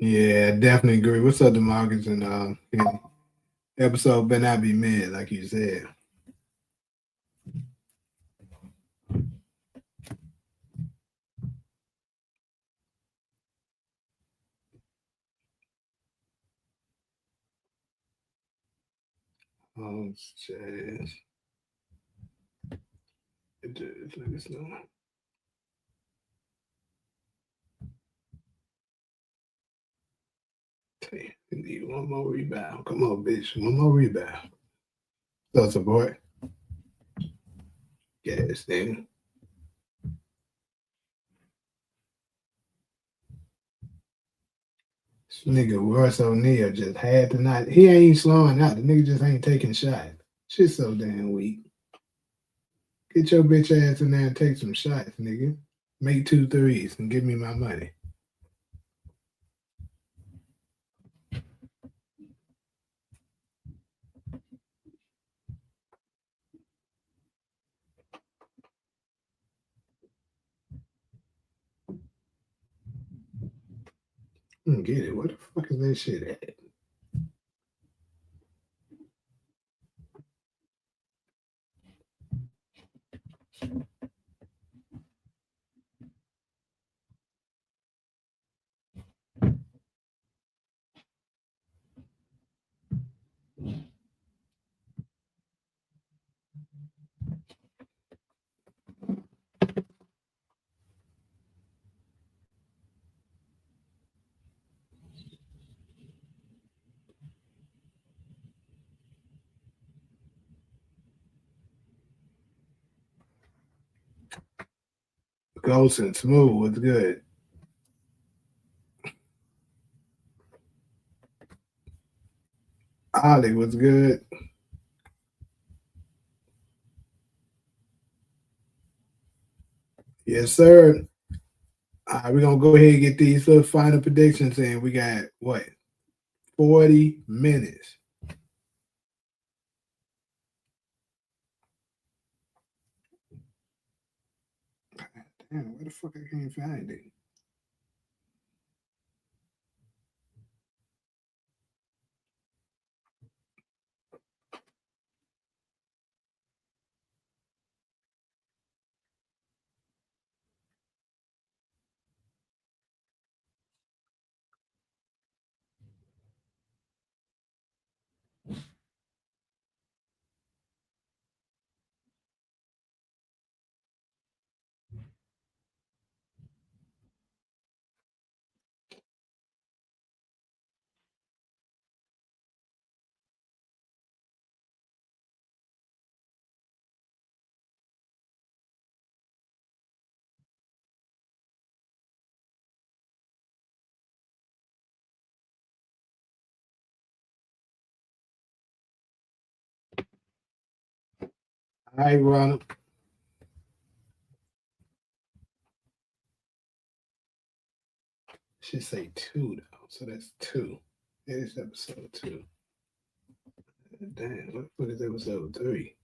Yeah, definitely agree. What's up, Demarcus? And episode better not be mid, like you said. Oh, shit. Let us know. Hey, we need one more rebound. Come on, bitch. One more rebound. So support. Yes, nigga. This nigga Russ O'Neal just had to not. He ain't slowing out. The nigga just ain't taking shots. Shit's so damn weak. Get your bitch ass in there and take some shots, nigga. Make 2 threes and give me my money. I don't get it. What the fuck is that shit at? Ghost and Smooth was good. Ollie was good. Yes, sir. All right, we're gonna go ahead and get these little final predictions in. We got what? 40 minutes. Damn, where the fuck I can't find it? All right, Ronald. Should say 2 though, so that's 2. That is episode 2. Damn, what is episode 3?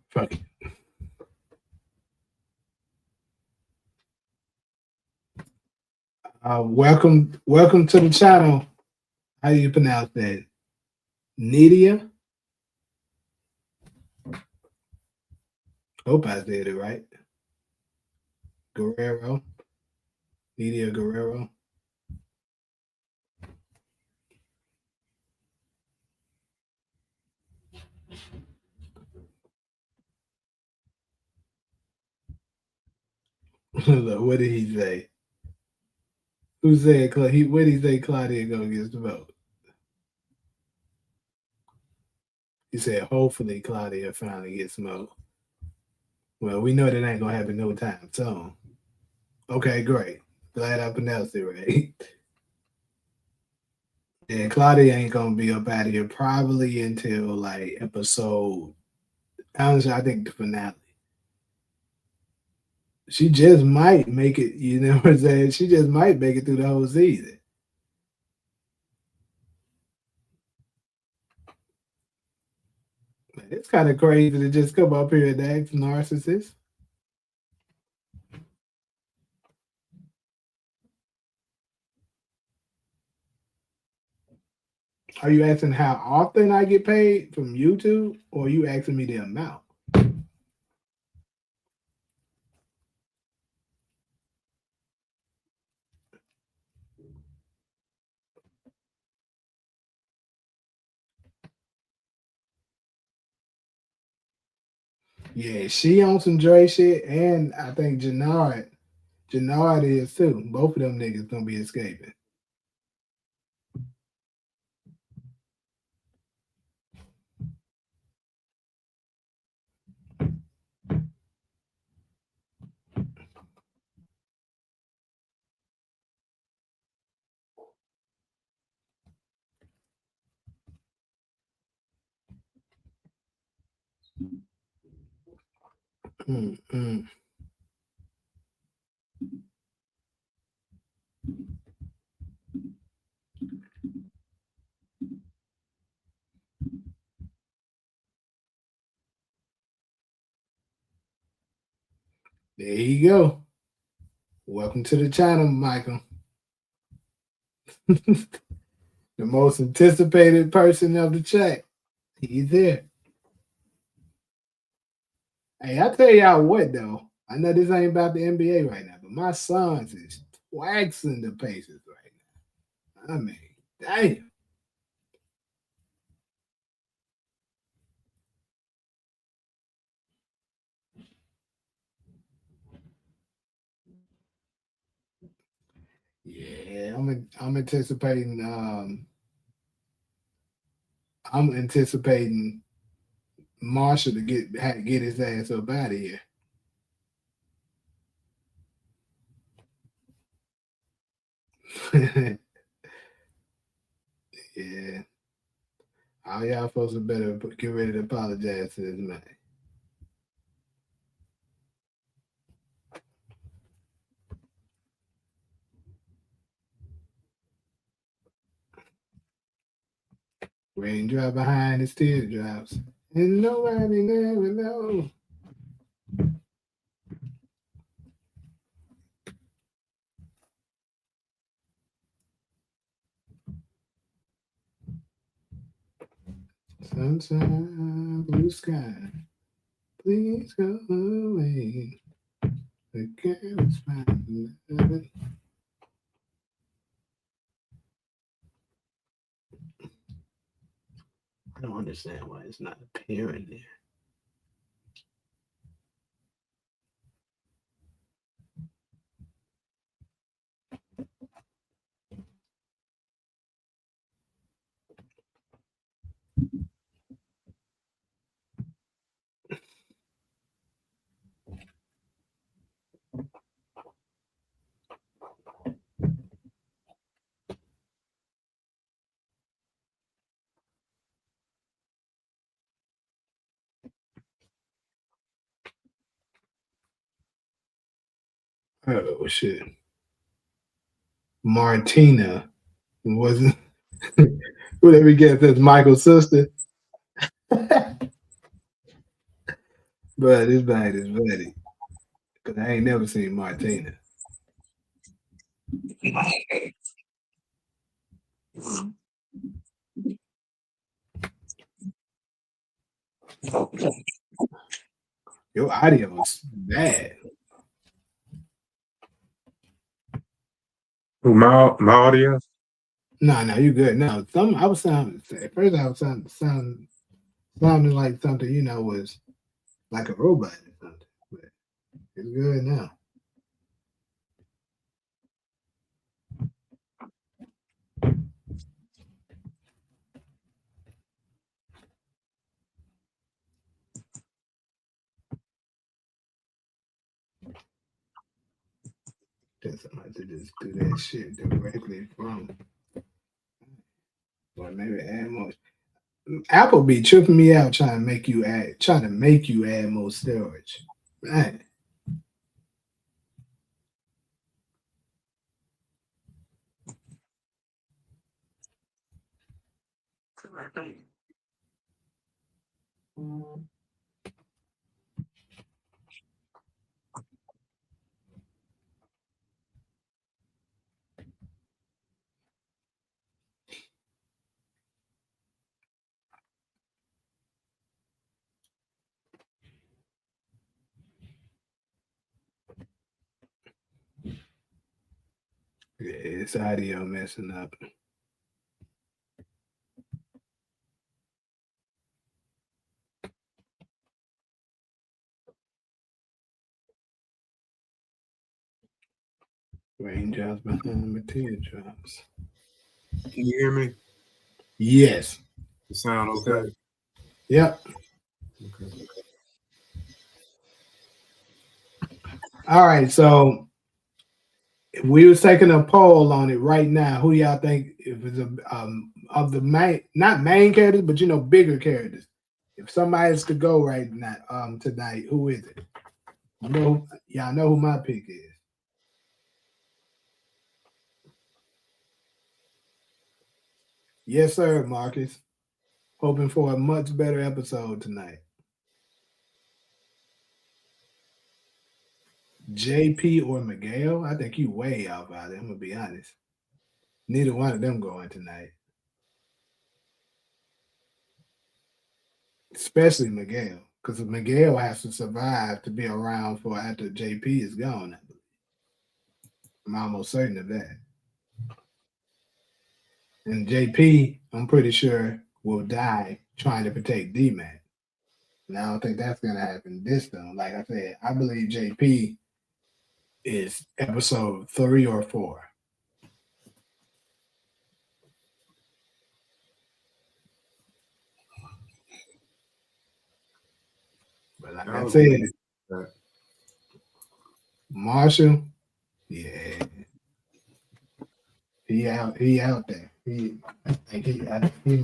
Fuck it. Welcome to the channel. How do you pronounce that? Nidia? Hope I did it right. Guerrero. Nidia Guerrero. Look, what did he say? Who said what did he say Claudia go against the vote? He said hopefully Claudia finally gets smoked. Well, we know that ain't gonna happen no time soon. Okay, great. Glad I pronounced it right. Yeah, Claudia ain't gonna be up out of here probably until like episode. Honestly, I think the finale. She just might make it. You know what I'm saying? She just might make it through the whole season. It's kind of crazy to just come up here and act narcissist. Are you asking how often I get paid from YouTube, or are you asking me the amount? Yeah, she on some Dre shit, and I think Jannard is too. Both of them niggas gonna be escaping. Mm-mm. There you go. Welcome to the channel, Michael. The most anticipated person of the chat. He's there. Hey, I tell y'all what though. I know this ain't about the NBA right now, but my sons is waxing the paces right now. I mean, damn. Yeah, I'm anticipating I'm anticipating Marshall to get his ass up out of here. Yeah. All y'all folks are better get ready to apologize to this man. Raindrop behind his teardrops. And nobody never know. Sunshine, blue sky, please go away. The cat is fine. I don't understand why it's not appearing there. Oh shit. Martina wasn't whatever we get that's Michael's sister. But it's bad as funny. Cause I ain't never seen Martina. Your audio is bad. My audience? No, you good. No, some I was sounding at first I was sounding like something, was like a robot or something. But it's good now. Just somebody to just do that shit directly from. Or maybe add more. Apple be tripping me out trying to make you add more storage. Man. Yeah, it's audio messing up. Raindrops behind my teardrops. Can you hear me? Yes. The sound okay? Yep. Okay. All right. So if we was taking a poll on it right now, who y'all think if it's of the main, not main characters, but bigger characters? If somebody is to go right now tonight, who is it? Y'all know who my pick is. Yes, sir, Marcus. Hoping for a much better episode tonight. JP or Miguel? I think you way off out there. I'm gonna be honest. Neither one of them going tonight. Especially Miguel. Because Miguel has to survive to be around for after JP is gone. I'm almost certain of that. And JP, I'm pretty sure, will die trying to protect D-Man. And I don't think that's gonna happen this time. Like I said, I believe JP is episode 3 or 4. But like I said, Marshall, yeah, he out there. I think he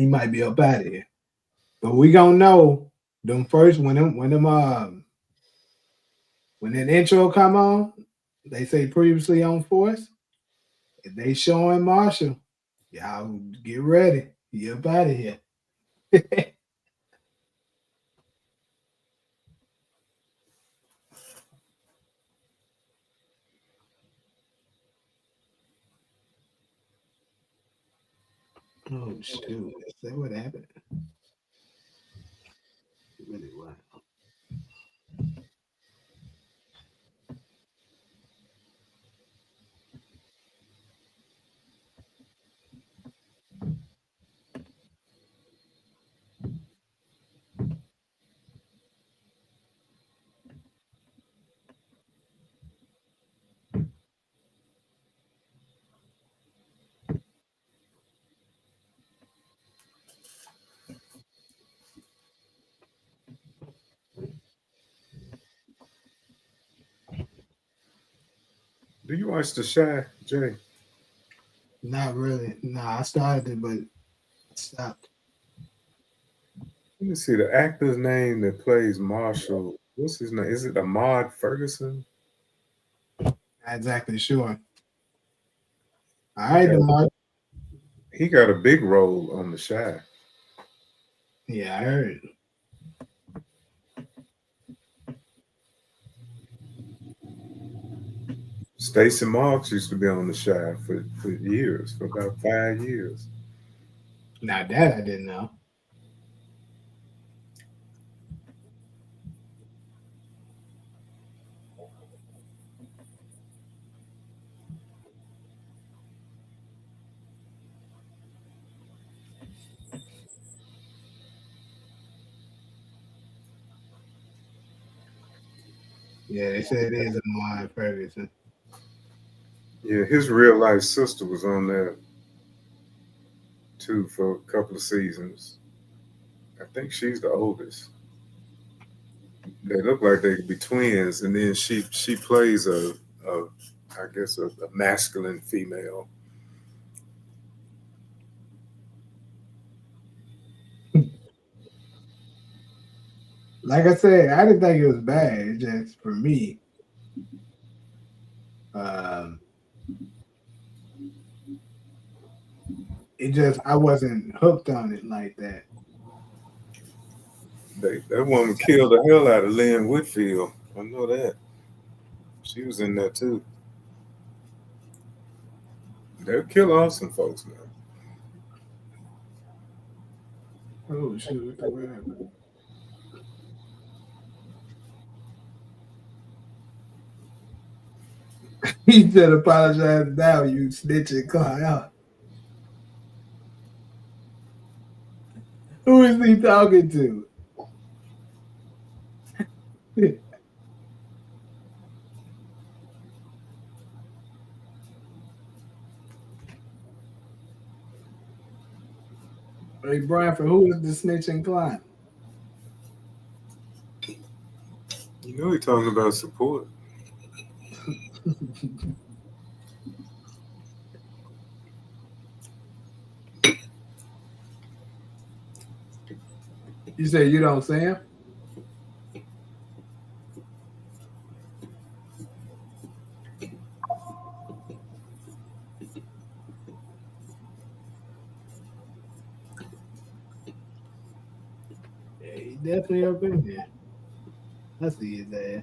might be up out of here. But we gonna know them first when that intro come on. They say previously on Force. If they showing Marshall, y'all get ready. He up out of here. Oh shoot! Is that what happened? Really what? Do you watch The Shy, Jay? Not really. Nah, I started it, but stopped. Let me see the actor's name that plays Marshall. What's his name? Is it Ahmad Ferguson? Not exactly sure. All He right, got Demar. he got a big role on The Shy. Yeah, I heard. Stacey Marks used to be on The Shy for years, for about 5 years. Now that I didn't know. Yeah, they said it is a Amon Ferguson. Yeah, his real life sister was on there too for a couple of seasons. I think she's the oldest. They look like they could be twins, and then she plays a I guess a masculine female. Like I said, I didn't think it was bad. It's just for me, um, it just I wasn't hooked on it like that. That woman killed the hell out of Lynn Whitfield. I know that. She was in there too. They'll kill off some folks, man. Oh shoot! What happened? He said, "Apologize now, you snitching car out." Who is he talking to? Hey, Bradford, who is the snitching client? You know he talking about support. You say you don't see him? Yeah, he definitely up in there. I see his ass.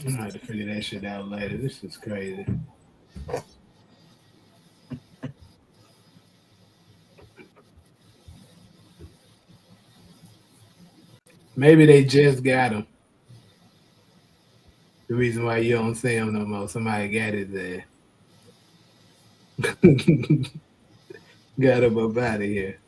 I'm gonna have to figure that shit out later. This is crazy. Maybe they just got him. The reason why you don't see him no more, somebody got his ass. Got him up out of here.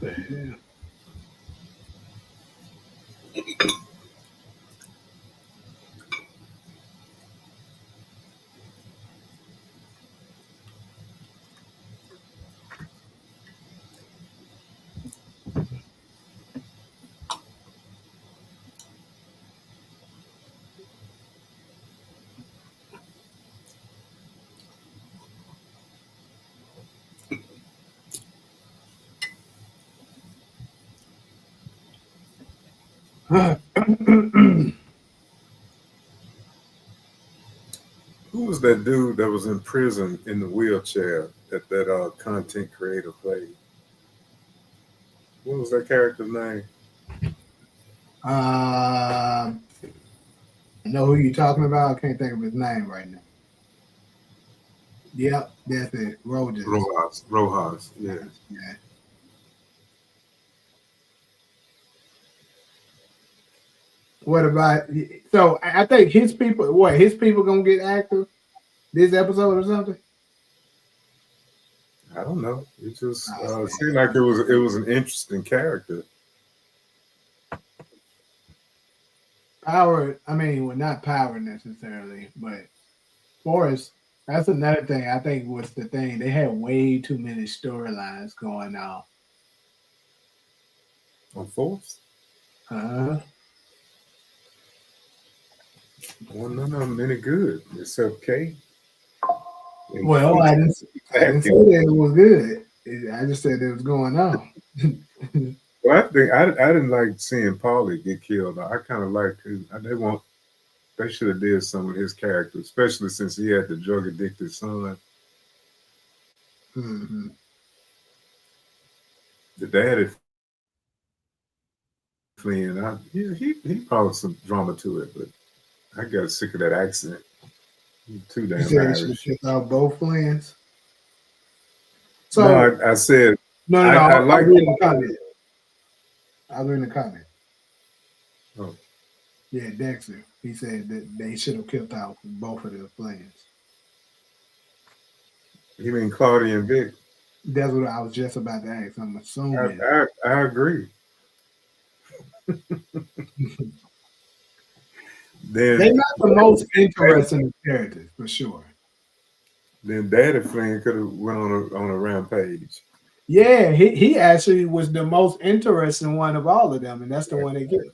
The hell? Who was that dude that was in prison in the wheelchair that content creator played? What was that character's name? I know who you're talking about. I can't think of his name right now. Yep, that's it. Rogers. Rojas. Yeah. Yeah. What about so I think his people his people gonna get active this episode or something? I don't know. It just Oh, seemed like it was an interesting character. Power, I mean, well, not power necessarily, but Forrest, that's another thing I think was the thing. They had way too many storylines going on. On Force? Uh, Well, none of them any good except Kate. And Well, I didn't say exactly. that it was good. I just said it was going on. Well, I think I didn't like seeing Paulie get killed. I kind of liked his. They should have did some with his character, especially since he had the drug addicted son. Mhm. The dad is fleeing. He brought some drama to it, but I got sick of that accent. He's too You damn said he should have Irish. took out both friends. No, So I said no. I I'll like. read the comment. I'll read the comment. Oh, Yeah, Dexter. He said that they should have killed out both of their friends. you mean Claudia and Vic? That's what I was just about to ask. I'm assuming I agree. they're Then not the most interesting characters for sure. Daddy Flynn could have went on a rampage. Yeah, he actually was the most interesting one of all of them, and that's the one they killed.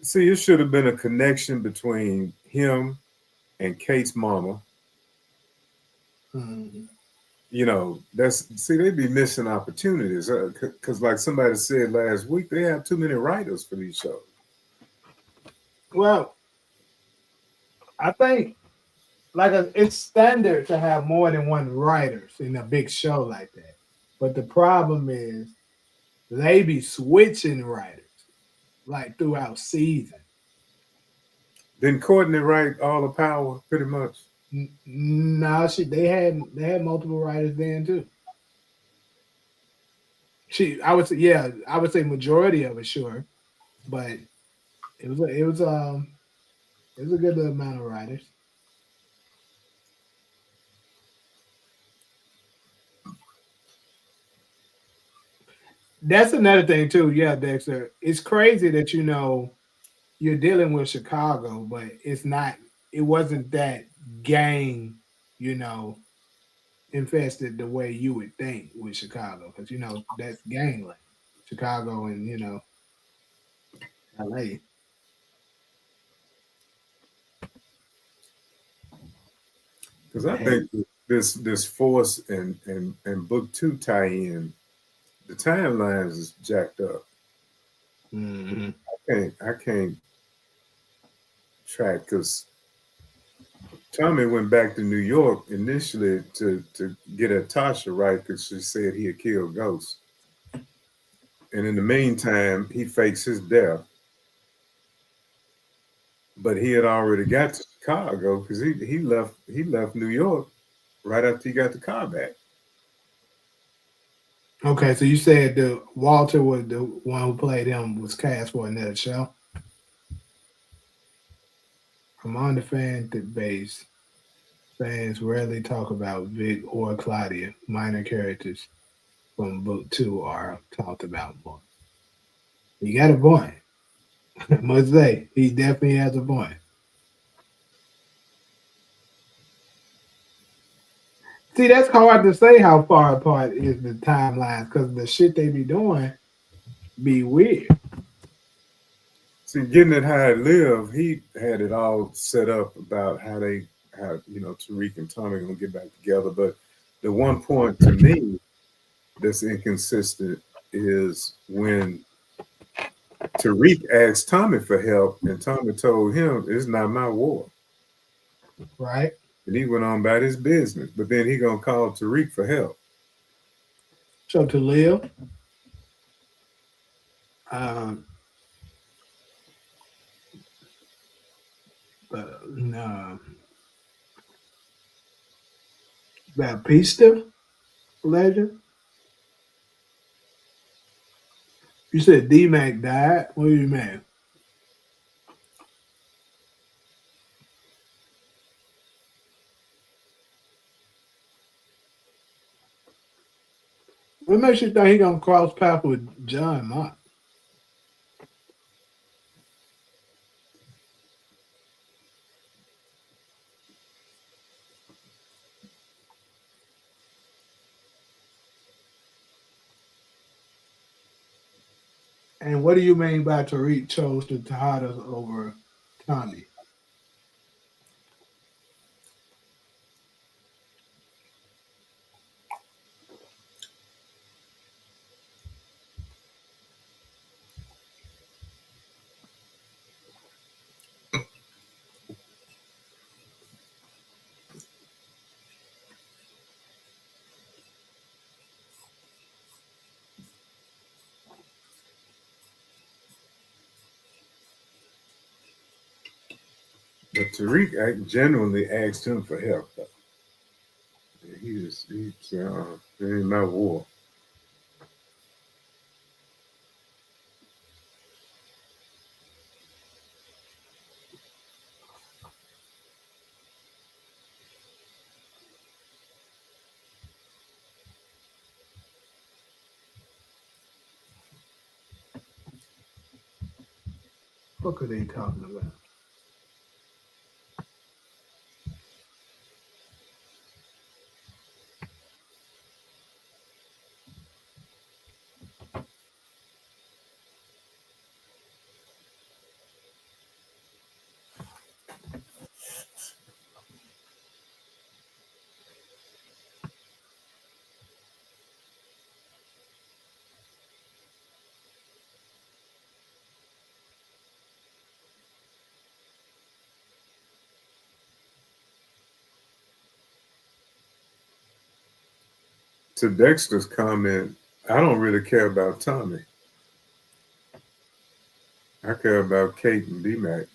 See, it should have been a connection between him and Kate's mama. Mhm. They'd be missing opportunities because, like somebody said last week, they have too many writers for these shows. Well, I think it's standard to have more than one writers in a big show like that. But the problem is they be switching writers like throughout season. Didn't Courtney write all the power pretty much? No, they had multiple writers then too. I would say yeah, I would say majority of it sure, but it was it was a good amount of writers. That's another thing too. Yeah, Dexter. It's crazy that you're dealing with Chicago, but it's not. It wasn't that gang, you know, infested the way you would think with Chicago, because that's gangland, Chicago, and L.A. Because I The heavy. think this Force and Book Two tie-in, the timelines is jacked up. Hmm. I can't track because Tommy went back to New York initially to get at Tasha right because she said he had killed Ghost, and in the meantime he fakes his death, but he had already got to Chicago because he left New York right after he got the car back. Okay, so you said the Walter was the one who played him was cast for another show. I'm on the fan base. Fans rarely talk about Vic or Claudia. Minor characters from book two are talked about more. You got a point. I must say, he definitely has a point. See, that's hard to say how far apart is the timelines because the shit they be doing be weird. See, getting it how it lived, he had it all set up about how Tariq and Tommy gonna get back together. But the one point to me that's inconsistent is when Tariq asked Tommy for help, and Tommy told him it's not my war, Right? and he went on about his business. But then he gonna call Tariq for help. So to live, um, no, Baptista legend. You said D Mac died. What do you mean? What makes you think he gonna cross paths with John Mott? And what do you mean by Tariq chose the Tejadas over Tommy? But Tariq genuinely asked him for help, though. He's it ain't my war. What are they talking about? To Dexter's comment, I don't really care about Tommy. I care about Kate and B-Mac.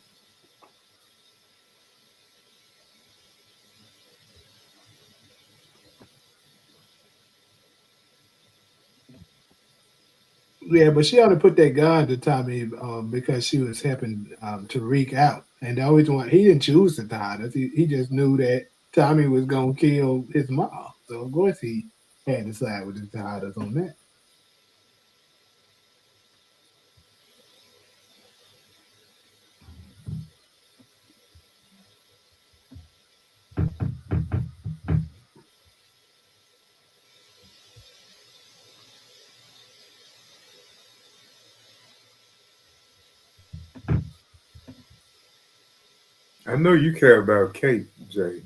Yeah, but she ought to put that gun to Tommy because she was helping Tariq out. And the always one he didn't choose to tie us. He just knew that Tommy was gonna kill his mom. So of course he had to side with the Tidas on that. I know you care about Kate, Jay.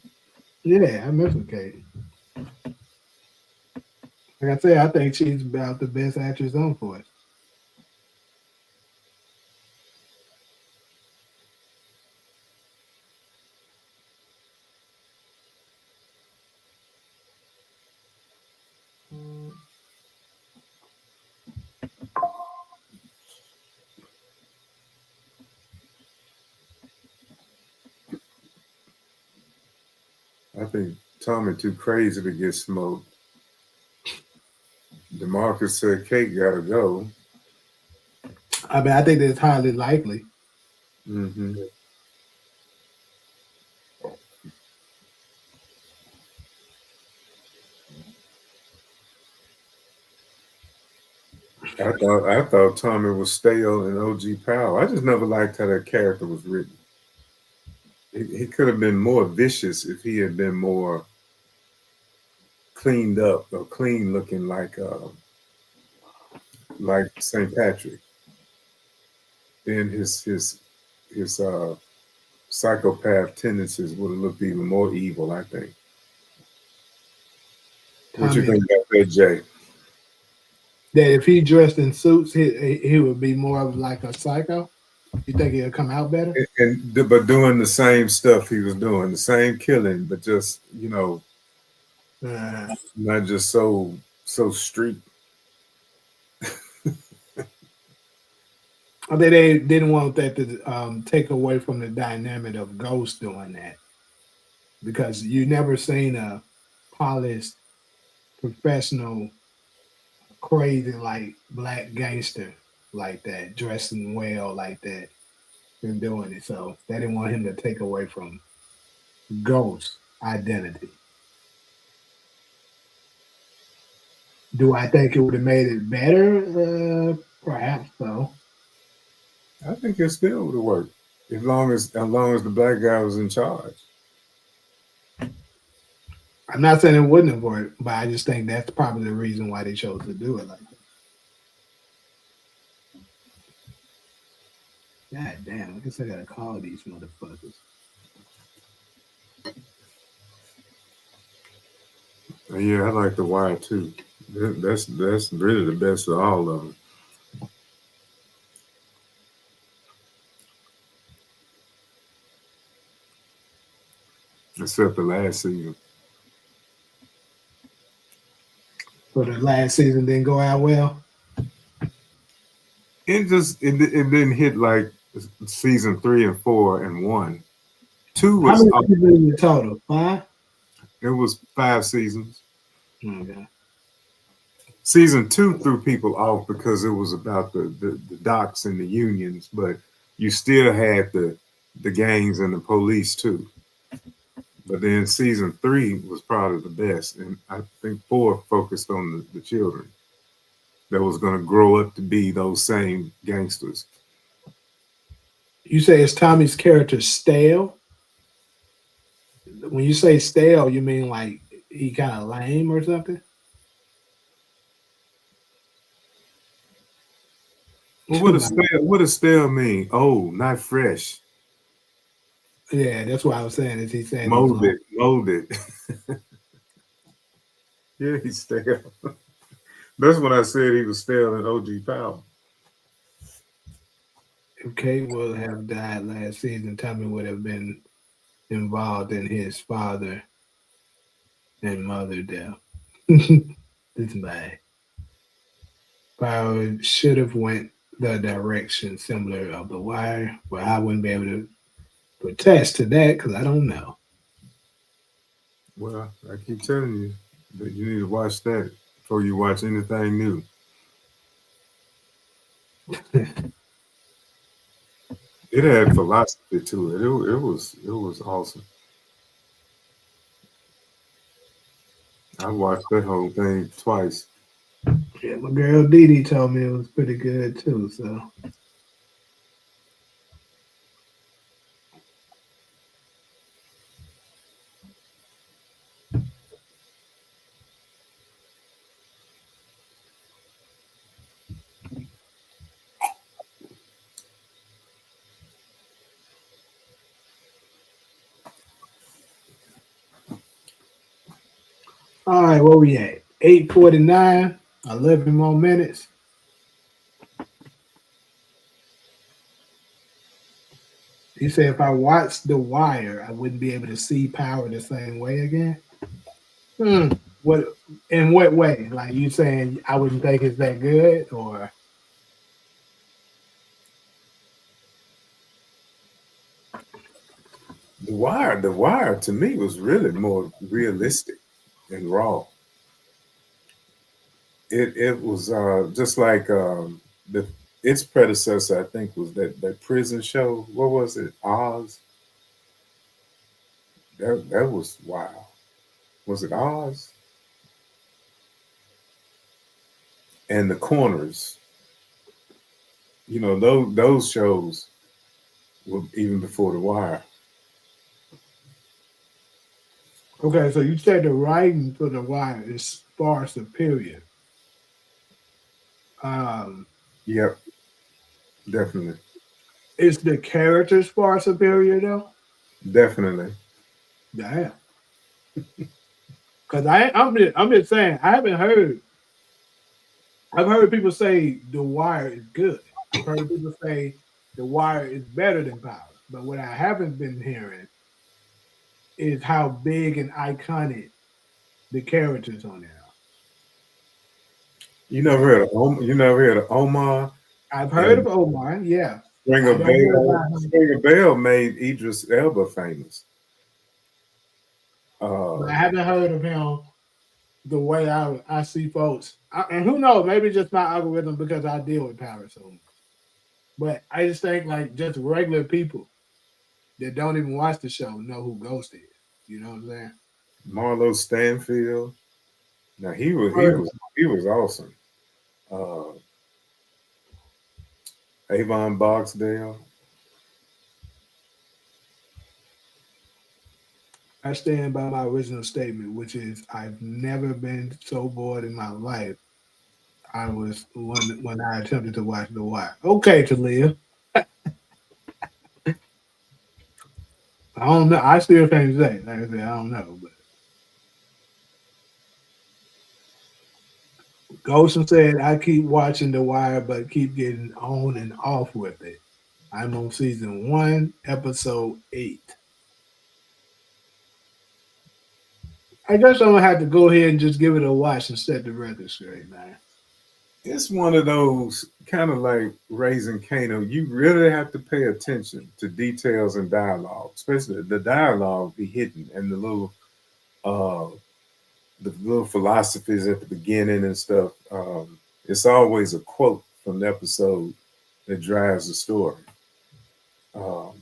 Yeah, I miss her, Kate. Like I said, I think she's about the best actress on for it. I think Tommy too crazy to get smoked. DeMarcus said Kate gotta go. I mean, I think that's highly likely. Mm-hmm. I thought Tommy was stale in OG Powell. I just never liked how that character was written. He could have been more vicious if he had been more cleaned up or clean looking like St. Patrick. Then his psychopath tendencies would have looked even more evil, I think. What you Tommy, think about that, Jay? that if he dressed in suits, he would be more of like a psycho. You think he'll come out better? But doing the same stuff he was doing, the same killing, but just not just so street. I think they didn't want that to take away from the dynamic of Ghost doing that because you never seen a polished, professional, crazy like black gangster like that, dressing well like that, and doing it. So they didn't want him to take away from Ghost identity. Do I think it would have made it better? Perhaps so. I think it still would have worked as long as the black guy was in charge. I'm not saying it wouldn't have worked, but I just think that's probably the reason why they chose to do it like that. God damn, I guess I gotta call these motherfuckers. Yeah, I like The Wire too. That's really the best of all of them, except the last season. So the last season didn't go out well. It didn't hit like season 3 and 4 and 1. Two How was many seasons in total? 5? it was 5 seasons. Okay. Season 2 threw people off because it was about the docks and the unions, but you still had the gangs and the police too. But then season 3 was probably the best, and I think 4 focused on the children that was going to grow up to be those same gangsters. You say is Tommy's character stale? When you say stale, you mean like he kind of lame or something? Well, what does stale mean? Oh, not fresh, Yeah, that's what I was saying. Is he saying he's long? molded. Yeah, he's stale. That's when I said he was stale in OG Power. If Kate would have died last season, Tommy would have been involved in his father and mother death. This bad. Power should have went the direction similar of The Wire, but I wouldn't be able to attest to that because I don't know. Well, I keep telling you that you need to watch that before you watch anything new. It had philosophy to it. It was awesome. I watched that whole thing twice. Yeah, my girl Dee Dee told me it was pretty good too. So all right, where we at? 8:49, 11 more minutes. He said if I watched The Wire, I wouldn't be able to see Power the same way again. Hmm. What in what way? Like you saying I wouldn't think it's that good or The Wire to me was really more realistic and raw. It was just like the its predecessor, I think, was that prison show. What was it? Oz. That was wow. Was it Oz? And the Corners. Those shows were even before The Wire. okay, so you said the writing for The Wire is far superior. Um Yep, definitely, is the characters far superior though? definitely. Damn. Cause I'm just saying I've heard people say The Wire is good. I've heard people say The Wire is better than Power. But what I haven't been hearing is how big and iconic the characters on there You never are. heard of You never heard of Omar I've heard and of Omar, yeah. Springer I don't know Bell. about him, Springer Bell made Idris Elba famous. but I Uh, haven't heard of him the way I see folks. And who knows, maybe just my algorithm because I deal with Power so much. But I just think like just regular people that don't even watch the show know who Ghost is. You know what I'm saying? Marlo Stanfield. Now Heard of he was awesome. Uh, Avon Barksdale. I stand by my original statement, which is I've never been so bored in my life. I was when I attempted to watch The Wire. Okay, Talia. I don't know. I still can't say. Like I said, I don't know. But Ghost said I keep watching The Wire, but keep getting on and off with it. I'm on season 1, episode 8. I guess I'm gonna have to go ahead and just give it a watch and set the record straight, man. It's one of those kind of like raising Kano. You really have to pay attention to details and dialogue, especially the dialogue be hidden and uh the little philosophies at the beginning and stuff. It's always a quote from the episode that drives the story. Um,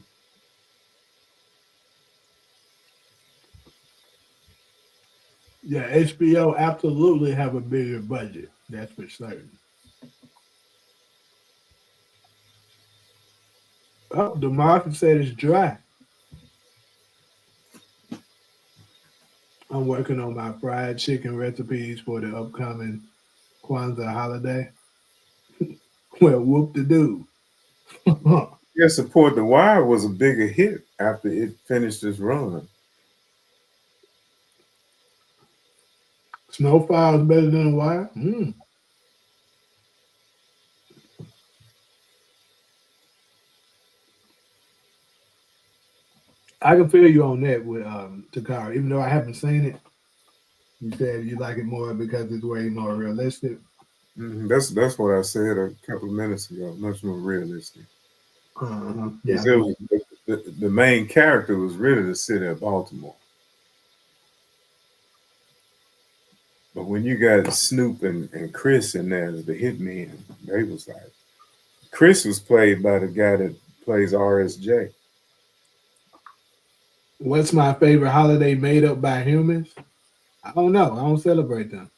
Yeah, HBO absolutely have a bigger budget. That's for certain. Oh, the market said it's dry. I'm working on my fried chicken recipes for the upcoming Kwanzaa holiday. Well, whoop de doo. yeah, Support the Wire was a bigger hit after it finished its run. Snowfall is better than a wire. I can feel you on that with Takara. Even though I haven't seen it, you said you like it more because it's way more realistic. That's what I said a couple of minutes ago. Much more realistic. Yeah, Because I believe the main character was really the city of Baltimore. But when you got Snoop and Chris in there as the hitmen, they was like Chris was played by the guy that plays RSJ. What's my favorite holiday made up by humans? I don't know. I don't celebrate them.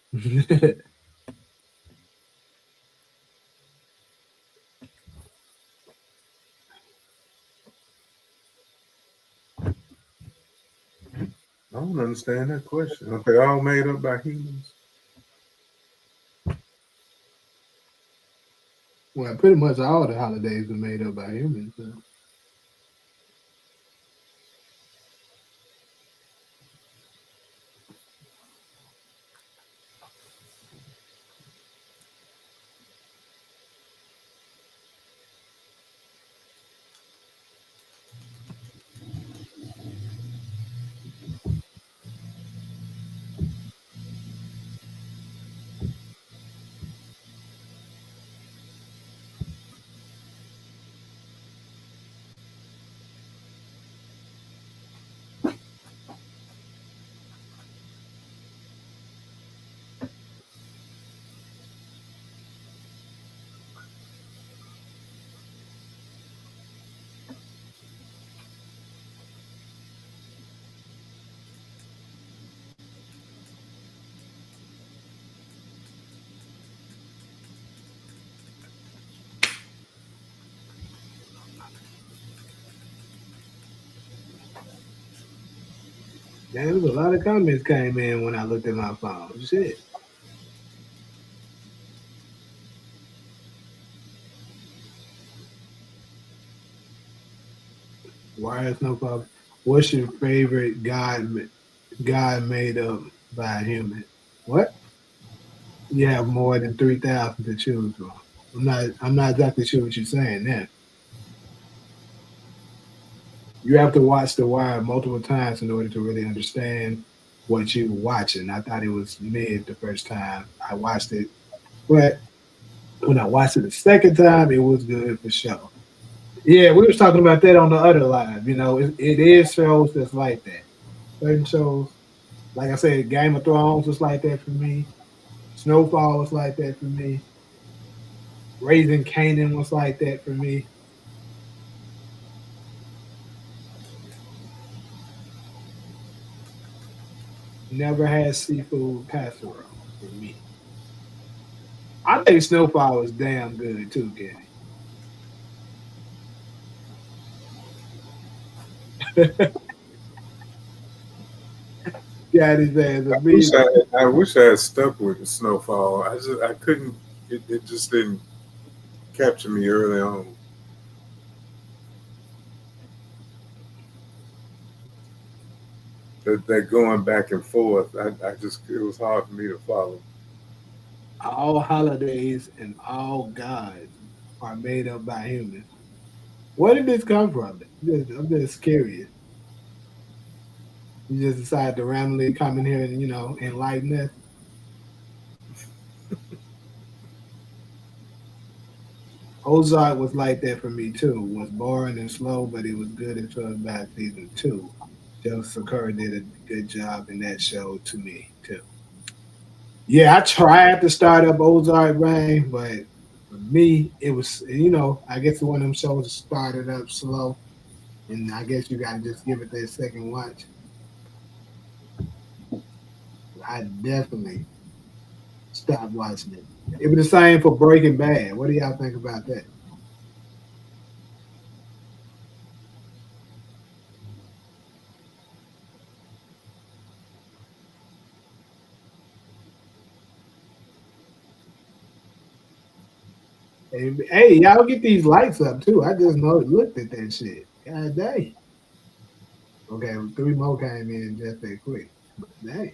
I don't understand that question. Are they all made up by humans? Well, pretty much all the holidays are made up by humans. So. There was a lot of comments came in when I looked at my phone. Shit. Why is no problem? What's your favorite God made up by a human? What? You have more than 3,000 to choose from. I'm not exactly sure what you're saying there. You have to watch The Wire multiple times in order to really understand what you're watching. I thought it was mid the first time I watched it, but when I watched it the second time, it was good for sure. Yeah, we was talking about that on the other live. It is shows that's like that. Certain shows, like I said, Game of Thrones was like that for me. Snowfall was like that for me. Raising Canaan was like that for me. Never had seafood casserole for me. I think Snowfall was damn good too, Kenny. Got his ass a beat. I wish I had stuck with the Snowfall. I couldn't. It just didn't capture me early on. That going back and forth, I just it was hard for me to follow. All holidays and all gods are made up by humans. Where did this come from? I'm just curious. You just decided to randomly come in here and enlighten us. Ozark was like that for me too. It was boring and slow, but it was good until about season two. Joseph Curry did a good job in that show to me too. Yeah, I tried to start up Ozark Rain, but for me, it was I guess one of them shows that started up slow, and I guess you gotta just give it that second watch. I definitely stopped watching it. It was the same for Breaking Bad. What do y'all think about that? Hey, y'all get these lights up too. I just looked at that shit. God dang. Okay, well, three more came in just that quick. But dang.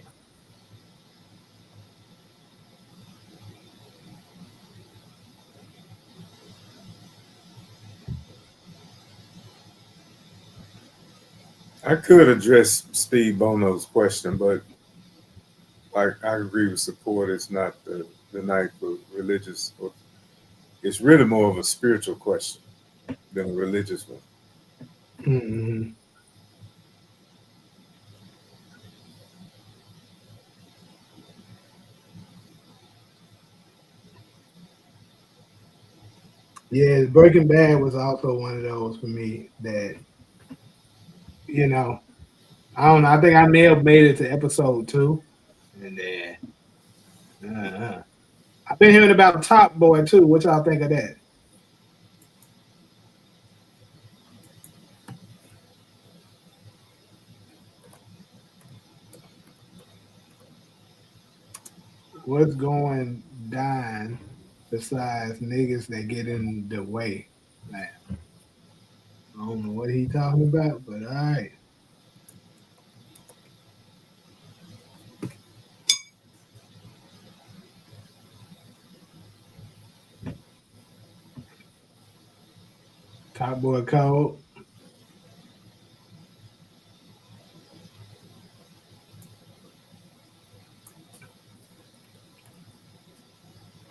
I could address Steve Bono's question, but I agree with support. It's not the night for religious, or it's really more of a spiritual question than a religious one. Mm-hmm. Yeah, Breaking Bad was also one of those for me that you know I don't know. I think I may have made it to episode two, and then I've been hearing about Top Boy too. What y'all think of that? What's going down besides niggas that get in the way? Man, I don't know what he talking about, but all right. Top Boy Code.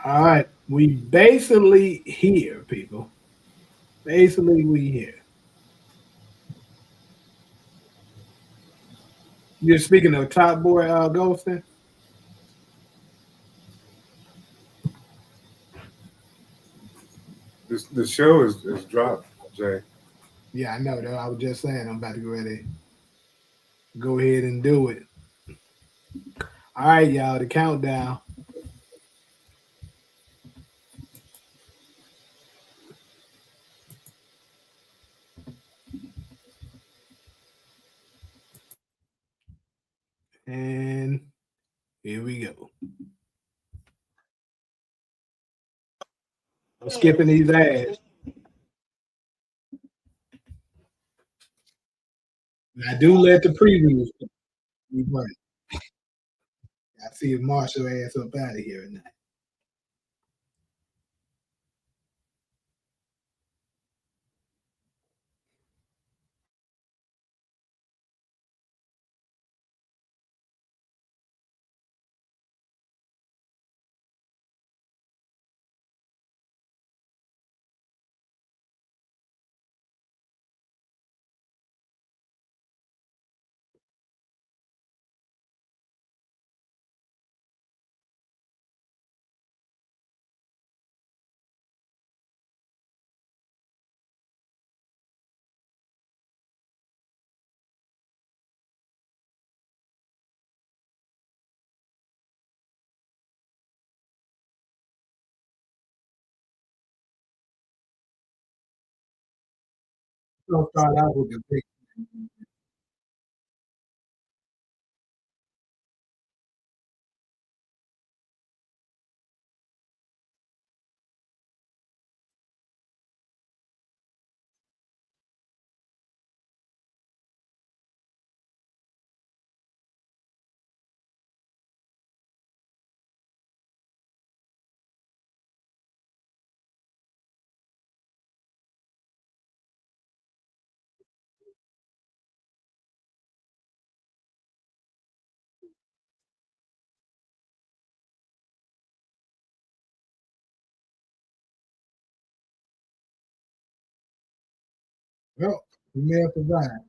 All right, we basically here, people. Basically, we here. You're speaking of Top Boy Ghosting. The show is dropped, Jay. Yeah, I know though. I was just saying I'm about to get ready. Go ahead and do it. All right, y'all. The countdown. And here we go. I'm skipping these ads. And I do let the previews be running. I see if Marshall ass up out of here or not. We'll start out with the big. Oh, we may have survived.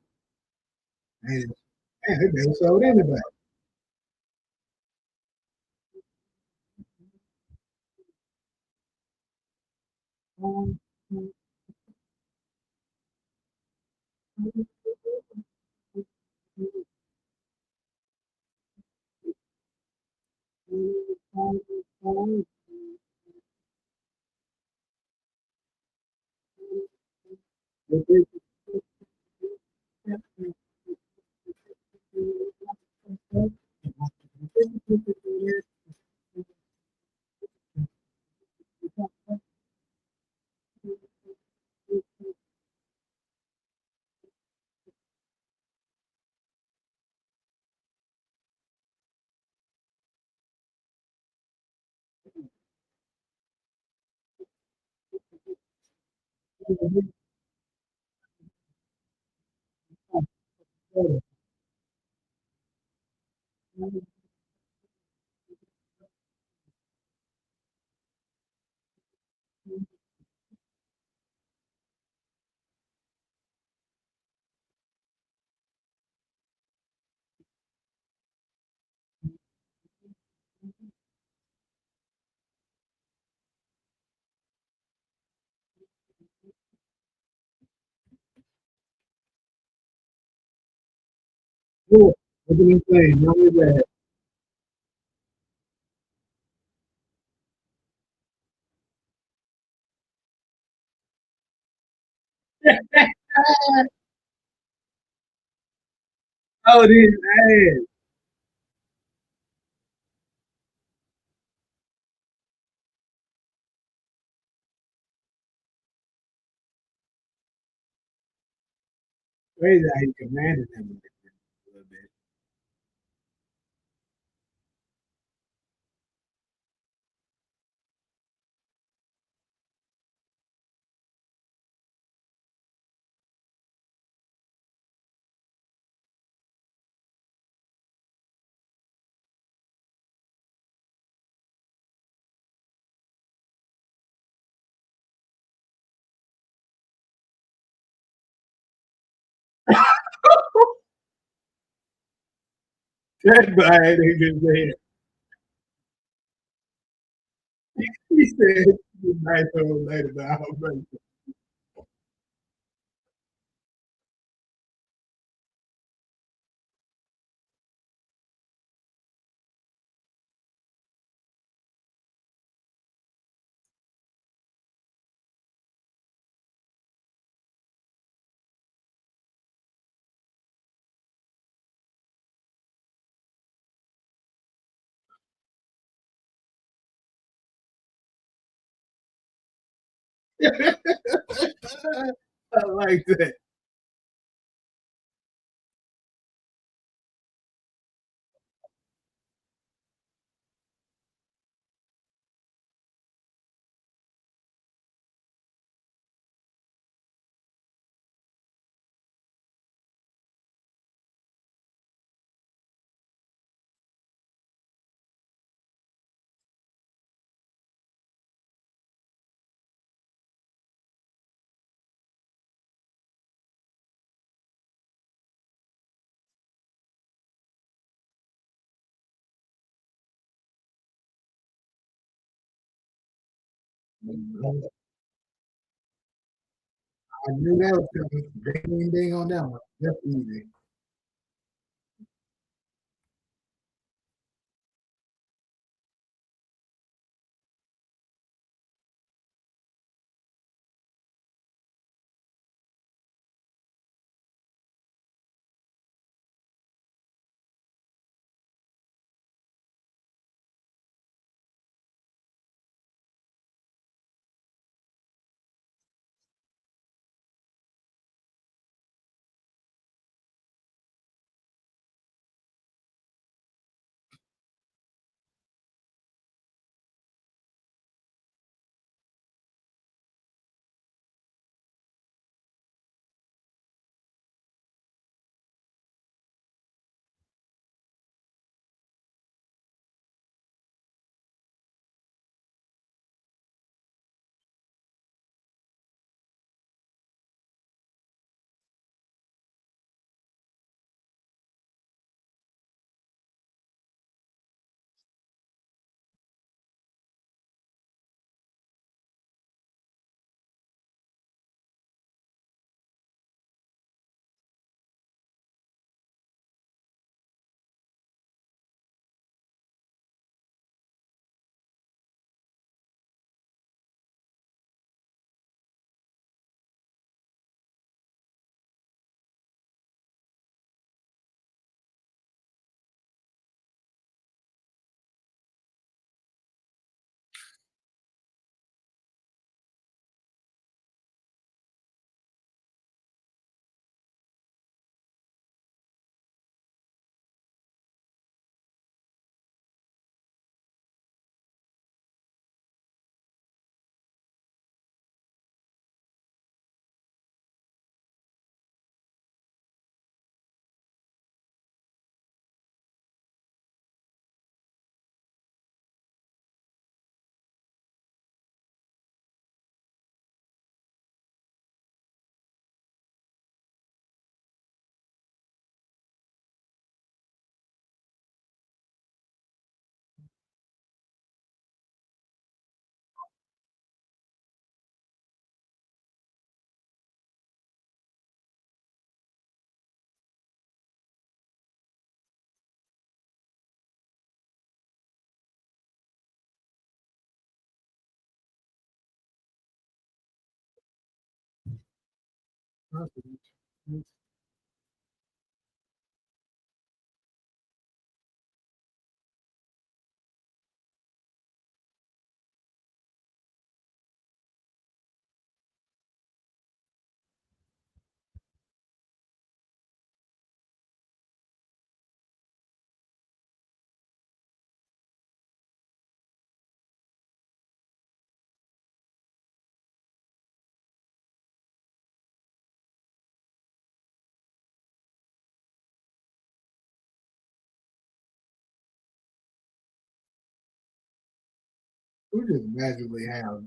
Hey, man, they never sold anybody. Look at them saying, no way back. Oh, this ass. Crazy how he commanded them a little bit. That bad nigga said, he said, good night to him later, but I'll break it. I like that. I knew that was coming. Ding, ding on that one. That's easy. We just magically have.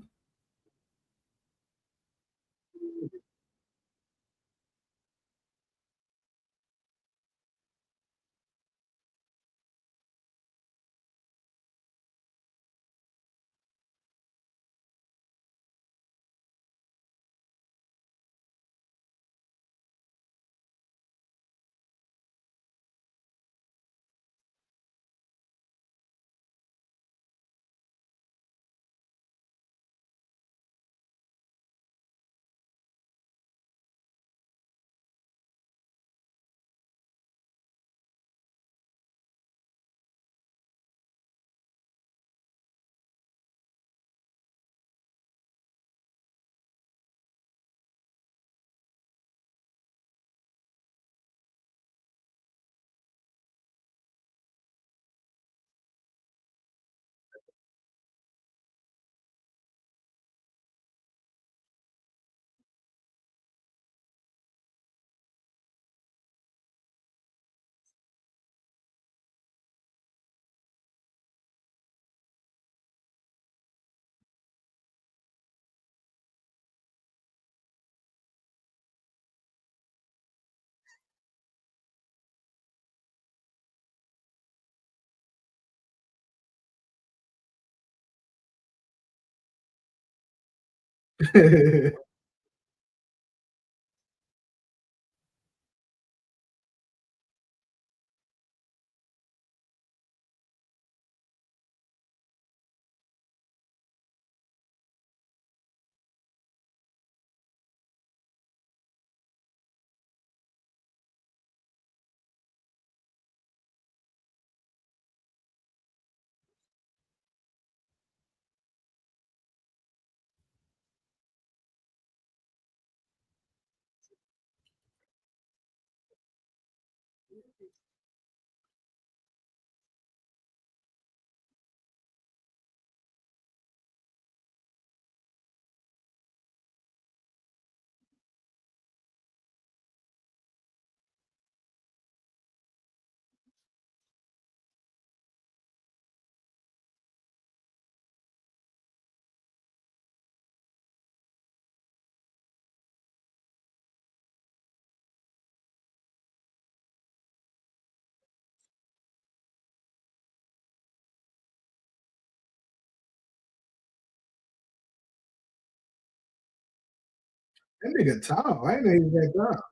That nigga tall. I ain't know he was that tall.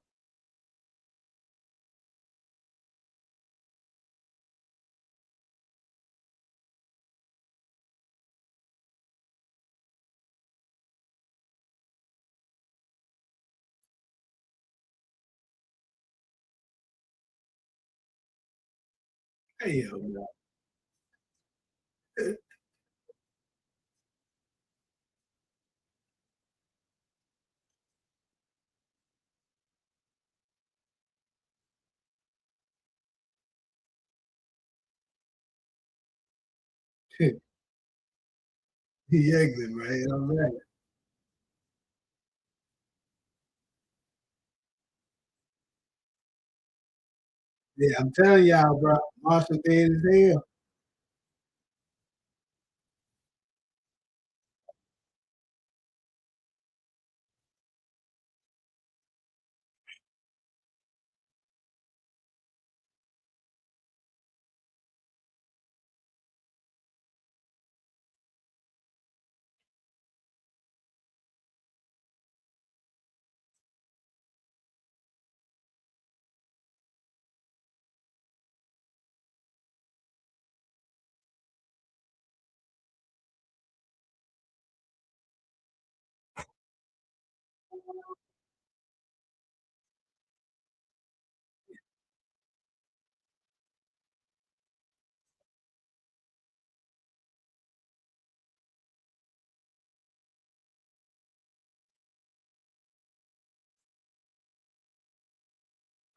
Hell no. He exit, man. I'm right. Yeah, I'm telling y'all, bro. Marshall dead as hell.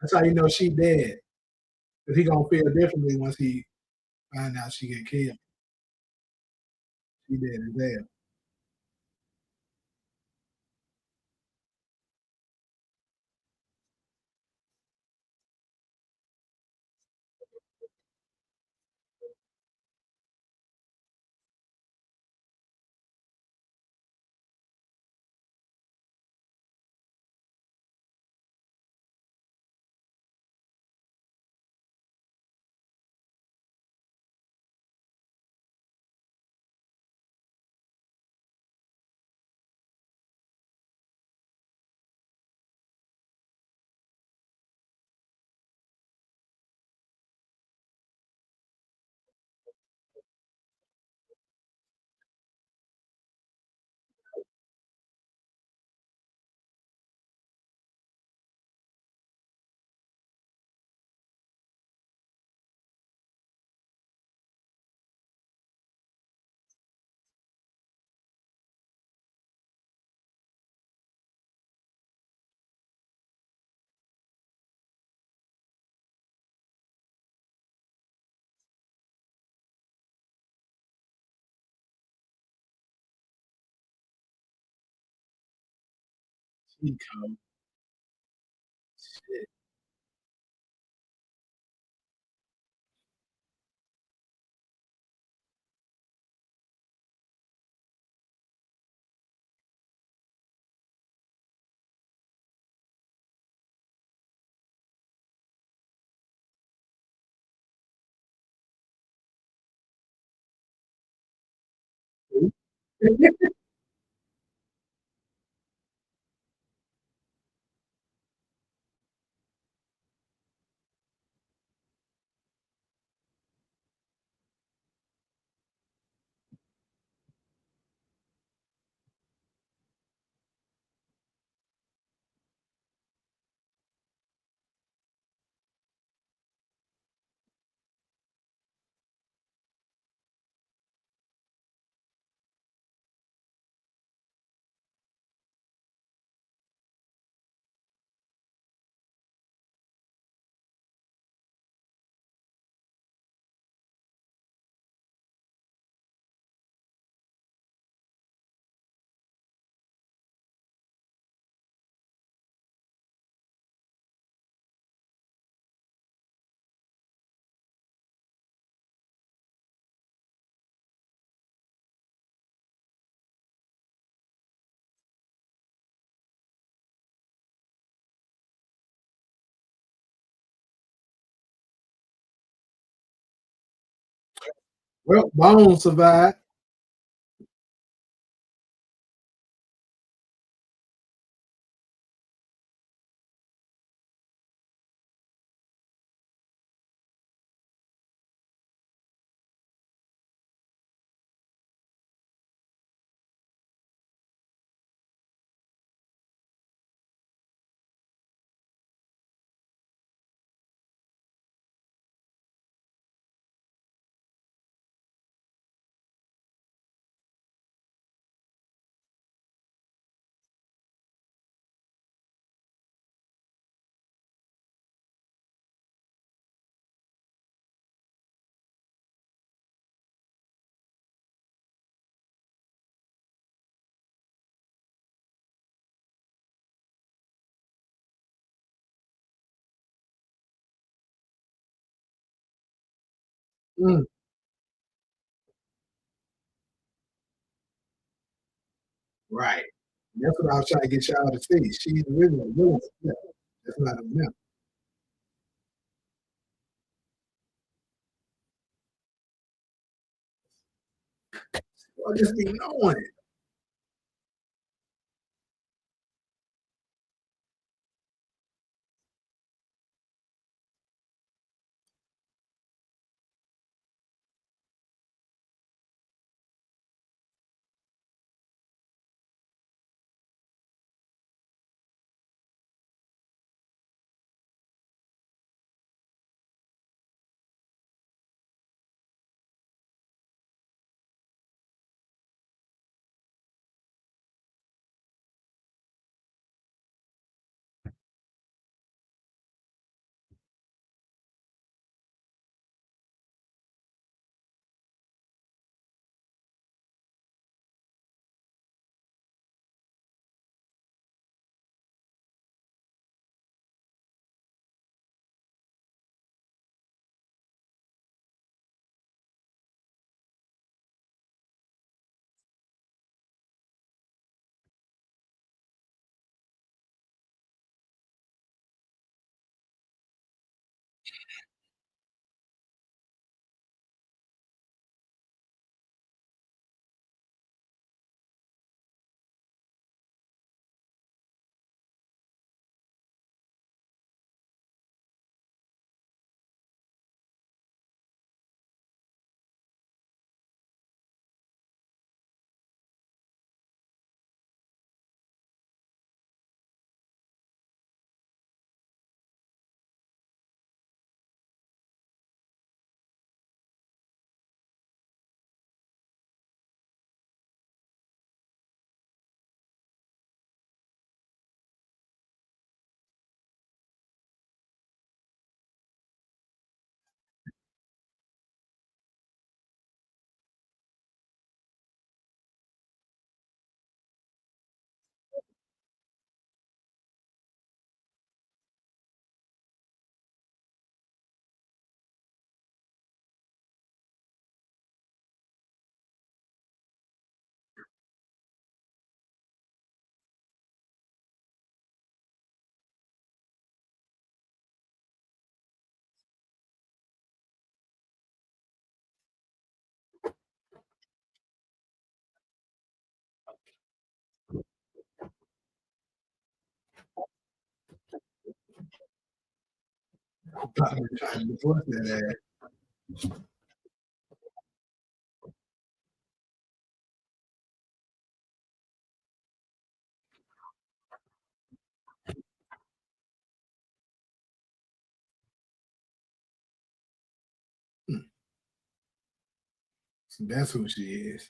That's how you know she dead. Cause he gonna feel differently once he find out she get killed. She dead as hell. She cold. Shit. Well, Bone survived. Mm, right. That's what I was trying to get y'all to see. She's really a villain. Yeah, that's not a myth. I just be knowing it. Probably trying to divorce that ass. So that's who she is.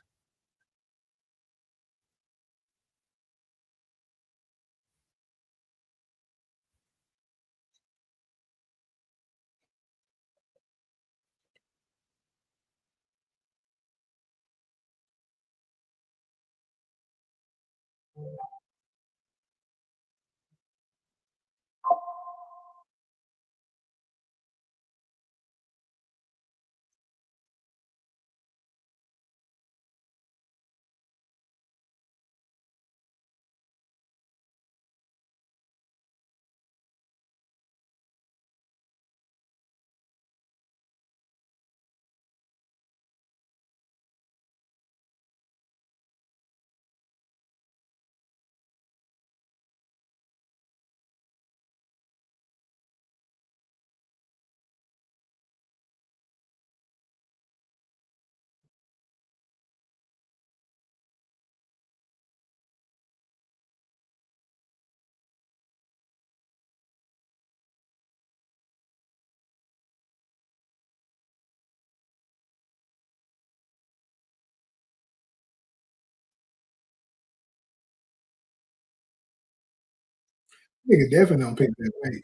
Nigga definitely don't pick that weight.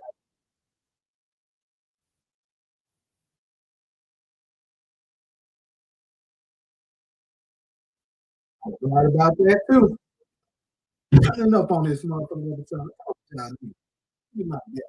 I'm right about that too. Turning up on this motherfucker every time. Y'all niggas, you my bet.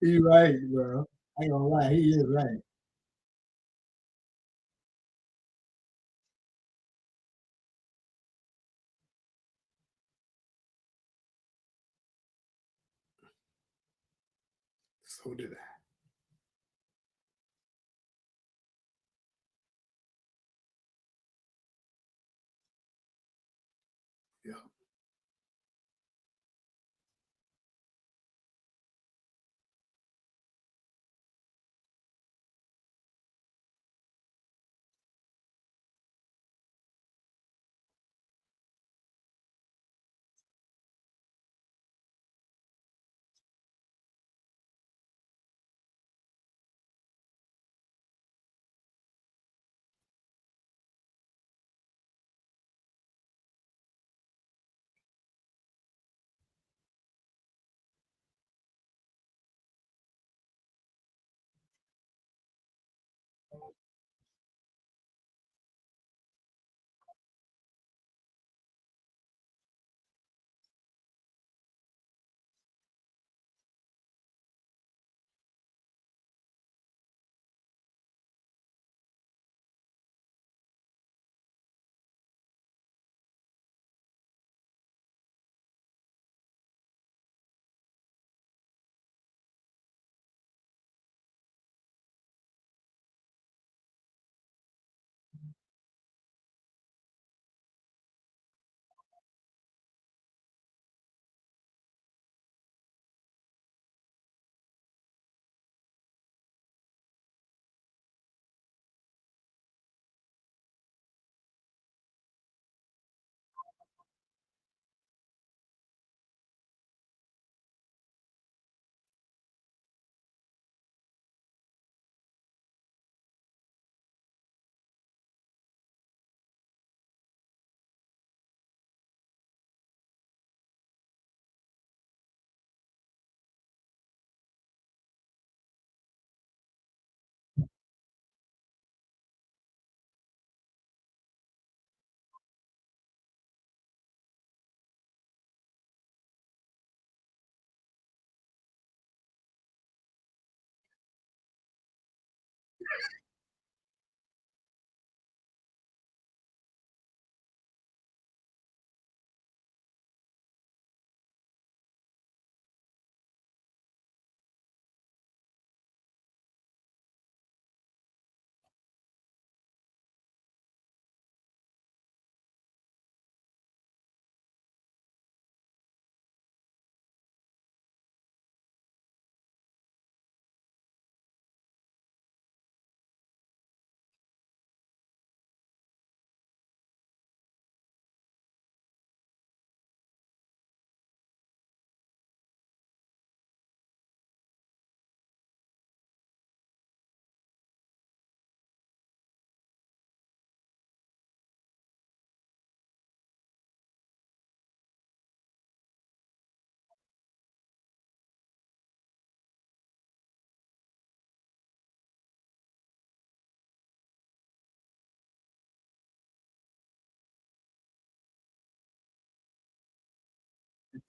He right, bro. I ain't gonna lie, he is right. So did I. Yeah.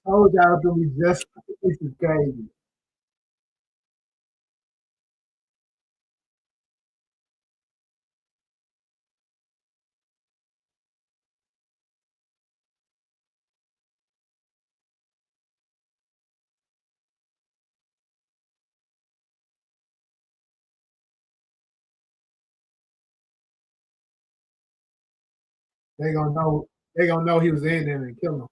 Told y'all to be just. This is crazy. They gonna know. They gonna know he was in there and kill him.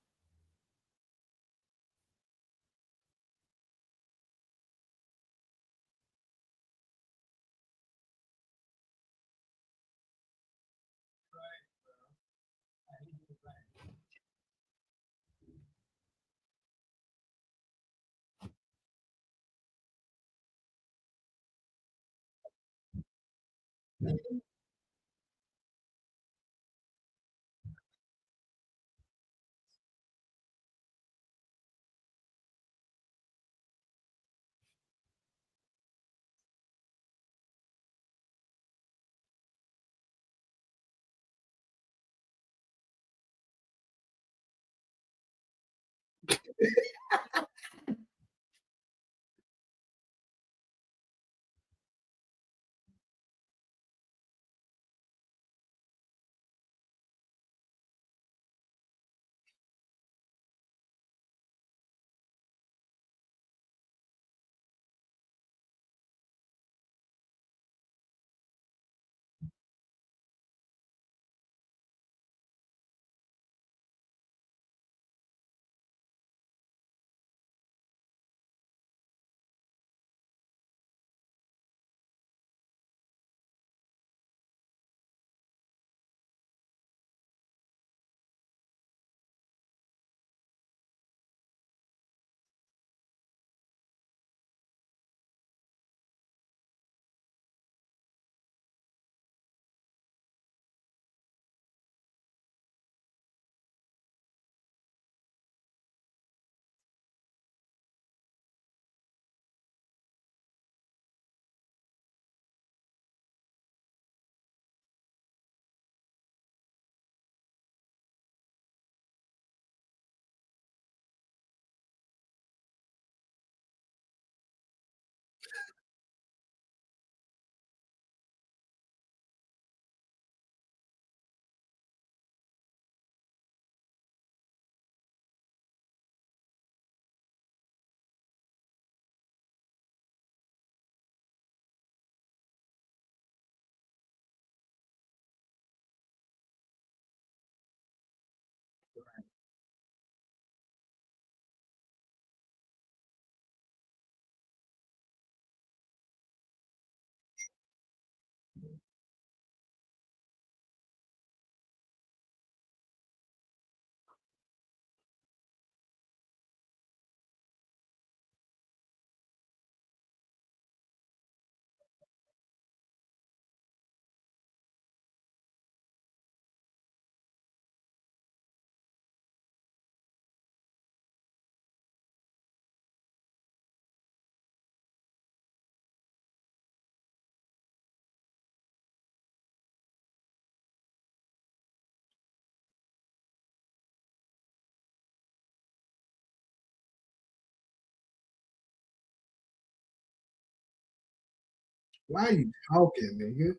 Why are you talking, nigga?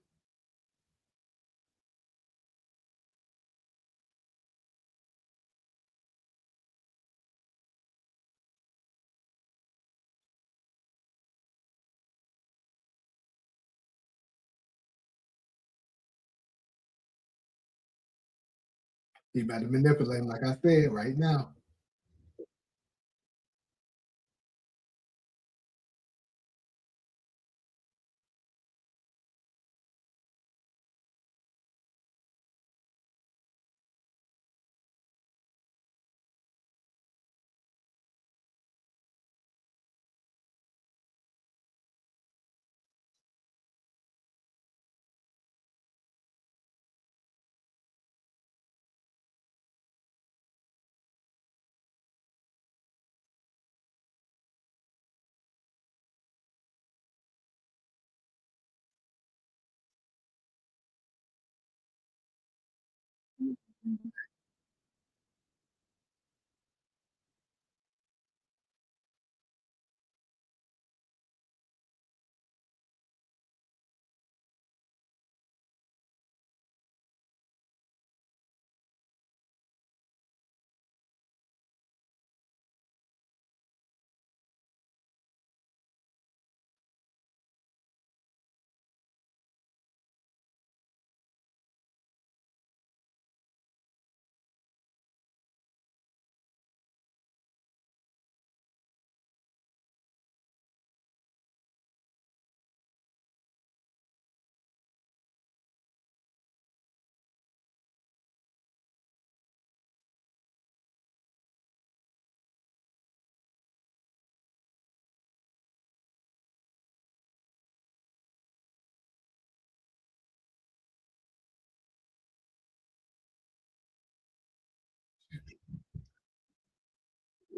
You about to manipulate him, like I said, right now.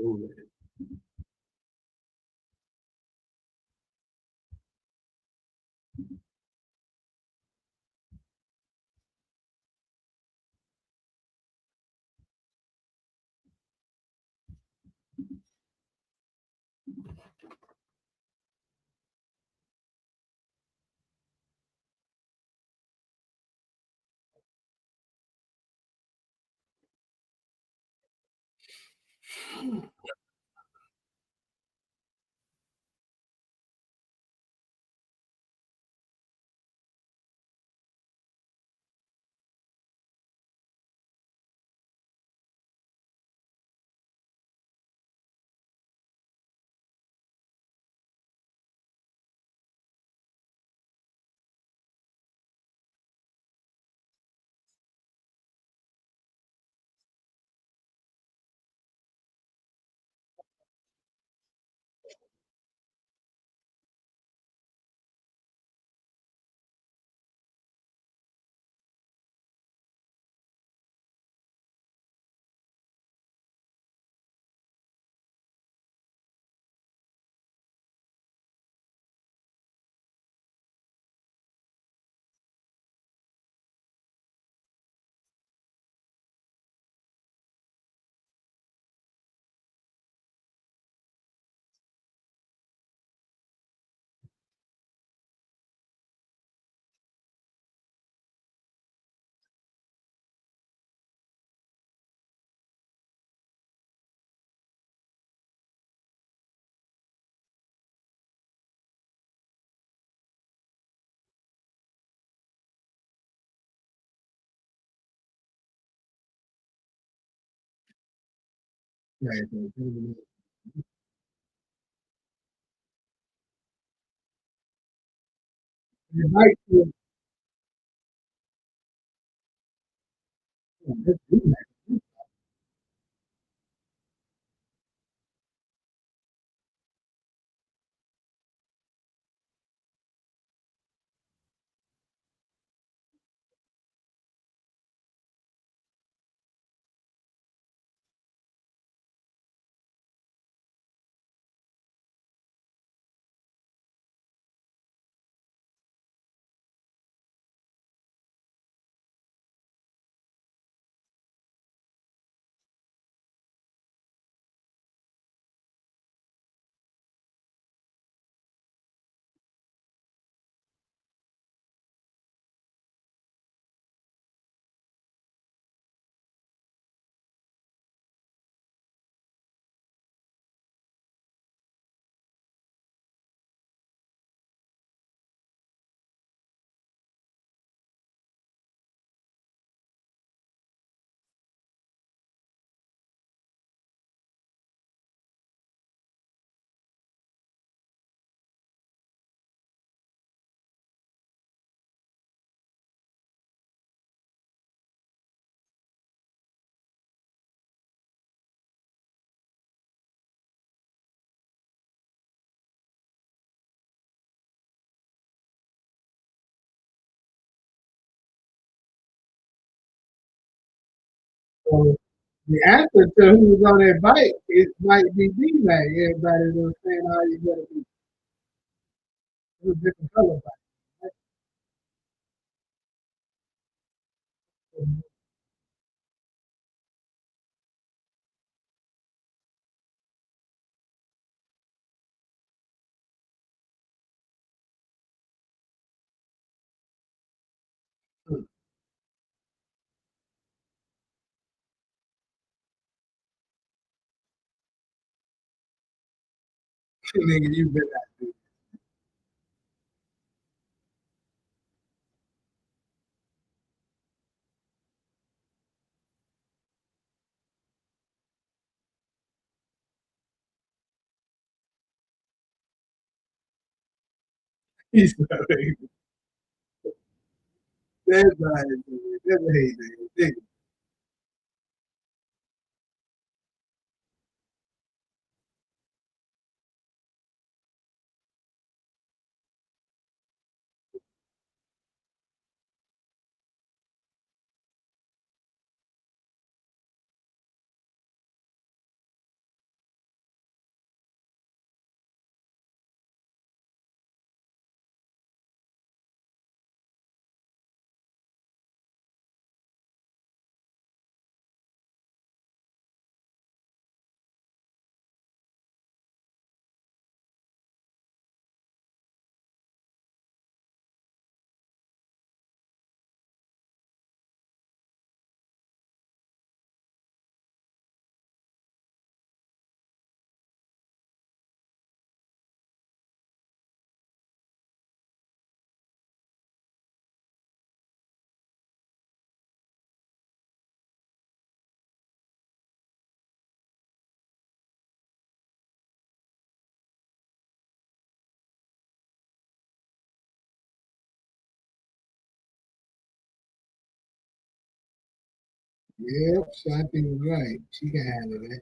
Ooh, right. You might feel let's do that. So the answer to who's on that bike, it might be D-Mac. Everybody was saying, "Oh, you gotta be a different color bike." Nigga, you better not do it. He's like, that's right. That's what he did. Yep, Shanti was right. She can handle that.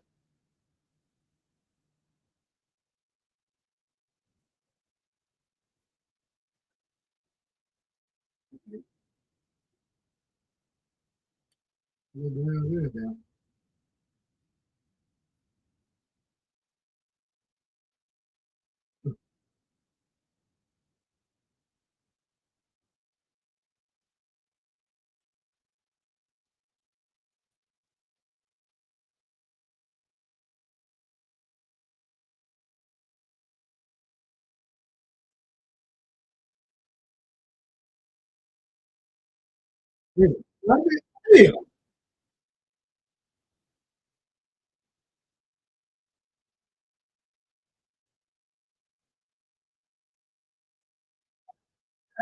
You're doing good now. Yeah. Yeah.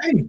Hey,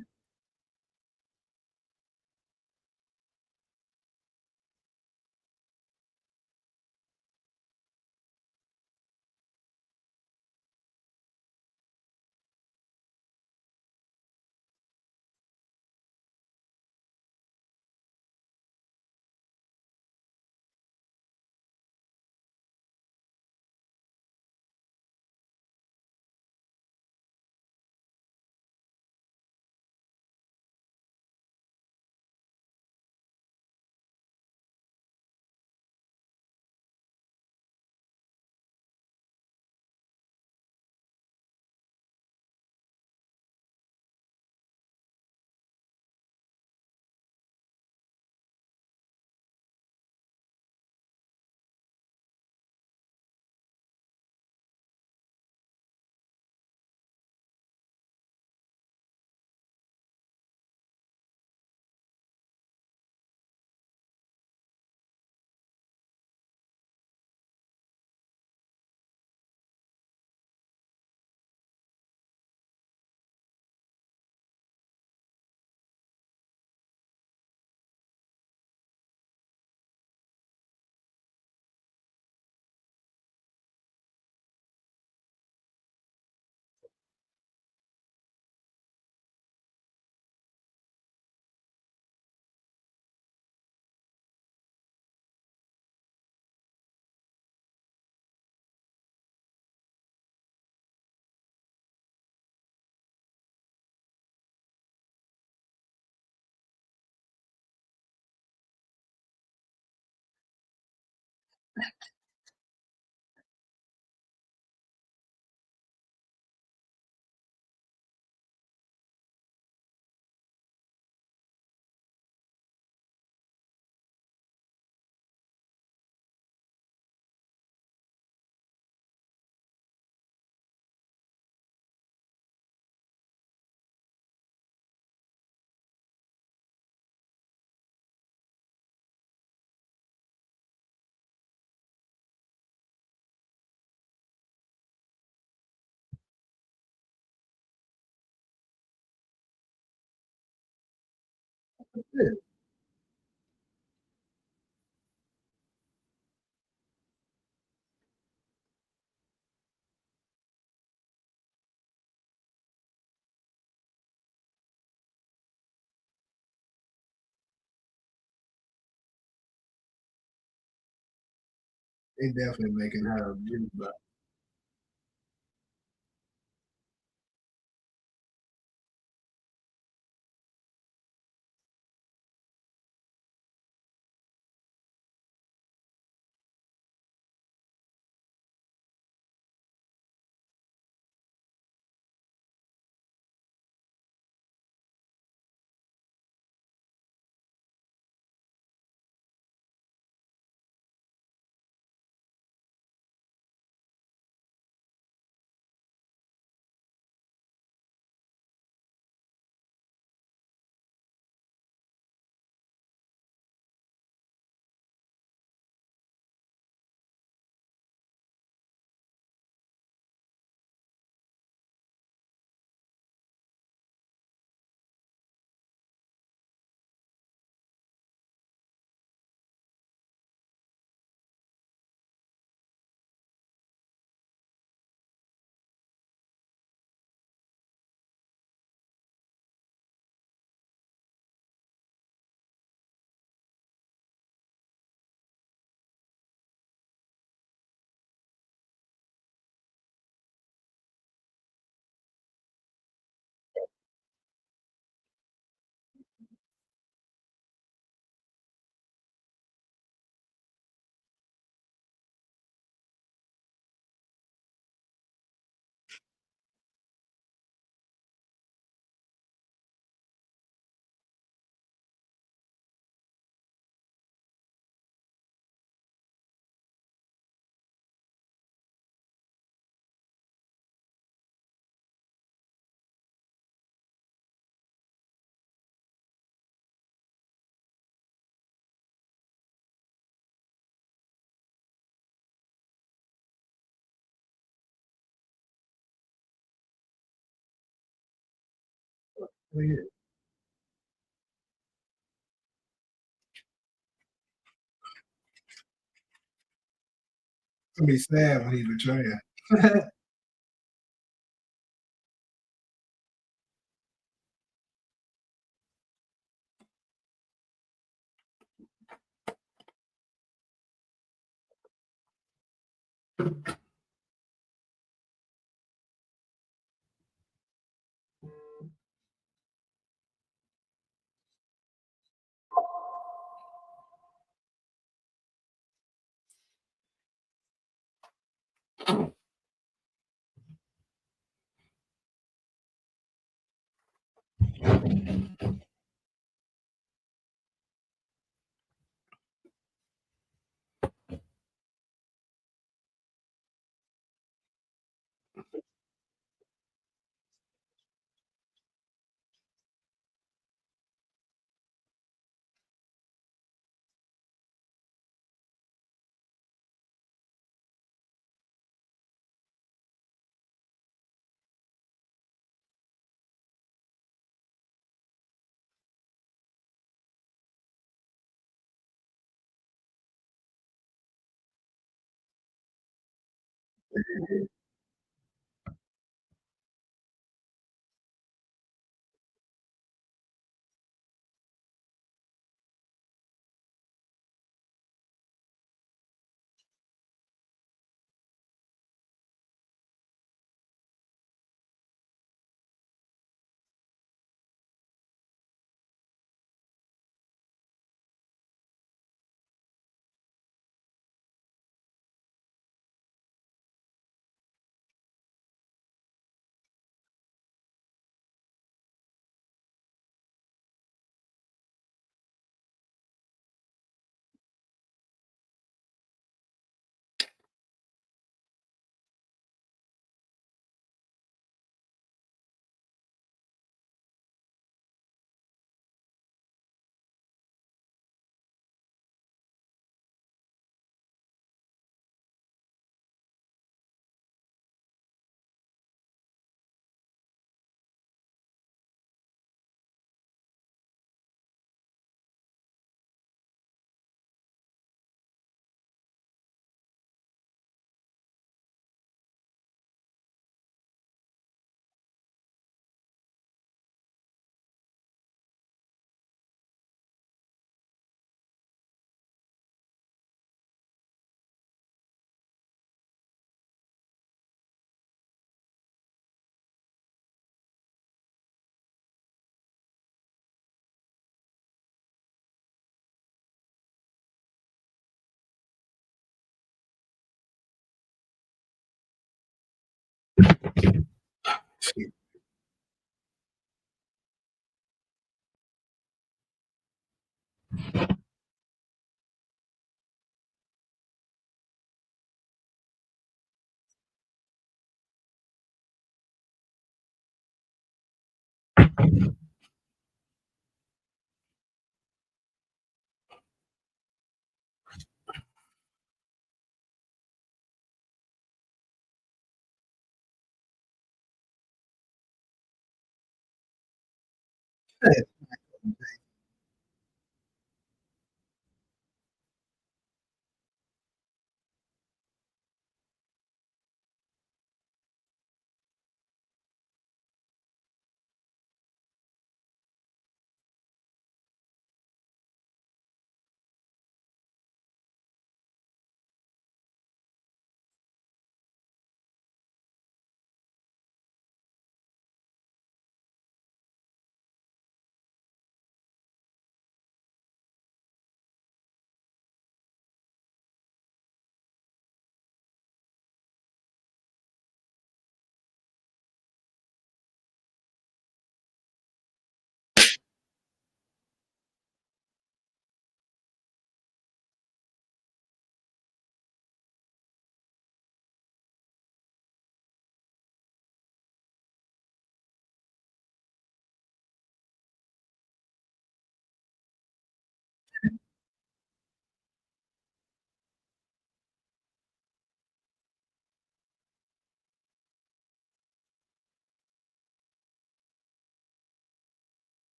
yeah. They definitely making her abuse. Oh, yeah. It's gonna be sad when he betray her.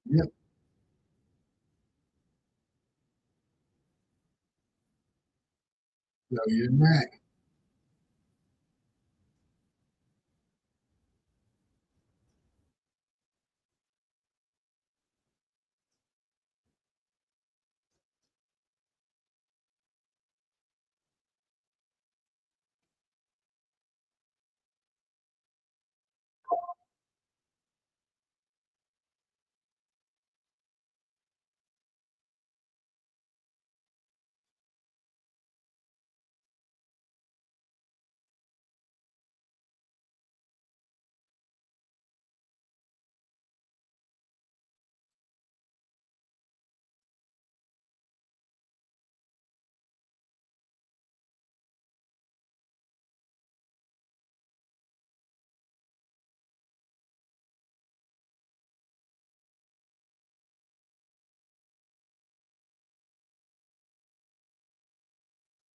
Yep. No, you're not.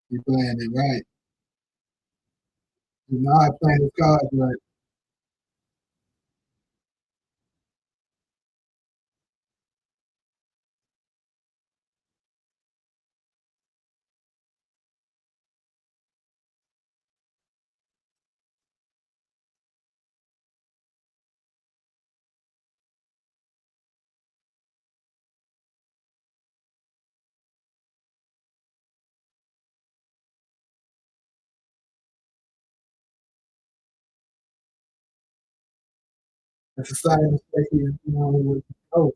You're playing it right. You know how to play the cards right. It's a side mistake you know with the coach.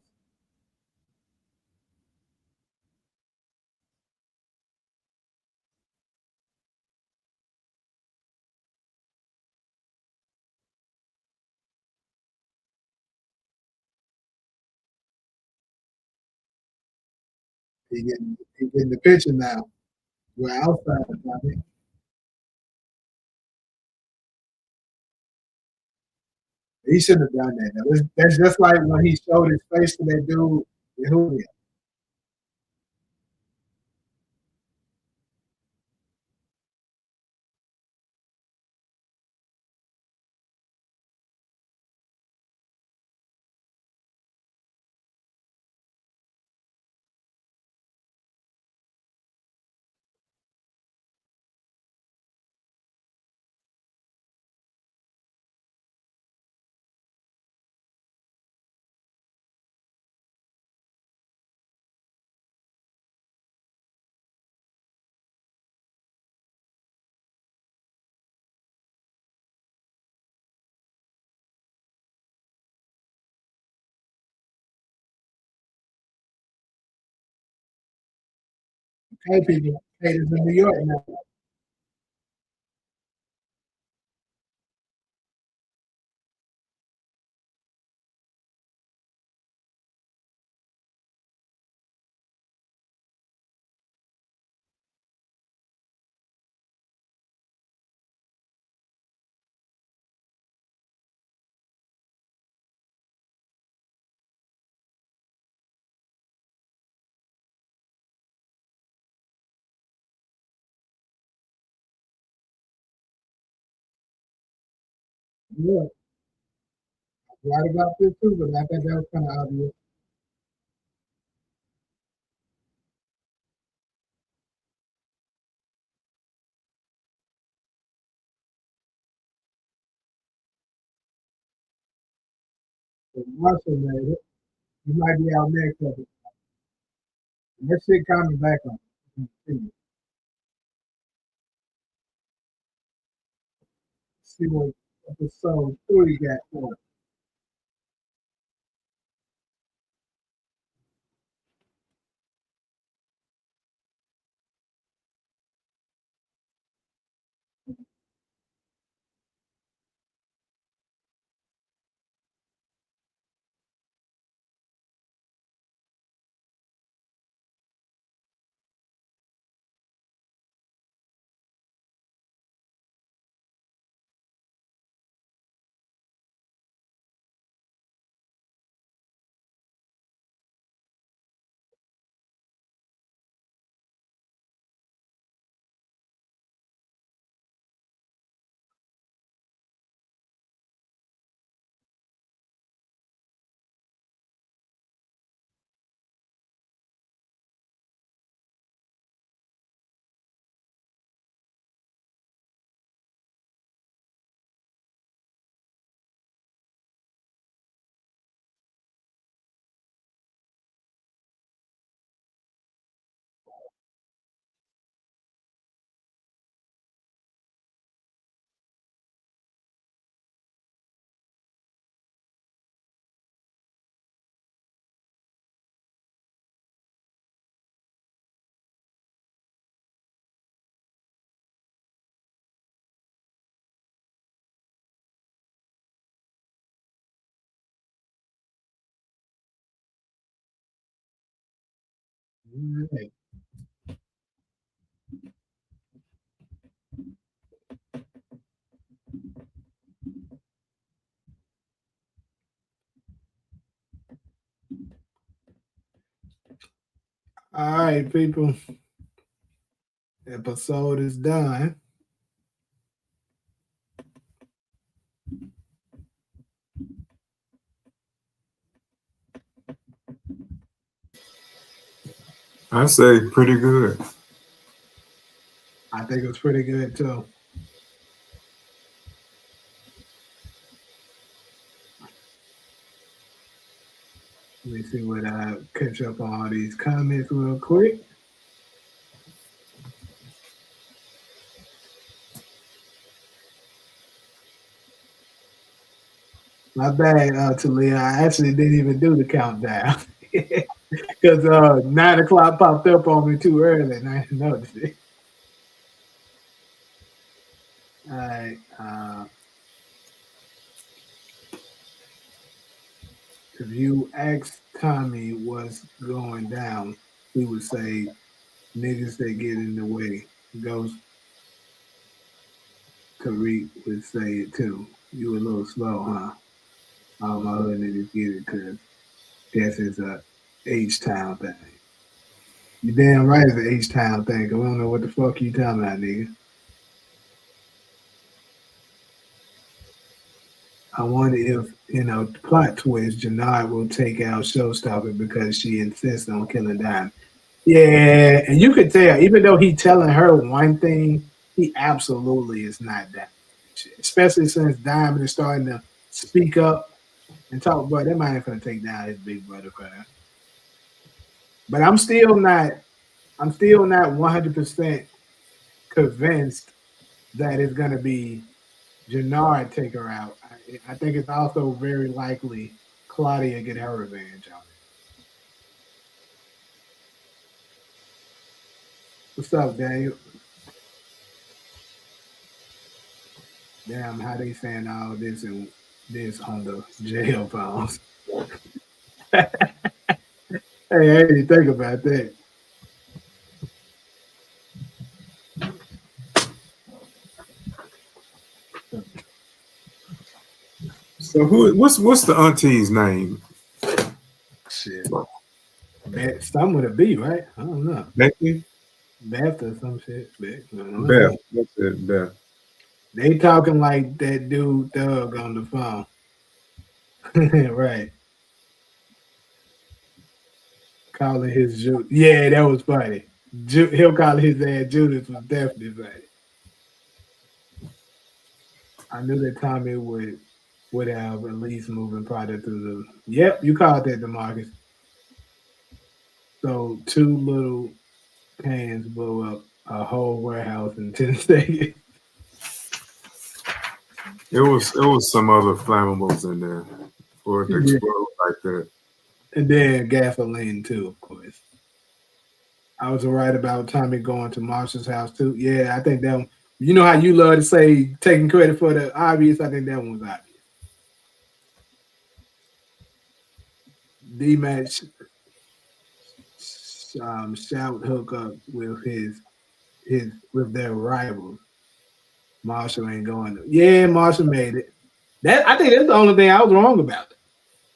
He getting the picture now. We're outside of it. He shouldn't have done that. That's just like when he showed his face to that dude in Julia. Hey, people, haters in New York now. Yeah, right about this too, but I think that was kind of obvious. But Marshall made it. He might be out next of it. And that shit coming back on. See what episode 3 got for us. Right. All right, people. Episode is done. I say pretty good. I think it was pretty good too. Let me see what I catch up on all these comments real quick. My bad, Talia. I actually didn't even do the countdown because 9 o'clock popped up on me too early, and I didn't notice it. All right. If you asked Tommy what's going down, he would say, "Niggas that get in the way." Ghost Tariq would say it too. You a little slow, huh? All my hood niggas get it because this is a H-Town thing. You damn right it's an H-Town thing. 'Cause I don't know what the fuck you talking about, nigga. I wonder if, plot twist, Janard will take out Showstopper because she insists on killing Diamond. Yeah, and you could tell, even though he telling her one thing, he absolutely is not that. Especially since Diamond is starting to speak up and talk, boy, that might gonna take down his big brother for her. But I'm still not 100% convinced that it's gonna be Janard take her out. I think it's also very likely Claudia get her revenge on it. What's up, Daniel? Damn, how they saying all this and this on the jail phones? Hey, I didn't think about that. So what's the auntie's name? Shit. Some with a B, right? I don't know. Becky? Beth or some shit. Beth. That's it, Beth. They talking like that dude Thug on the phone. Right. Calling his Judas. Yeah, that was funny. He'll call his ass Judas was definitely funny. I knew that Tommy would have at least moving product through the. Yep, you called that, DeMarcus. So 2 little cans blow up a whole warehouse in 10 seconds. It was some other flammables in there for it to Yeah. explode like that. And then gasoline too, of course. I was right about Tommy going to Marshall's house too. Yeah, I think that one. You know how you love to say taking credit for the obvious. I think that one was obvious. D-Match shout hook up with his with their rivals. Marshall ain't going. Yeah, Marshall made it. That I think that's the only thing I was wrong about.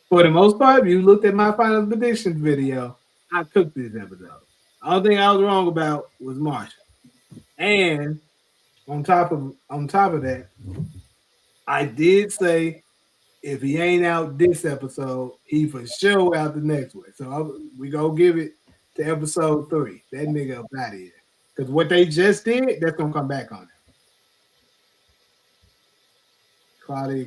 For the most part, if you looked at my final predictions video, I took this episode. The only thing I was wrong about was Marshall. And on top of that, I did say if he ain't out this episode, he for sure out the next one. So we go give it to episode 3. That nigga up out of here. Because what they just did, that's gonna come back on him. Claudia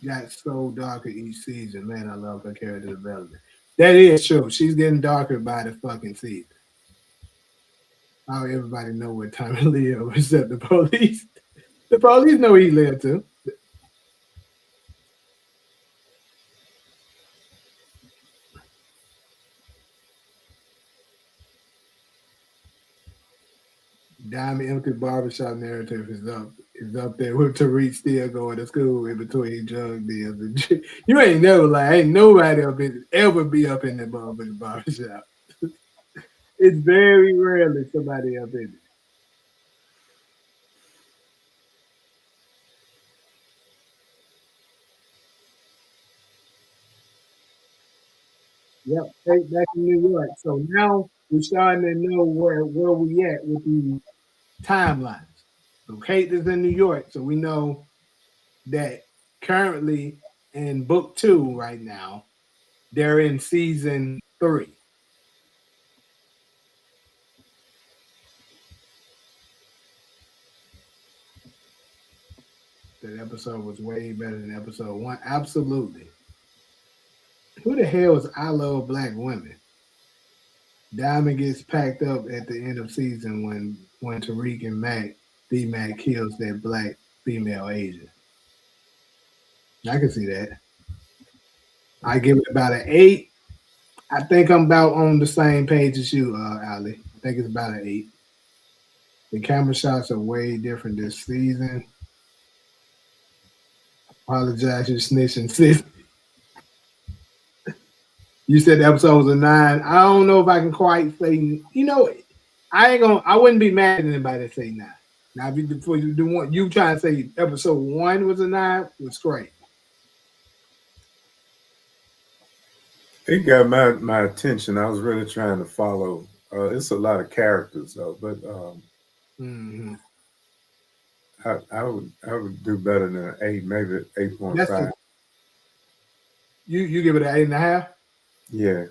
got so darker each season. Man, I love her character development. That is true. She's getting darker by the fucking season. How everybody know what Tommy live except the police. The police know he lived too. Diamond Empty Barbershop narrative is up there with Tariq still going to school in between drug deals. You ain't never ain't nobody ever be up in that motherfucking barbershop. It's very rarely somebody up in it. Yep, Kate back in New York. So now we're starting to know where we at with the timelines. So Kate is in New York, so we know that currently in book 2 right now, they're in season 3. That episode was way better than episode 1. Absolutely. Who the hell is I Love Black Women? Diamond gets packed up at the end of season when Tariq and B-Mac kills that black female agent. I can see that. I give it about an 8. I think I'm about on the same page as you, Ali. I think it's about an 8. The camera shots are way different this season. Apologize, you snitching, sis. You said the episode was a 9. I don't know if I can quite say. I wouldn't be mad at anybody that say 9. Now, before you do one, you trying to say episode 1 was a 9 was great. It got my attention. I was really trying to follow. It's a lot of characters though, but Mm-hmm. I would do better than an 8, maybe 8.5. You give it an 8.5. Yeah.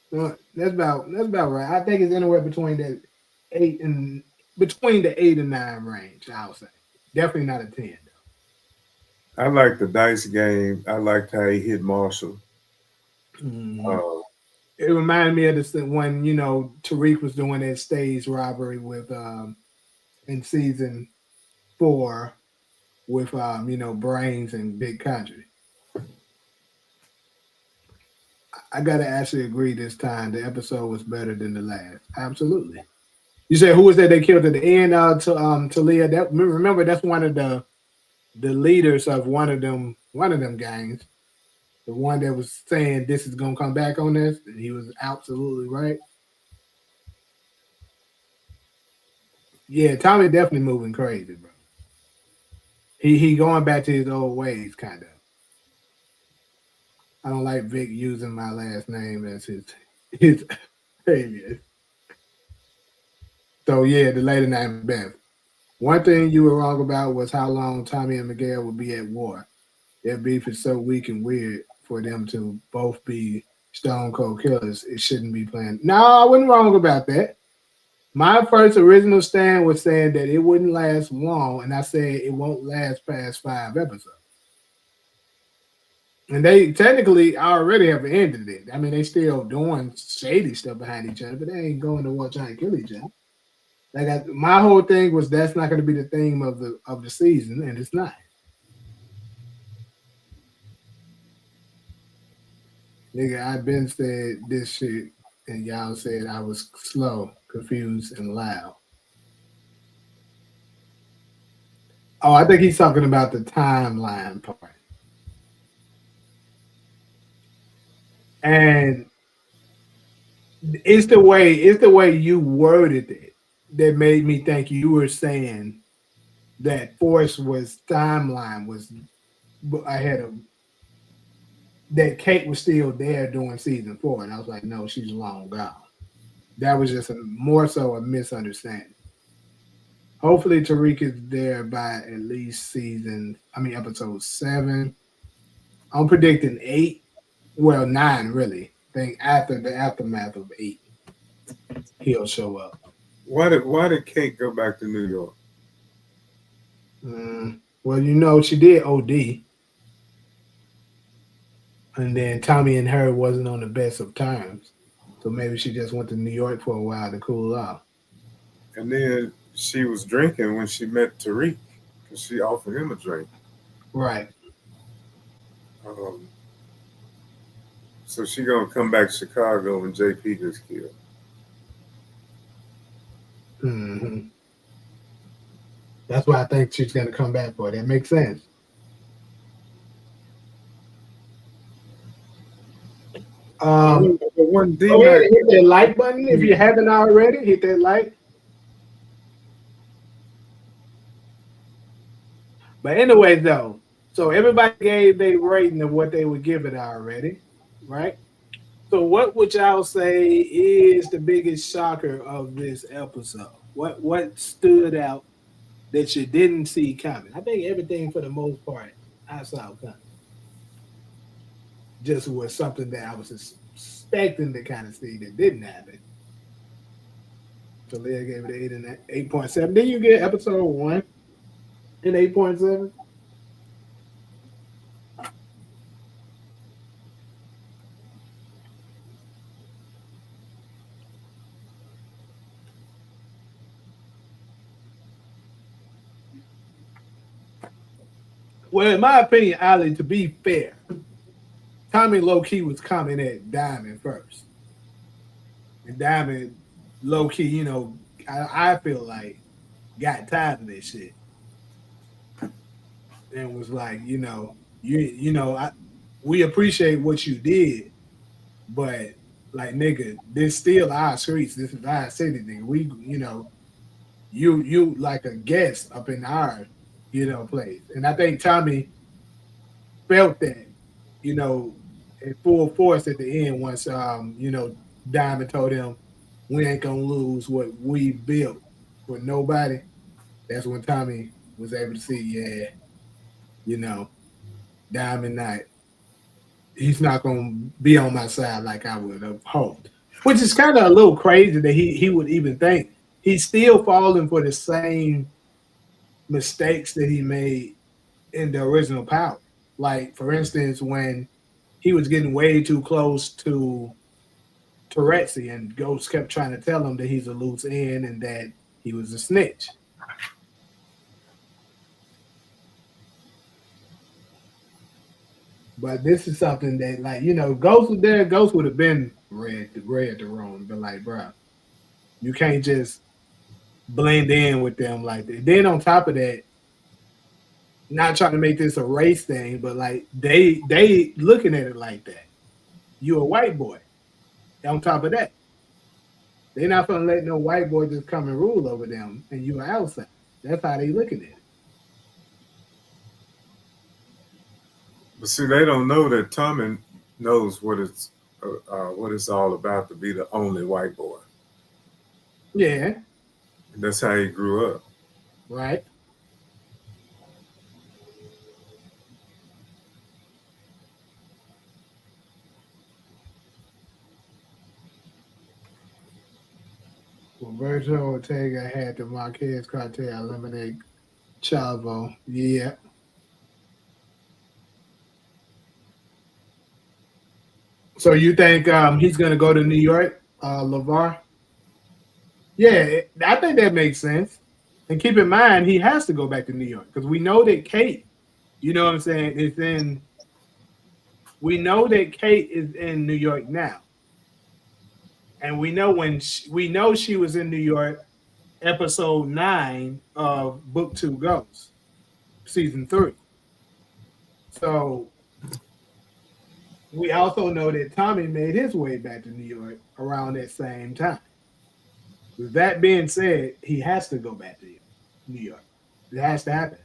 Well, that's about right. I think it's anywhere between the 8 and 9 range. I'll say definitely not a 10 though. I like the dice game. I liked how he hit Marshall. Mm-hmm. It reminded me of this when Tariq was doing that stage robbery with in season 4 with Brains and Big Country. I gotta actually agree this time. The episode was better than the last. Absolutely. You said who was that they killed at the end? Talia. That remember that's one of the leaders of one of them gangs. The one that was saying this is gonna come back on this, and he was absolutely right. Yeah, Tommy definitely moving crazy, bro. He going back to his old ways, kind of. I don't like Vic using my last name as his alias. So yeah, the later name Beth. One thing you were wrong about was how long Tommy and Miguel would be at war. Their beef is so weak and weird for them to both be stone cold killers. It shouldn't be planned. No, I wasn't wrong about that. My first original stand was saying that it wouldn't last long, and I said it won't last past 5 episodes. And they technically already have ended it. I mean, they still doing shady stuff behind each other, but they ain't going to war trying to kill each other. My whole thing was that's not going to be the theme of the season, and it's not. Nigga, I've been said this shit, and y'all said I was slow, confused, and loud. Oh, I think he's talking about the timeline part. And it's the way you worded it that made me think you were saying that Force was timeline was ahead of that Kate was still there during season 4, and I was like, no, she's long gone. That was just more so a misunderstanding. Hopefully Tariq is there by at least episode 7. I'm predicting 8. Well, 9 really. I think after the aftermath of 8, he'll show up. Why did Kate go back to New York? Well, she did OD. And then Tommy and her wasn't on the best of terms. So maybe she just went to New York for a while to cool off. And then she was drinking when she met Tariq because she offered him a drink. Right. So she gonna come back to Chicago when JP gets killed. Mm-hmm. That's why I think she's gonna come back for it. That makes sense. One D Go ahead and hit that like button if you haven't already. Hit that like. But anyway, though, so everybody gave their rating of what they would give it already, right? So what would y'all say is the biggest shocker of this episode? What stood out that you didn't see coming? I think everything for the most part I saw coming. Just was something that I was expecting to kind of see that didn't happen. So Leah gave it 8.7. Then you get episode 1 and 8.7. Well, in my opinion, Ali, to be fair, Tommy low key was coming at Diamond first. And Diamond low key, I feel like got tired of this shit. And was like, we appreciate what you did, but like nigga, this still our streets. This is our city, nigga. We, you like a guest up in our, place. And I think Tommy felt that, in full force at the end once Diamond told him we ain't gonna lose what we built for nobody. That's when Tommy was able to see, Diamond Knight, he's not gonna be on my side like I would have hoped. Which is kind of a little crazy that he would even think he's still falling for the same mistakes that he made in the original Power. Like, for instance, when he was getting way too close to Terezi and Ghost kept trying to tell him that he's a loose end and that he was a snitch. But this is something that, like, Ghost was there. Ghost would have been read the room, but like, bro, you can't just blend in with them like that. Then on top of that, not trying to make this a race thing, but like they looking at it like that. You a white boy. On top of that, they're not gonna let no white boy just come and rule over them, and you are outside. That's how they looking at it. But see, they don't know that Tommy knows what it's all about to be the only white boy. Yeah. And that's how he grew up. Right. Well, Virgil Ortega had the Marquez cartel eliminate Chavo. Yeah. So you think he's going to go to New York, LeVar? Yeah, I think that makes sense. And keep in mind, he has to go back to New York because we know that Kate, you know what I'm saying, is in. We know that Kate is in New York now, and we know she was in New York, episode 9 of Book 2 Ghosts, season 3. So we also know that Tommy made his way back to New York around that same time. With that being said, he has to go back to New York. It has to happen.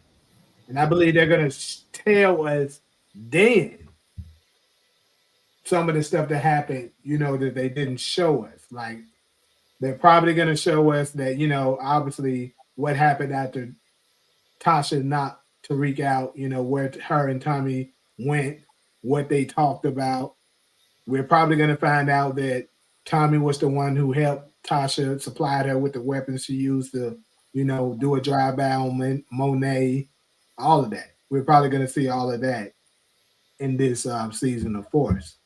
And I believe they're going to tell us then some of the stuff that happened, that they didn't show us. Like, they're probably going to show us that, obviously what happened after Tasha knocked Tariq out, where her and Tommy went, what they talked about. We're probably going to find out that Tommy was the one who helped Tasha, supplied her with the weapons she used to, do a drive-by on Monet, all of that. We're probably going to see all of that in this season of Force.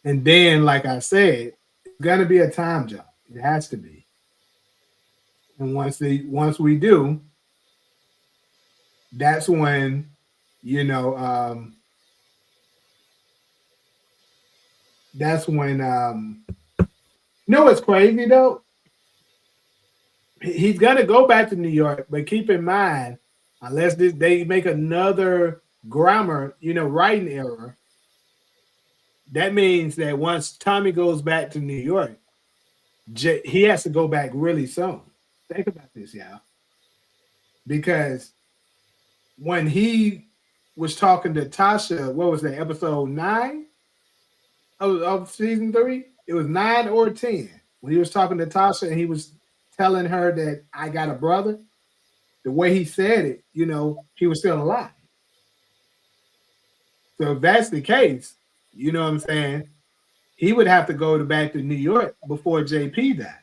And then, like I said, it's going to be a time jump. It has to be. And once we do, that's when, that's when, what's crazy though? He's gonna go back to New York, but keep in mind, unless they make another grammar, writing error, that means that once Tommy goes back to New York, he has to go back really soon. Think about this, y'all. Because when he was talking to Tasha, what was that, episode 9 of season 3? It was 9 or 10. When he was talking to Tasha and he was telling her that I got a brother, the way he said it, he was still alive. So if that's the case, you know what I'm saying? He would have to go back to New York before JP died.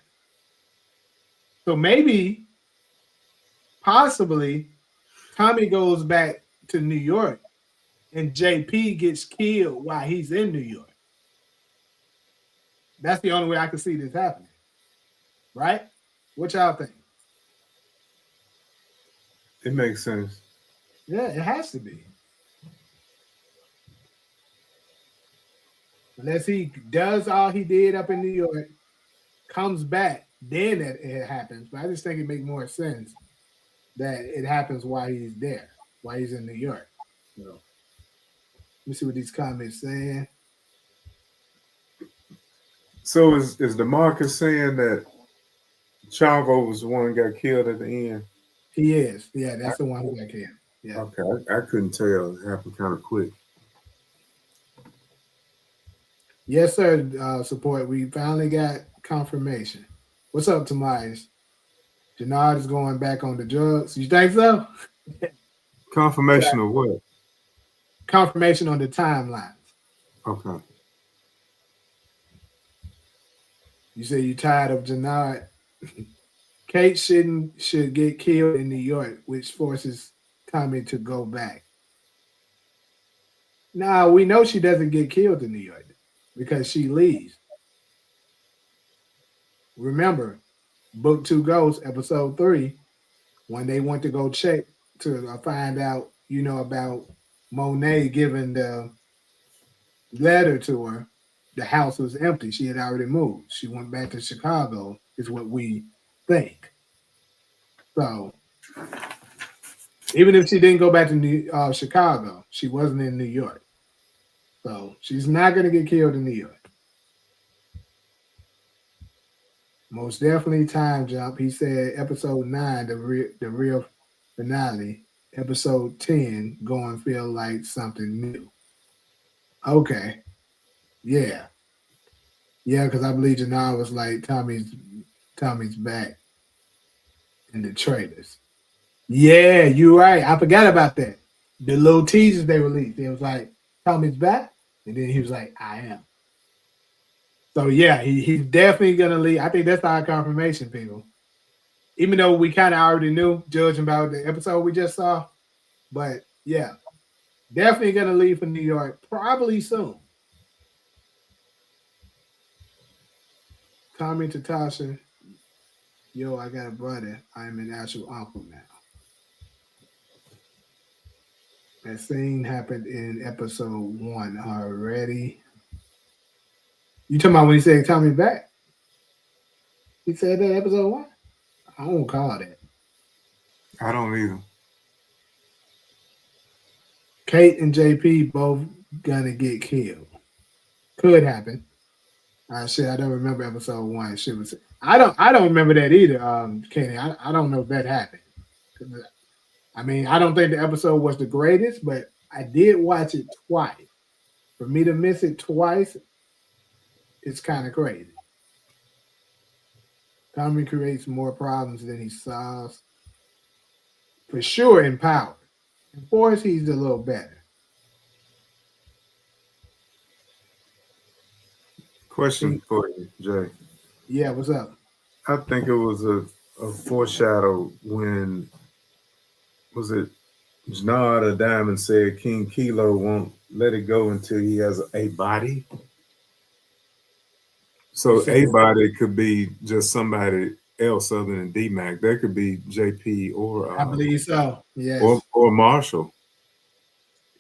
So maybe, possibly, Tommy goes back to New York and JP gets killed while he's in New York. That's the only way I can see this happening. Right? What y'all think? It makes sense. Yeah, it has to be. Unless he does all he did up in New York, comes back, then it happens. But I just think it makes more sense that it happens while he's there, while he's in New York. So, let me see what these comments saying. So is DeMarcus saying that Chavo was the one who got killed at the end? He is. Yeah, that's the one who got killed. Yeah. Okay, I couldn't tell. It happened kind of quick. Yes, sir. Support. We finally got confirmation. What's up, Tobias? Jannard is going back on the drugs. You think so? Confirmation of what? Confirmation on the timelines. Okay. You say you tired of Jannard. Kate should get killed in New York, which forces Tommy to go back. Now, we know she doesn't get killed in New York because she leaves. Remember, Book 2 Ghosts, episode 3, when they went to go check to find out, about Monet giving the letter to her, the house was empty. She had already moved. She went back to Chicago, is what we think. So, even if she didn't go back to Chicago, she wasn't in New York. So, she's not going to get killed in New York. Most definitely time jump. He said episode 9, the real finale. Episode 10, going feel like something new. Okay. Yeah. Yeah, because I believe Janelle was like Tommy's back in the trailers. Yeah, you're right. I forgot about that. The little teasers they released. It was like, Tommy's back. And then he was like, I am. So yeah, he's definitely gonna leave. I think that's our confirmation, people. Even though we kind of already knew, judging about the episode we just saw. But yeah, definitely gonna leave for New York probably soon. Tommy to Tasha, yo, I got a brother. I'm an actual uncle now. That scene happened in episode 1 already. You talking about when he said Tommy back? He said that episode 1? I don't call that. I don't either. Kate and JP both gonna get killed. Could happen. Shit, I don't remember episode 1. Shit was. I don't remember that either, Kenny. I don't know if that happened. I mean, I don't think the episode was the greatest, but I did watch it twice. For me to miss it twice, it's kind of crazy. Tommy creates more problems than he solves. For sure in power. In force, he's a little better. Question for you, Jay. Yeah, what's up? I think it was a foreshadow when, was it Jannard or Diamond said King Kilo won't let it go until he has a body? So a body could be just somebody else other than D-Mac. That could be JP or I believe so. Yes. Or Marshall.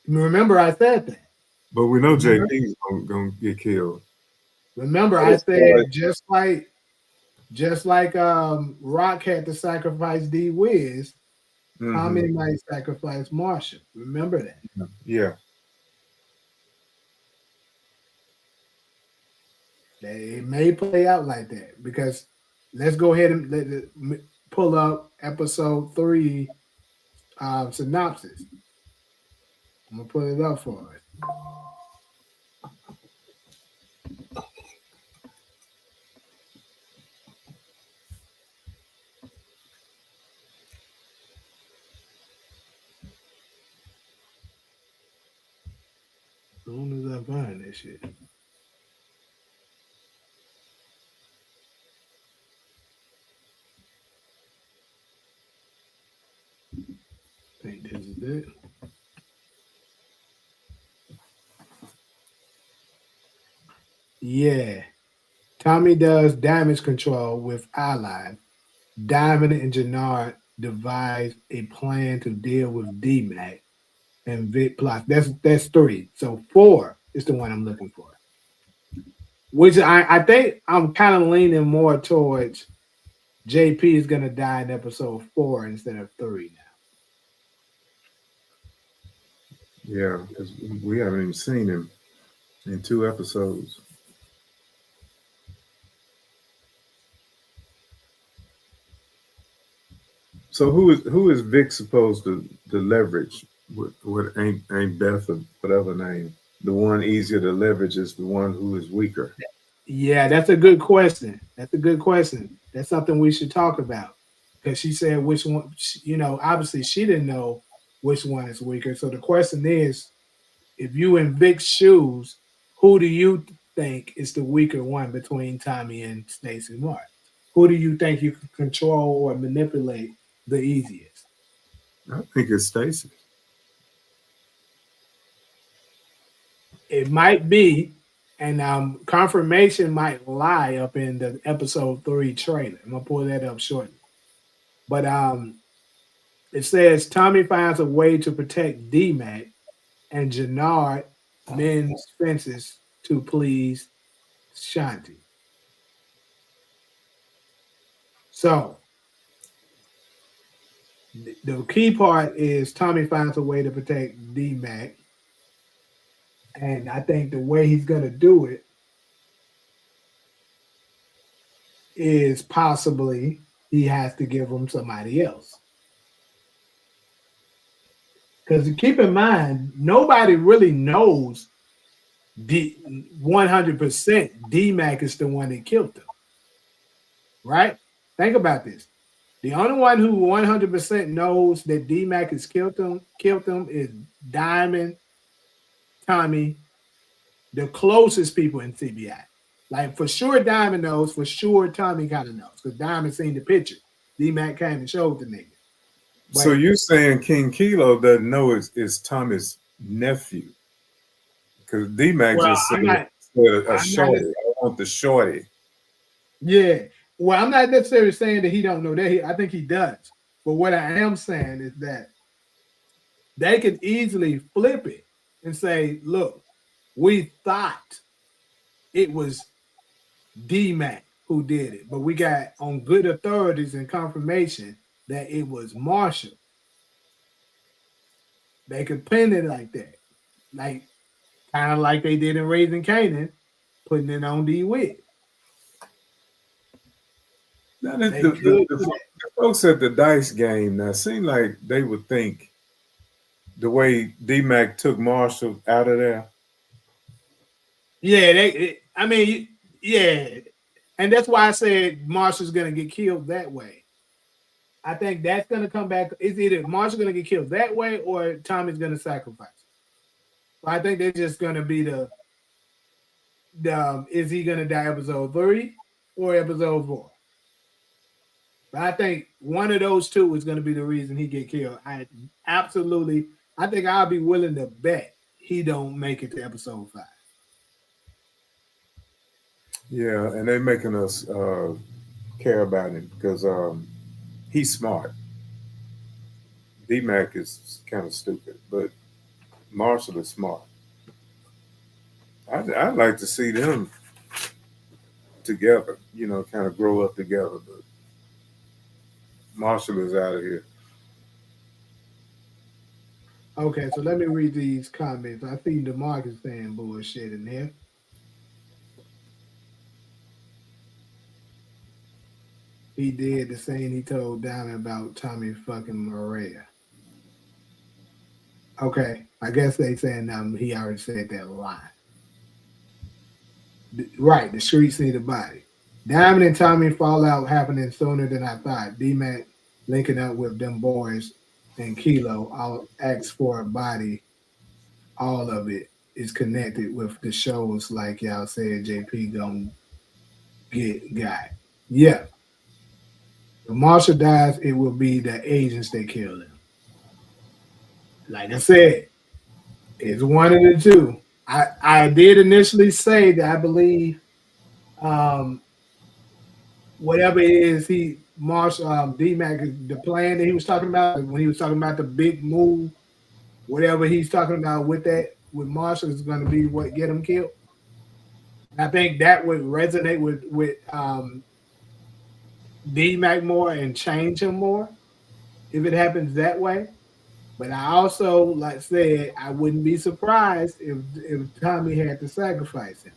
Remember, I said that. But we know JP's gonna get killed. Remember, I said just like Rock had to sacrifice D Wiz, Tommy might sacrifice Marshall. Remember that. Yeah. It may play out like that because let's go ahead and pull up episode 3 synopsis. I'm gonna put it up for us. As soon as I find this shit. I think this is it. Yeah. Tommy does damage control with allies. Diamond and Jannard devise a plan to deal with D-Mac and Vic plots. That's 3. So 4 is the one I'm looking for. Which I think I'm kind of leaning more towards JP is gonna die in episode 4 instead of 3 now. Yeah, because we haven't even seen him in 2 episodes. So who is Vic supposed to leverage? What ain't Beth or whatever name? The one easier to leverage is the one who is weaker. Yeah, that's a good question. That's a good question. That's something we should talk about because she said which one. Obviously she didn't know which one is weaker. So the question is, if you in Vic's shoes, who do you think is the weaker one between Tommy and Stacey Martin? Who do you think you can control or manipulate the easiest? I think it's Stacy. It might be, and confirmation might lie up in the episode 3 trailer. I'm gonna pull that up shortly. But it says Tommy finds a way to protect D-Mac and Jannard mends fences to please Shanti. So the key part is Tommy finds a way to protect D-Mac. And I think the way he's going to do it is possibly he has to give him somebody else. Because keep in mind, nobody really knows 100% D-Mac is the one that killed him. Right? Think about this. The only one who 100% knows that D-Mac has killed him is Diamond, Tommy, the closest people in CBI. Like for sure Diamond knows, for sure Tommy kind of knows, because Diamond seen the picture. D-Mac came and showed the nigga. But, so you're saying King Kilo doesn't know is Tommy's nephew? Because D-Mac just said a shorty. I want the shorty. Yeah. Well, I'm not necessarily saying that he don't know that. I think he does. But what I am saying is that they could easily flip it and say, look, we thought it was D-Mac who did it, but we got on good authorities and confirmation that it was Marshall. They could pin it like that. Like kind of like they did in Raising Canaan, putting it on D-Wit. Now, the folks at the dice game now seem like they would think the way D-Mac took Marshall out of there. Yeah, yeah. And that's why I said Marshall's going to get killed that way. I think that's going to come back. It's either Marshall going to get killed that way or Tommy's going to sacrifice. So I think they're just going to be the is he going to die episode 3 or episode 4? But I think one of those two is going to be the reason he get killed. I think I'll be willing to bet he don't make it to episode 5. Yeah, and they're making us care about him because he's smart. D-Mac is kind of stupid, but Marshall is smart. I'd like to see them together, kind of grow up together, but Marshall is out of here. Okay, so let me read these comments. I think DeMarcus saying bullshit in here. he did the same he told Diamond about Tommy fucking Maria. Okay, I guess they saying he already said that line. Right, the streets need a body. Diamond and Tommy fallout happening sooner than I thought. D-Mac linking up with them boys and Kilo. I'll ask for a body. All of it is connected with the shows like y'all said JP gonna get got. Yeah. If Marshall dies, it will be the agents that kill him. Like I said, it's one of the two. I did initially say that I believe whatever it is Marshall D-Mac the plan that he was talking about when he was talking about the big move, whatever he's talking about with Marshall is going to be what get him killed. I think that would resonate with D-Mac more and change him more if it happens that way. But I also, like I said, I wouldn't be surprised if Tommy had to sacrifice him.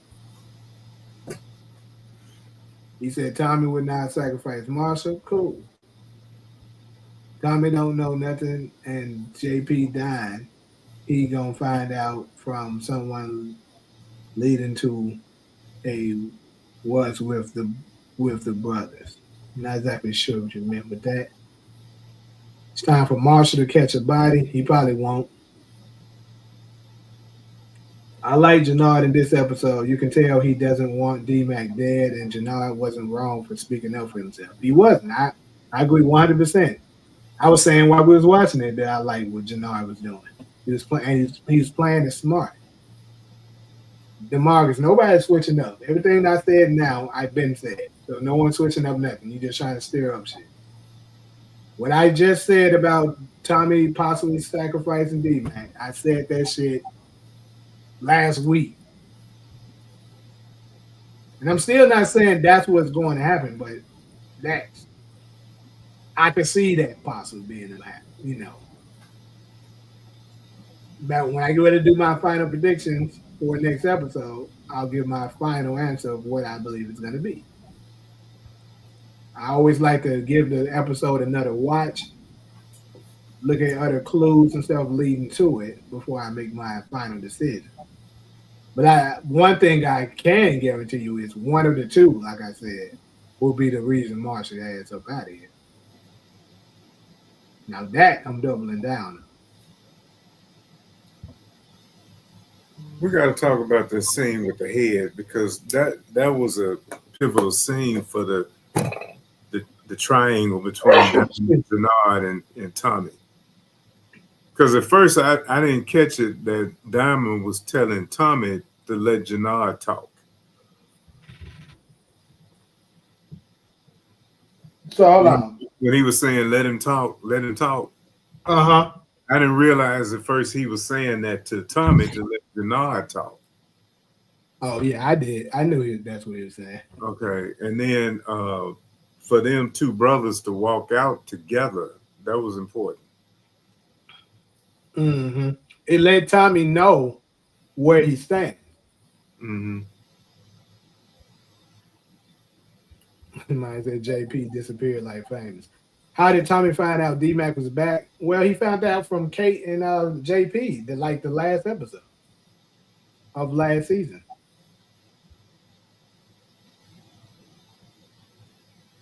He said Tommy would not sacrifice Marshall. Cool. Tommy don't know nothing, and JP dying. He gonna find out from someone leading to a was with the brothers. Not exactly sure what you meant with that. It's time for Marshall to catch a body. He probably won't. I like Jannard in this episode. You can tell he doesn't want D-Mac dead, and Jannard wasn't wrong for speaking up for himself. He wasn't. I agree 100%. I was saying while we was watching it that I liked what Jannard was doing. He was playing it smart. DeMarcus, nobody's switching up. Everything I said now, I've been said. So no one's switching up nothing. You're just trying to stir up shit. What I just said about Tommy possibly sacrificing D-Mac, I said that shit last week. And I'm still not saying that's what's going to happen, but that's I can see that possibly being able to happen, But when I get ready to do my final predictions for next episode, I'll give my final answer of what I believe it's going to be. I always like to give the episode another watch, look at other clues and stuff leading to it before I make my final decision. But one thing I can guarantee you is one of the two, like I said, will be the reason Marshall has up out of here. Now that I'm doubling down. We got to talk about this scene with the head because that was a pivotal scene for the triangle between Jannard and Tommy. Because at first I didn't catch it that Diamond was telling Tommy to let Jannard talk. So hold on. When he was saying let him talk. Uh-huh. I didn't realize at first he was saying that to Tommy to let Jannard talk. Oh yeah, I did. I knew that's what he was saying. Okay. And then for them two brothers to walk out together, that was important. Mm-hmm. It let Tommy know where he stands. Mm-hmm. Mine said JP disappeared like famous. How did Tommy find out D-Mac was back? Well, he found out from Kate and JP, the last episode of last season.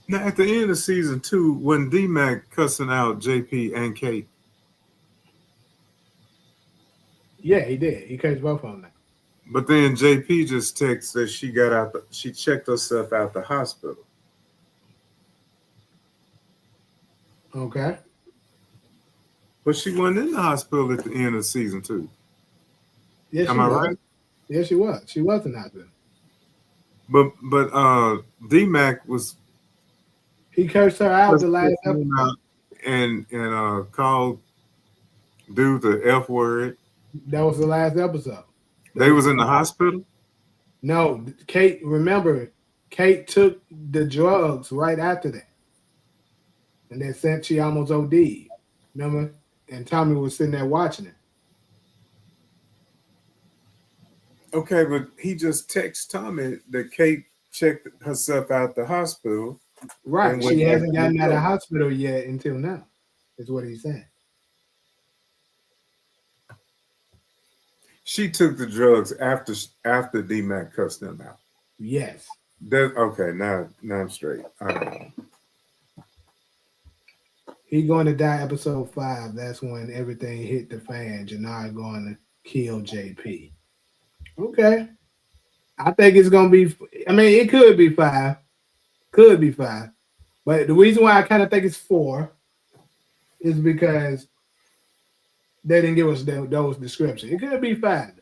Now, at the end of season 2, when D-Mac cussing out JP and Kate. Yeah, he did. He cursed both of them. But then JP just texts that she checked herself out the hospital. Okay. But she wasn't in the hospital at the end of season 2. Yes, Am I right? Yes, she was. She was in the hospital. But D-Mac was. He cursed her out the last episode. And called dude the F word. That was the last episode. They was in the hospital? No, Kate, remember, Kate took the drugs right after that. And then she almost OD'd. Remember? And Tommy was sitting there watching it. Okay, but he just texted Tommy that Kate checked herself out the hospital. Right. and She went back hasn't to gotten New out of the York. hospital yet until now, is what he's saying. She took the drugs after D-Mac cussed them out. Yes. That okay? Now I'm straight. All right. He going to die episode 5. That's when everything hit the fan. Janai going to kill JP. Okay. I think it's going to be, I mean, it could be 5. Could be 5. But the reason why I kind of think it's 4 is because they didn't give us those descriptions. It could be 5.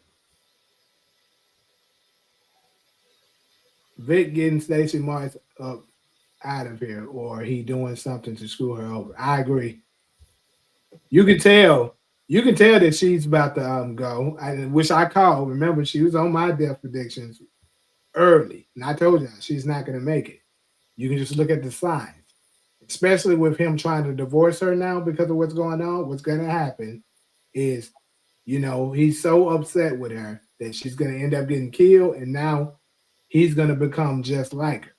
Vic getting Stacey Marks up out of here, or he doing something to screw her over. I agree. You can tell. You can tell that she's about to go. I wish I called. Remember, she was on my death predictions early, and I told you she's not going to make it. You can just look at the signs, especially with him trying to divorce her now because of what's going on. What's going to happen is, he's so upset with her that she's going to end up getting killed, and now he's going to become just like her,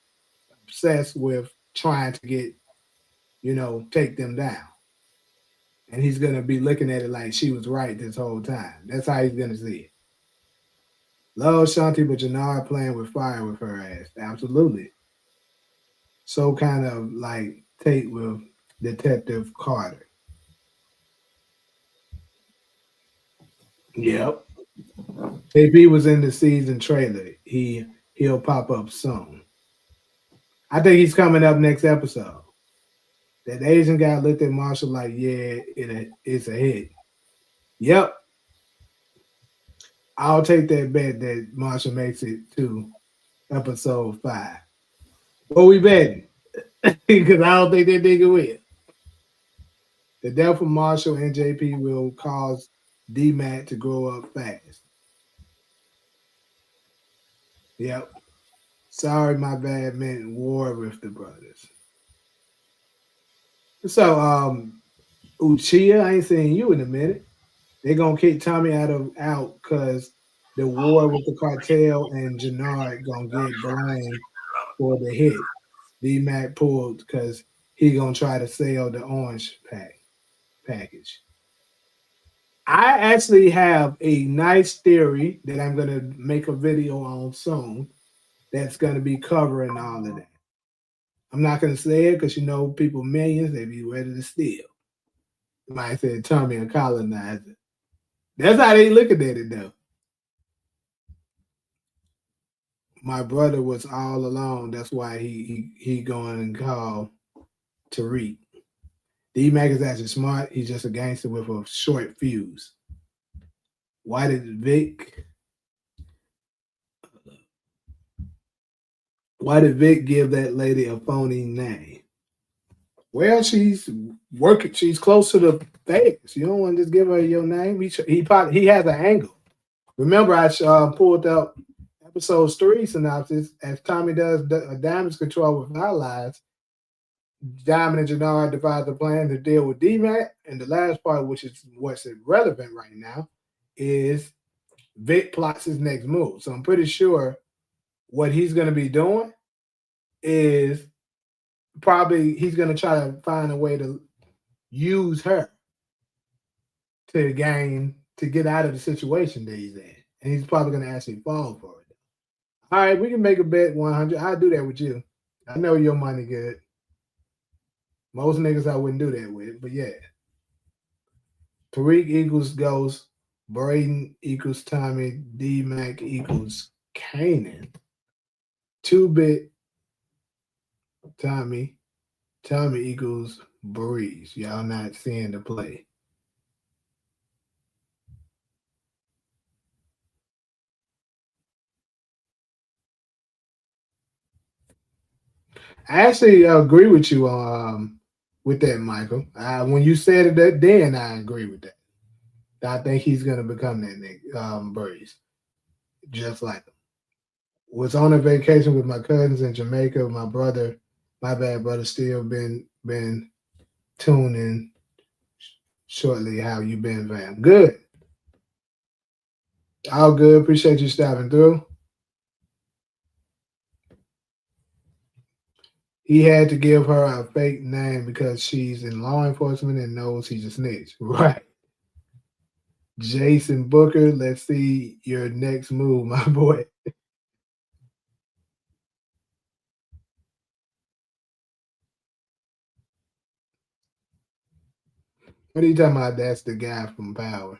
obsessed with trying to get, take them down. And he's going to be looking at it like she was right this whole time. That's how he's going to see it. Love Shanti, but Janard playing with fire with her ass. Absolutely. So kind of like Tate with Detective Carter. Yep. JP was in the season trailer. He'll pop up soon. I think he's coming up next episode. That Asian guy looked at Marshall like, yeah, it's a hit. Yep. I'll take that bet that Marshall makes it to episode 5. What we betting? Because I don't think that nigga will. The death of Marshall and JP will cause D-Mac to grow up fast. Yep. Sorry, my bad, meant war with the brothers. So, Uchiha, I ain't seen you in a minute. They're gonna kick Tommy out because the war with the cartel and Jannard gonna get blamed for the hit. D-Mac pulled because he gonna try to sell the orange package. I actually have a nice theory that I'm gonna make a video on soon that's gonna be covering all of that. I'm not gonna say it because people millions, they be ready to steal. You might say Tommy a colonizer. That's how they looking at it though. My brother was all alone. That's why he going and call Tariq. D-Mac is actually smart. He's just a gangster with a short fuse. Why did Vic give that lady a phony name? Well, she's working. She's close to the face. You don't want to just give her your name. He has an angle. Remember, I pulled up episode 3 synopsis as Tommy does damage control with allies. Diamond and Jannard devise a plan to deal with D-Mac. And the last part, which is what's relevant right now, is Vic plots his next move. So I'm pretty sure what he's going to be doing is probably he's going to try to find a way to use her to get out of the situation that he's in. And he's probably going to actually fall for it. All right, we can make a bet 100. I'll do that with you. I know your money good. Most niggas I wouldn't do that with, but yeah. Tariq equals Ghost. Braden equals Tommy. D-Mac equals Kanan. 2-bit Tommy. Tommy equals Breeze. Y'all not seeing the play. I actually agree with you with that, Michael. When you said it then, I agree with that. I think he's gonna become that nigga, Breeze, just like him. Was on a vacation with my cousins in Jamaica. My brother, my bad brother, still been tuning shortly. How you been, fam? Good. All good. Appreciate you stopping through. He had to give her a fake name because she's in law enforcement and knows he's a snitch. Right. Jason Booker, let's see your next move, my boy. What are you talking about? That's the guy from Power.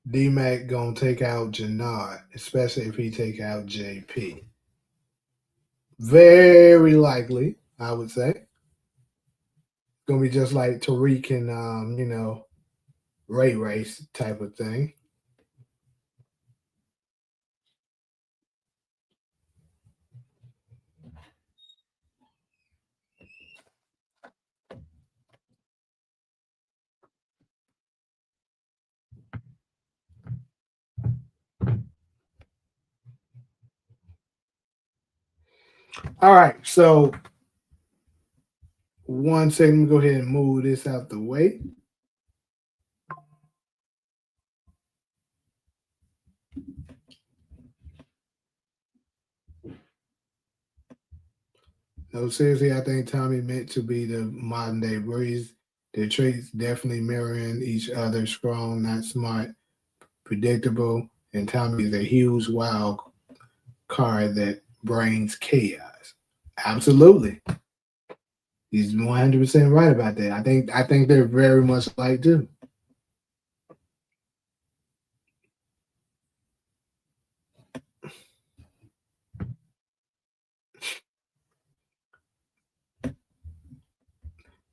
D-Mac gonna take out Jannard, especially if he take out JP. Very likely, I would say. Gonna be just like Tariq and Ray Race type of thing. All right, so one second, go ahead and move this out the way. No, seriously, I think Tommy meant to be the modern day Breeze. Their traits definitely mirroring each other, strong, not smart, predictable, and Tommy is a huge wild card that brings chaos. Absolutely. He's 100% right about that. I think they're very much alike too.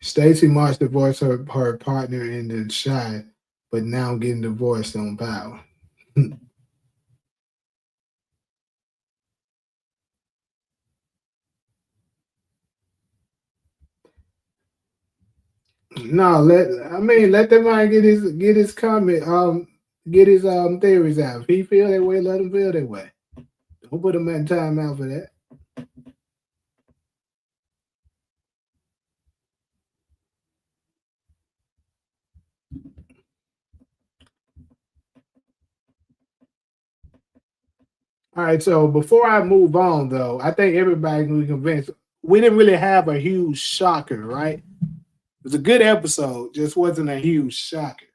Stacey Marsh divorced her partner in the shot, but now getting divorced on Power. No, let that man get his comment, get his theories out. If he feel that way, let him feel that way. Don't put him in timeout for that. All right, so before I move on though, I think everybody can be convinced we didn't really have a huge shocker, right? It was a good episode, just wasn't a huge shocker.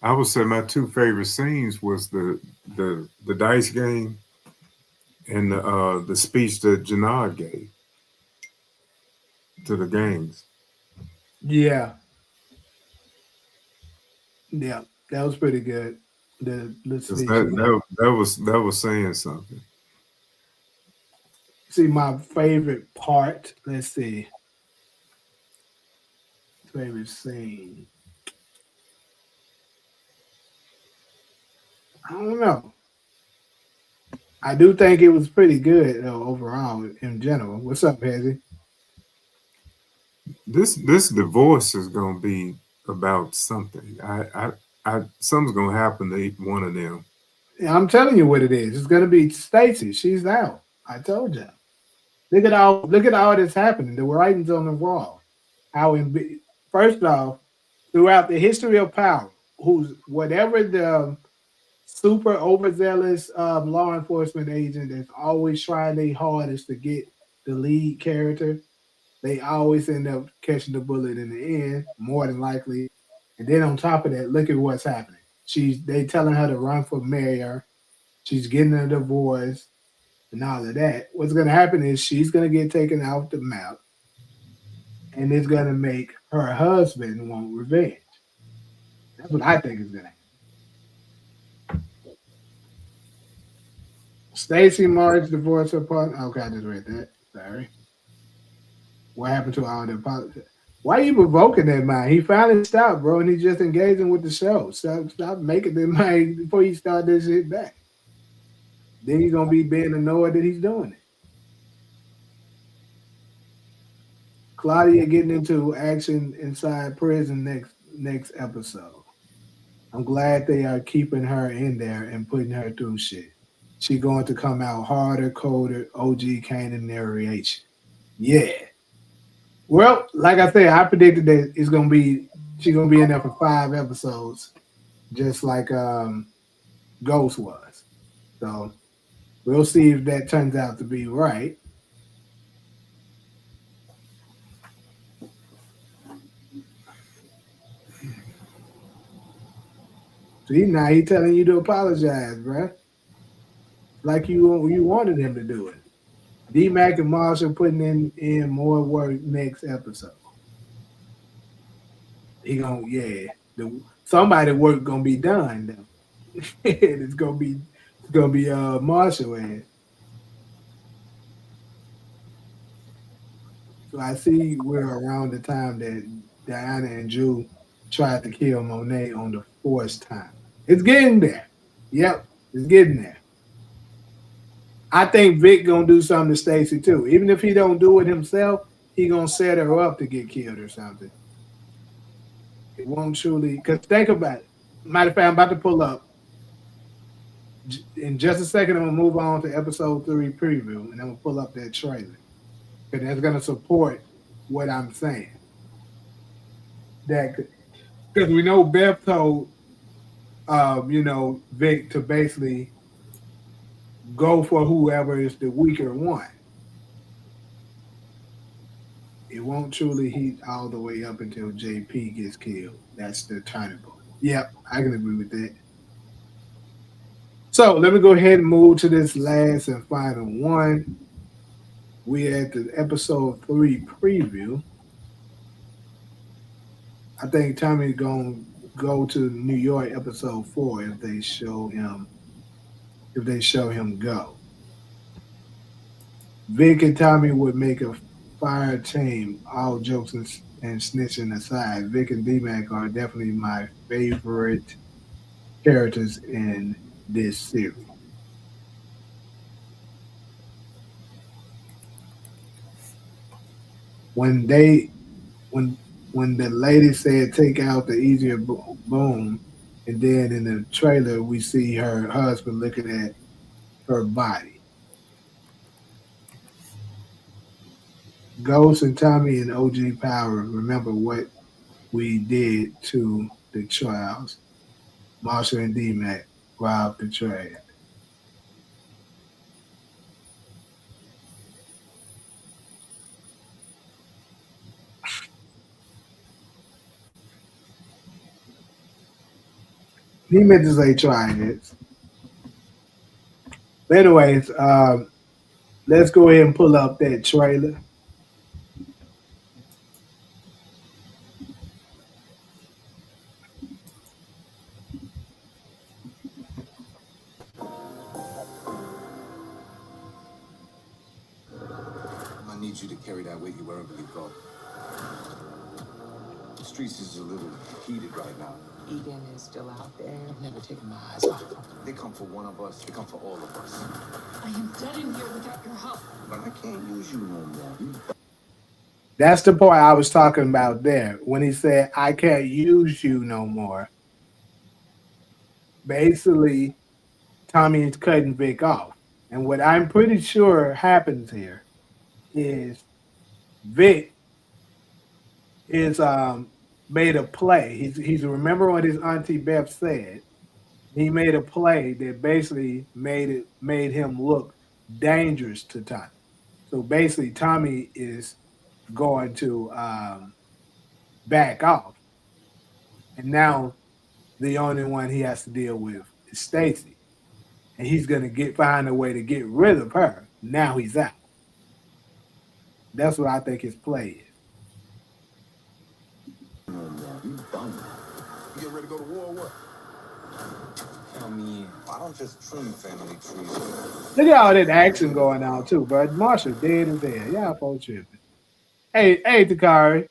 I would say my two favorite scenes was the dice game and the speech that Jannard gave to the gangs. Yeah, yeah, that was pretty good. The 'Cause speech. that was saying something. See my favorite part. Let's see. Favorite scene. I don't know. I do think it was pretty good though, overall in general. What's up, Hezzy? This divorce is gonna be about something. Something's gonna happen to one of them. Yeah, I'm telling you what it is. It's gonna be Stacy. She's out. I told you. Look at all that's happening. The writing's on the wall. How first off, throughout the history of power, who's whatever the super overzealous law enforcement agent that's always trying their hardest to get the lead character, they always end up catching the bullet in the end, more than likely. And then on top of that, look at what's happening. They telling her to run for mayor. She's getting a divorce. and all of that, what's going to happen is she's going to get taken off the map, and it's going to make her husband want revenge. That's what I think is going to happen. Stacy March divorced her partner. Okay, I just read that. Sorry. What happened to all the politics? Why are you provoking that man? He finally stopped, bro, and he's just engaging with the show. Stop making that mind before you start this shit back. Then you're gonna be being annoyed that he's doing it. Claudia getting into action inside prison next episode. I'm glad they are keeping her in there and putting her through shit. She going to come out harder, colder, OG Kanan narration. Yeah. Well, like I said, I predicted that she's gonna be in there for 5 episodes, just like Ghost was. So we'll see if that turns out to be right. See, now he telling you to apologize, bruh. Like you wanted him to do it. D Mac and Marshall putting in more work next episode. He gonna somebody work gonna be done though. It's gonna be Marshall and so I see we're around the time that Diana and Drew tried to kill Monet on the fourth time. It's getting there. Yep, it's getting there. I think Vic gonna do something to Stacy too. Even if he don't do it himself, he gonna set her up to get killed or something. It won't truly because think about it. Matter of fact, I'm about to pull up. In just a second, I'm gonna move on to episode 3 preview, and I'm gonna pull up that trailer. Because that's gonna support what I'm saying. That because we know Beth told Vic to basically go for whoever is the weaker one. It won't truly heat all the way up until JP gets killed. That's the turning point. Yep, I can agree with that. So let me go ahead and move to this last and final one. We at the episode 3 preview. I think Tommy's gonna go to New York episode 4 if they show him go. Vic and Tommy would make a fire team, all jokes and snitching aside. Vic and D-Mac are definitely my favorite characters in this series. When they when when the lady said take out the easier boom, and then in the trailer we see her husband looking at her body. Ghost and Tommy and OG Power remember what we did to the trials. Marshall and D-Mac robbed the train. He meant to say trying it. But anyways, let's go ahead and pull up that trailer. I need you to carry that with you wherever you go. The streets is a little heated right now. Egan is still out there. I've never taken my eyes off of them. They come for one of us. They come for all of us. I am dead in here without your help. But I can't use you no more. That's the part I was talking about there. When he said, I can't use you no more. Basically, Tommy is cutting Vic off. And what I'm pretty sure happens here is Vic is made a play. He's remember what his auntie Beth said. He made a play that basically made him look dangerous to Tommy. So basically, Tommy is going to back off, and now the only one he has to deal with is Stacy. and he's gonna find a way to get rid of her. Now he's out. That's what I think his play is. You bum. You getting ready to go to war or what? Count me in. I don't just trim family trees. Look at all that action going on too, bro. Marshall dead as hell. Y'all folks tripping. Hey, Takari,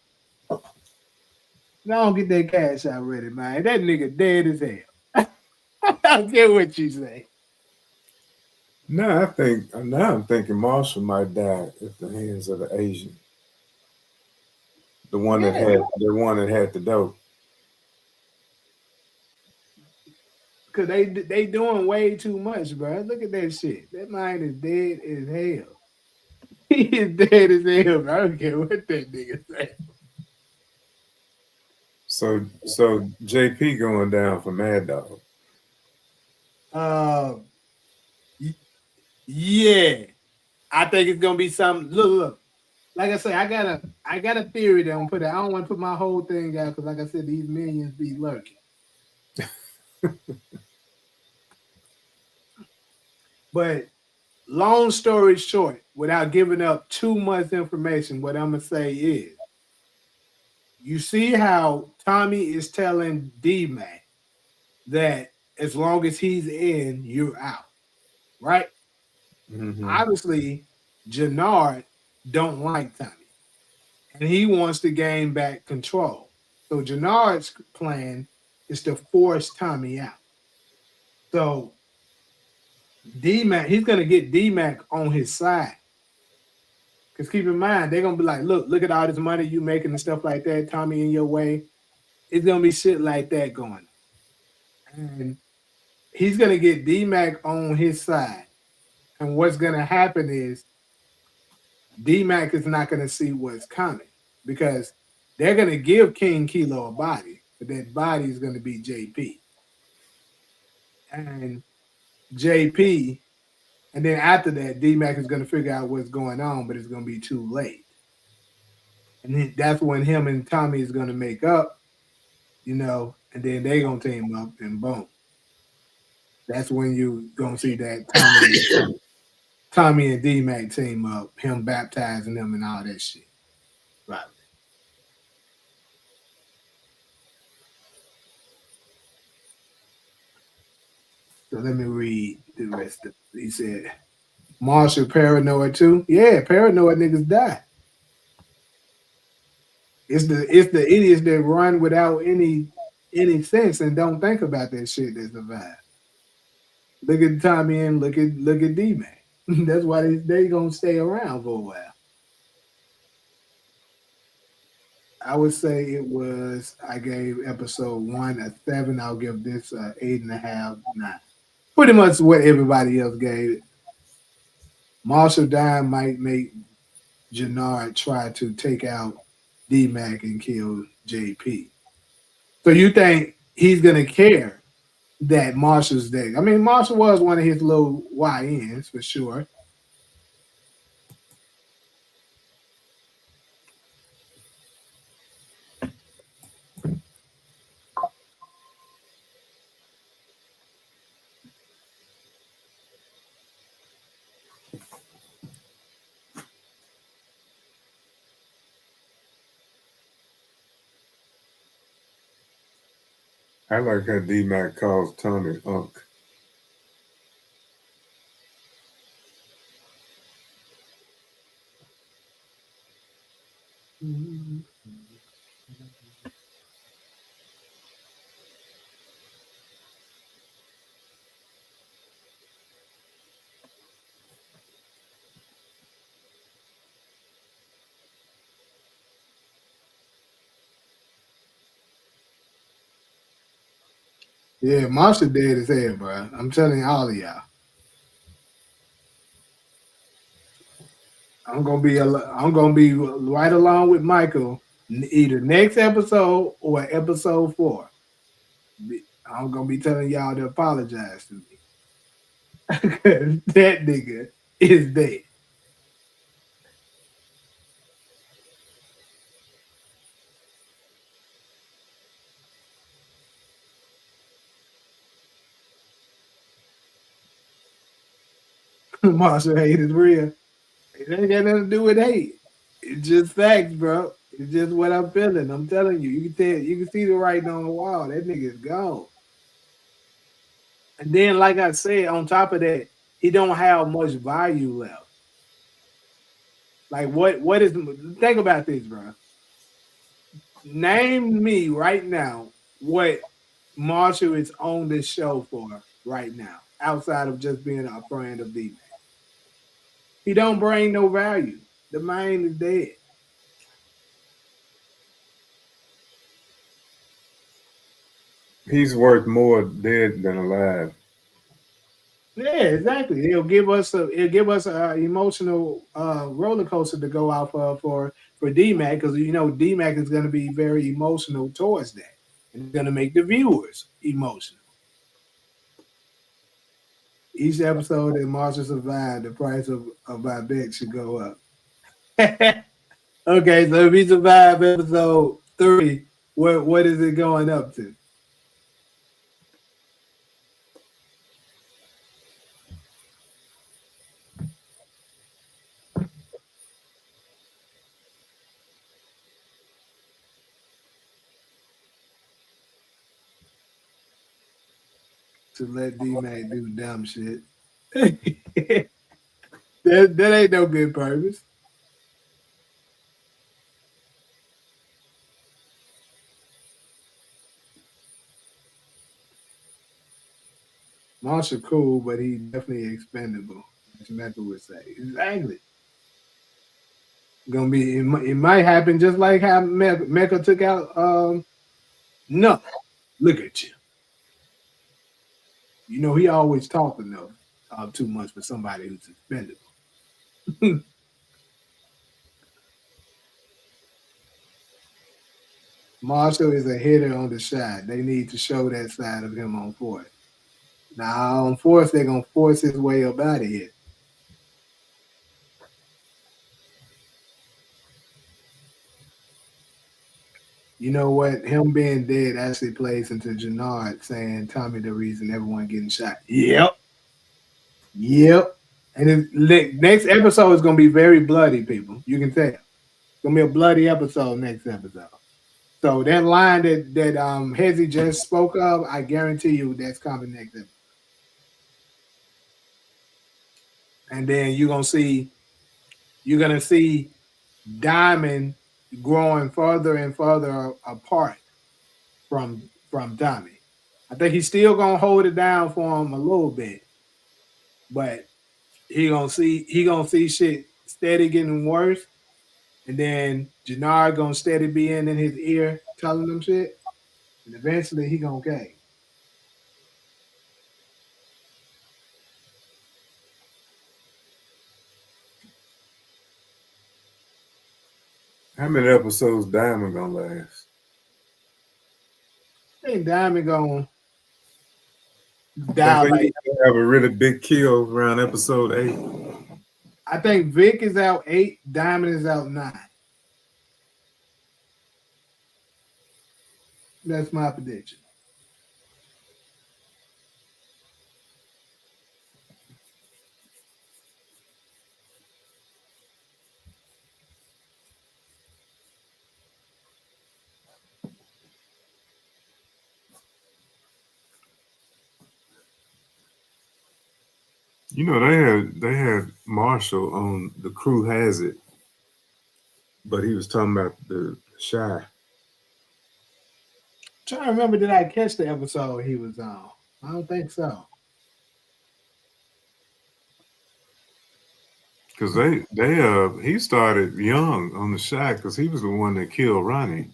don't get that cash out ready, man. That nigga dead as hell. I don't care what you say. Now I'm thinking Marshall might die at the hands of the Asian, the one that had the dope. Cause they doing way too much, bro. Look at that shit. That man is dead as hell. He is dead as hell, bro. I don't care what that nigga say. So JP going down for Mad Dog. Yeah. I think it's gonna be something. Look. Like I say, I got a theory that I'm put out. I don't want to put my whole thing out because, like I said, these millions be lurking. But long story short, without giving up too much information, what I'm gonna say is, you see how Tommy is telling D-Mac that as long as he's in, you're out, right? Mm-hmm. Obviously, Jannard don't like Tommy, and he wants to gain back control. So Jannard's plan is to force Tommy out. So D-Mac, he's gonna get D-Mac on his side. Because keep in mind, they're gonna be like, look at all this money you making and stuff like that, Tommy, in your way. It's gonna be shit like that going on. And he's gonna get D-Mac on his side. And what's gonna happen is D-Mac is not gonna see what's coming because they're gonna give King Kilo a body, but that body is gonna be JP. And JP, and then after that, D-Mac is gonna figure out what's going on, but it's gonna be too late. And that's when him and Tommy is gonna make up, and then they gonna team up and boom. That's when you gonna see that Tommy and D-Mac team up, him baptizing them and all that shit. Right. So let me read the rest of it. He said, Marshall paranoid too? Yeah, paranoid niggas die. It's the idiots that run without any sense and don't think about that shit that survive. Look at Tommy and look at D-Mac. That's why they gonna stay around for a while. I would say I gave episode 1 a 7. I'll give this a 8.5, 9. Pretty much what everybody else gave it. Marshall dying might make Jannard try to take out D-Mac and kill JP. So you think he's gonna care that Marshall's there? I mean, Marshall was one of his little YNs for sure. I like how D-Mac calls Tommy Unc. Yeah, Marshall dead as hell, bro. I'm telling all of y'all. I'm gonna be right along with Michael, either next episode or episode 4. I'm gonna be telling y'all to apologize to me. That nigga is dead. Marshall hate is real. It ain't got nothing to do with hate. It's just facts, bro. It's just what I'm feeling. I'm telling you. You can tell. You can see the writing on the wall. That nigga's gone. And then, like I said, on top of that, he don't have much value left. Like what is think about this, bro. Name me right now what Marshall is on this show for right now, outside of just being a friend of D-Man. He don't bring no value. The man is dead. He's worth more dead than alive. Yeah, exactly. It'll give us a emotional roller coaster to go out for D-Mac, because you know D-Mac is going to be very emotional towards that, and it's going to make the viewers emotional. Each episode that Marshall survived, the price of our bet should go up. Okay, so if he survived episode 3, what is it going up to? To let D-Mac do dumb shit. that ain't no good purpose. Marshall cool, but he definitely expendable. As Mecca would say. Exactly. Gonna be it might happen just like how Mecca took out no. Look at you. You know he always talking though too much for somebody who's expendable. Marshall is a hitter on the shot. They need to show that side of him on fourth. Now on fourth, they're gonna force his way up out of here. You know what? Him being dead actually plays into Jannard saying Tommy the reason everyone getting shot. Yep. Yep. And next episode is gonna be very bloody, people. You can tell. It's gonna be a bloody episode next episode. So that line that Hezzy just spoke of, I guarantee you that's coming next episode. And then you're gonna see Diamond growing further and further apart from Tommy. I think he's still gonna hold it down for him a little bit, but he gonna see shit steady getting worse, and then Jannard gonna steady be in his ear telling him shit, and eventually he gonna cave. How many episodes Diamond gonna last? I think Diamond gonna I die think like. he's gonna have a really big kill around episode 8. I think Vic is out 8, Diamond is out 9. That's my prediction. You know they had Marshall on The Crew Has It, but he was talking about the Shy. Trying to remember, did I catch the episode he was on? I don't think so. Because he started young on the Shy because he was the one that killed Ronnie.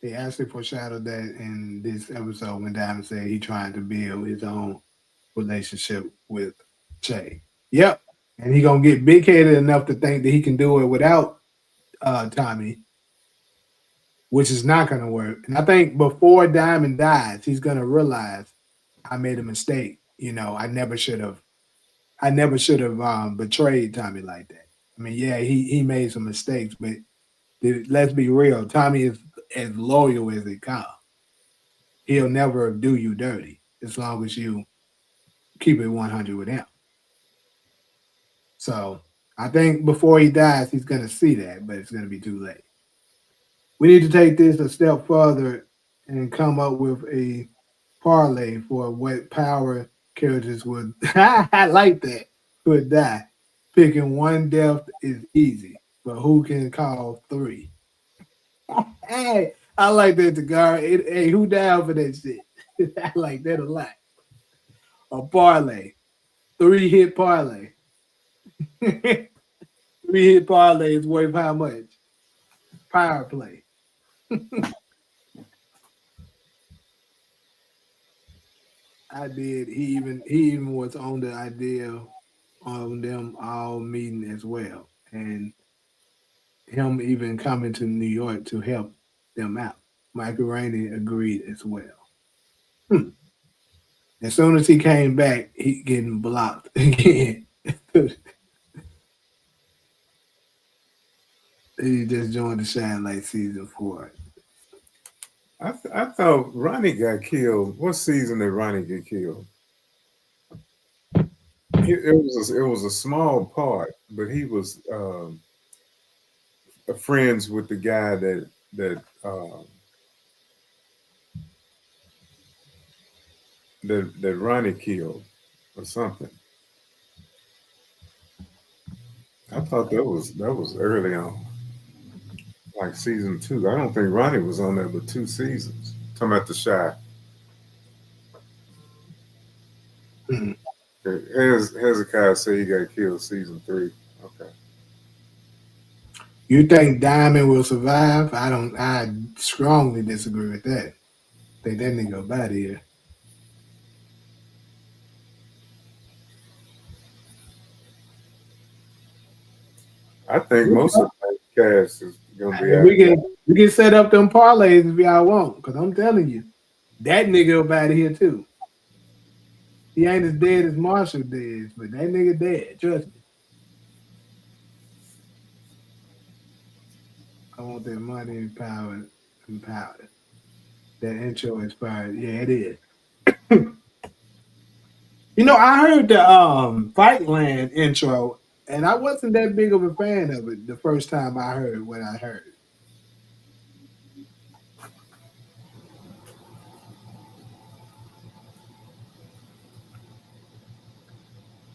He actually foreshadowed that in this episode when Diamond said he trying to build his own relationship with Che. Yep. And he gonna get big headed enough to think that he can do it without Tommy, which is not gonna work. And I think before Diamond dies, he's gonna realize I made a mistake. You know, I never should have I never should have betrayed Tommy like that. I mean, yeah, he made some mistakes, but let's be real. Tommy is as loyal as it comes. He'll never do you dirty as long as you keep it 100 with him. So I think before he dies, he's going to see that, but it's going to be too late. We need to take this a step further and come up with a parlay for what power characters would. I like that. Would die. Picking one death is easy, but who can call three? Hey, I like that, Tagara. Hey, who down for that shit? I like that a lot. A parlay, 3-hit parlay. 3-hit parlay is worth how much? Power play. I did. He even was on the idea of them all meeting as well, and him even coming to New York to help them out. Michael Rainey agreed as well. As soon as he came back, he getting blocked again. He just joined the Shine Light season 4. I thought Ronnie got killed. What season did Ronnie get killed? It was a small part, but he was friends with the guy that Ronnie killed or something. I thought that was early on, like season 2. I don't think Ronnie was on there but 2 seasons. Talking about the Shy. Hmm. Hezekiah said he got killed season 3. Okay. You think Diamond will survive? I don't. I strongly disagree with that. Think that nigga up out of here. I think most of the cast is gonna be And out. we can set up them parlays if y'all want, because I'm telling you, that nigga up out of here too. He ain't as dead as Marshall did, but that nigga dead. Trust me. I want that money and power. That intro inspired. Yeah, it is. I heard the Fightland intro, and I wasn't that big of a fan of it the first time I heard what I heard.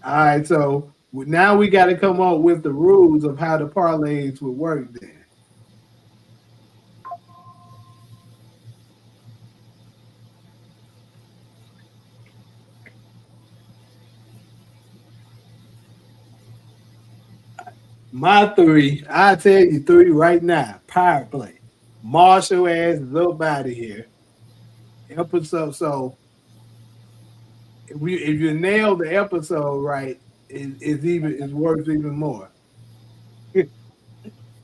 All right, so now we got to come up with the rules of how the parlays would work then. My 3, I tell you 3 right now. Power play. Marshall ass is up out of here. Episode. So if you nail the episode right, it's worth even more.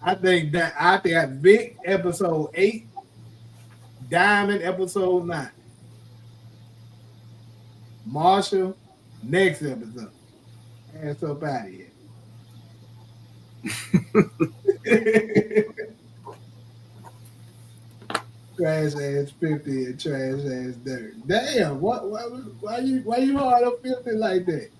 I think Vic episode 8, Diamond episode 9, Marshall next episode. Ass up out of here. Trash ass 50 and trash ass dirt. Damn, why you hard up 50 like that?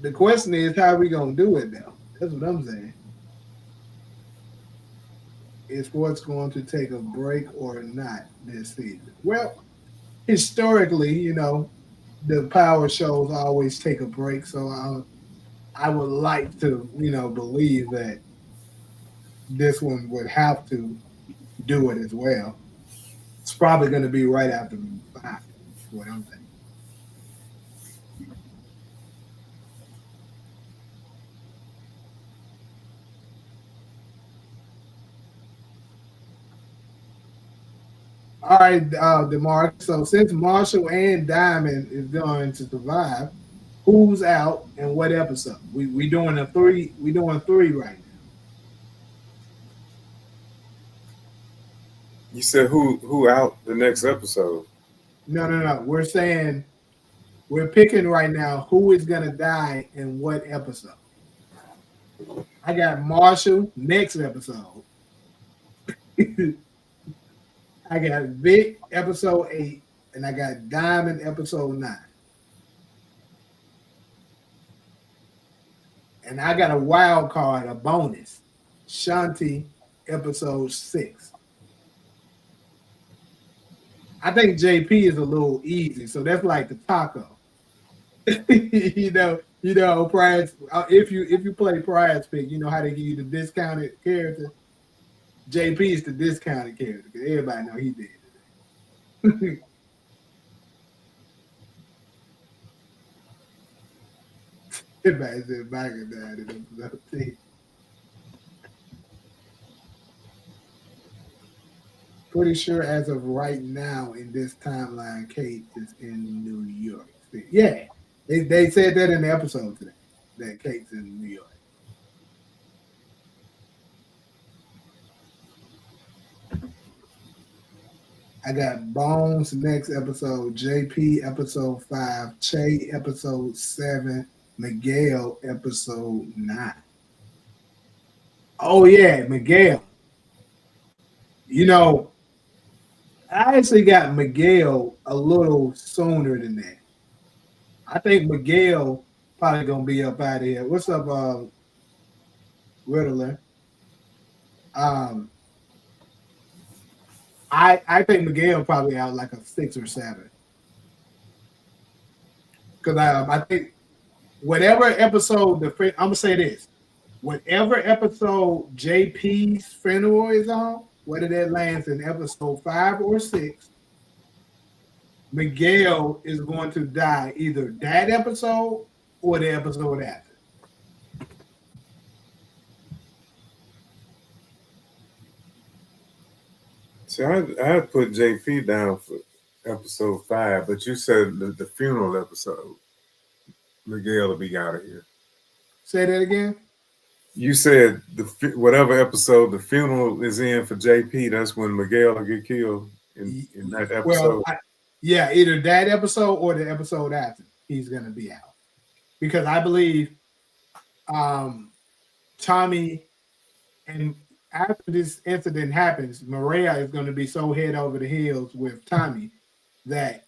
The question is how we gonna do it now. That's what I'm saying. Is sports going to take a break or not this season? Well, historically, the power shows always take a break. So I would like to, believe that this one would have to do it as well. It's probably going to be right after 5. What I'm thinking. All right, DeMar. So since Marshall and Diamond is going to survive, who's out and what episode. We doing a three. We doing three right now. You said who out the next episode? No. We're saying we're picking right now who is gonna die in what episode. I got Marshall next episode. I got Vic episode 8, and I got Diamond episode 9. And I got a wild card, a bonus. Shanti episode 6. I think JP is a little easy, so that's like the taco. you know, prize. If you play prize pick, you know how they give you the discounted character. JP is the discounted character because everybody know he did today. Everybody said Michael died in episode 10. Pretty sure as of right now in this timeline, Kate is in New York. Yeah, they said that in the episode today, that Kate's in New York. I got Bones next episode, JP episode 5, Che episode 7, Miguel episode 9. Oh yeah, Miguel. You know, I actually got Miguel a little sooner than that. I think Miguel probably gonna be up out of here. What's up, Riddler? I think Miguel probably out like a 6 or 7. Because I think whatever episode I'm gonna say this, whatever episode JP's funeral is on, whether that lands in episode 5 or 6, Miguel is going to die either that episode or the episode after. See, I put JP down for episode 5, but you said the funeral episode, Miguel will be out of here. Say that again. You said whatever episode the funeral is in for JP, that's when Miguel will get killed in that episode. Well, yeah, either that episode or the episode after he's going to be out. Because I believe Tommy, and after this incident happens, Maria is going to be so head over the heels with Tommy that,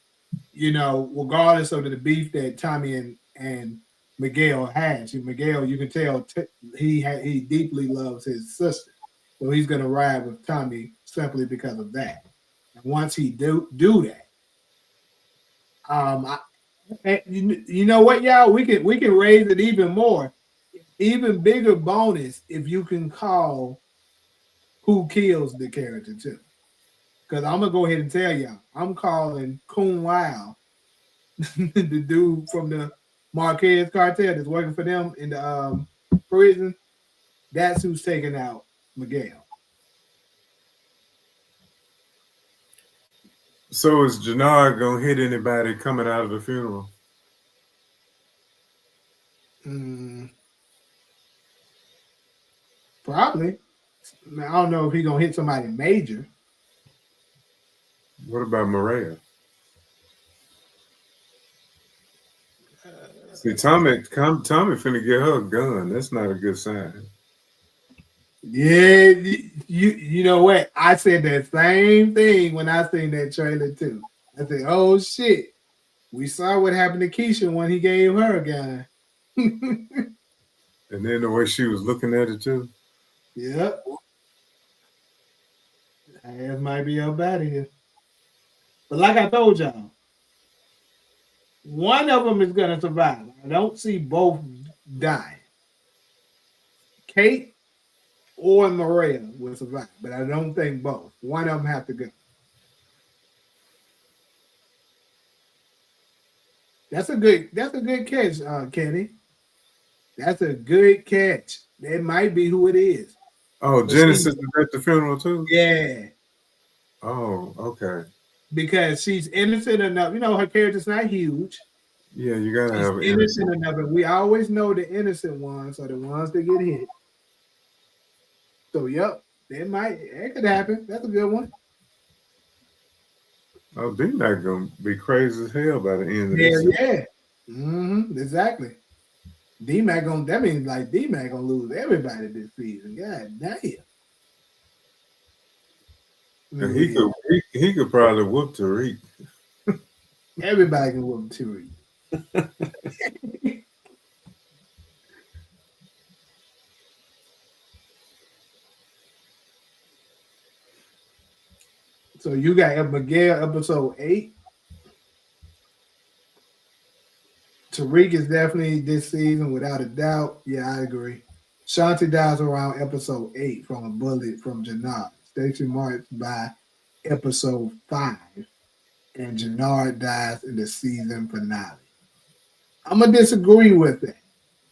you know, regardless of the beef that Tommy and Miguel has, Miguel, you can tell he deeply loves his sister. So he's going to ride with Tommy simply because of that. And once he do that, you know what, y'all? We can raise it even more, even bigger bonus if you can call who kills the character too. Because I'm gonna go ahead and tell y'all, I'm calling Coon Wow, the dude from the Marquez cartel that's working for them in the prison. That's who's taking out Miguel. So is Jannard gonna hit anybody coming out of the funeral? Probably. I don't know if he's gonna hit somebody major. What about Maria? See, Tommy finna get her a gun. That's not a good sign. Yeah, you know what? I said that same thing when I seen that trailer too. I said, "Oh shit, we saw what happened to Keisha when he gave her a gun." And then the way she was looking at it too. Yep. Ass might be up out of here. But like I told y'all, one of them is gonna survive. I don't see both dying. Kate or Maria will survive, but I don't think both. One of them have to go. That's a good catch, Kenny. That's a good catch. That might be who it is. Oh, Genesis is at the funeral too? Yeah. Oh, okay. Because she's innocent enough. You know, her character's not huge. Yeah, you gotta He's have innocent enough, and we always know the innocent ones are the ones that get hit. So, yep, it could happen. That's a good one. Oh, they're not gonna be crazy as hell by the end of Yeah, this. yeah. Exactly. D-Mac that means like D-Mac gonna lose everybody this season. God damn. And he could probably whoop Tariq. Everybody can whoop Tariq. So you got Miguel episode 8. Tariq is definitely this season without a doubt. Yeah, I agree. Shanti dies around episode 8 from a bullet from Jannard. Stacey marks by episode 5, and Jannard dies in the season finale. I'm gonna disagree with that.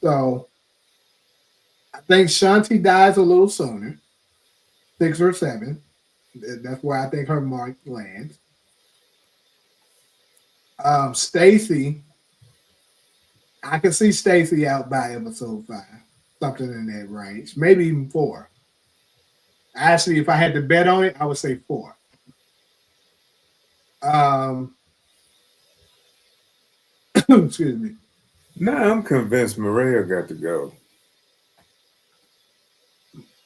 So I think Shanti dies a little sooner, 6 or 7. That's where I think her mark lands. Stacy, I can see Stacy out by episode 5, something in that range, maybe even 4. Actually, if I had to bet on it, I would say 4. Excuse me. Nah, I'm convinced Maria got to go.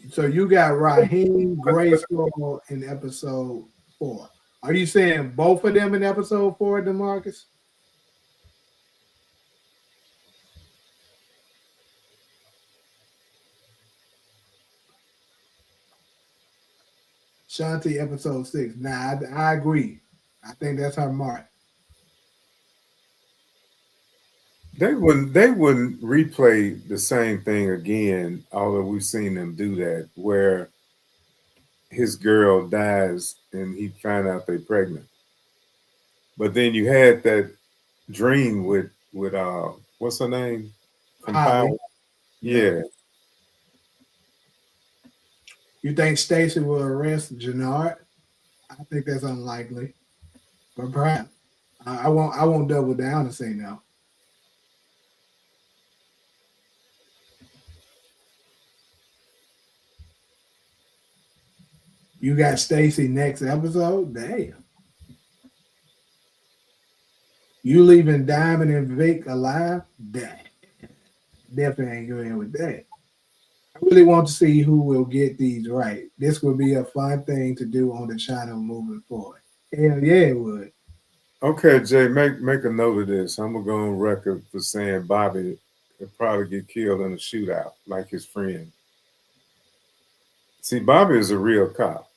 So you got Raheem Graceful in episode 4. Are you saying both of them in episode 4, DeMarcus? Shanti episode 6. Nah, I agree. I think that's her mark. They wouldn't replay the same thing again, although we've seen them do that, where his girl dies and he find out they're pregnant. But then you had that dream with what's her name from Holly. Power? Yeah. You think Stacy will arrest Jannard? I think that's unlikely, but perhaps. I won't double down and say no. You got Stacy next episode? Damn. You leaving Diamond and Vic alive? Damn. Definitely ain't going with that. I really want to see who will get these right. This would be a fun thing to do on the channel moving forward. Hell yeah, it would. Okay, Jay, make a note of this. I'm gonna go on record for saying Bobby will probably get killed in a shootout, like his friend. See, Bobby is a real cop.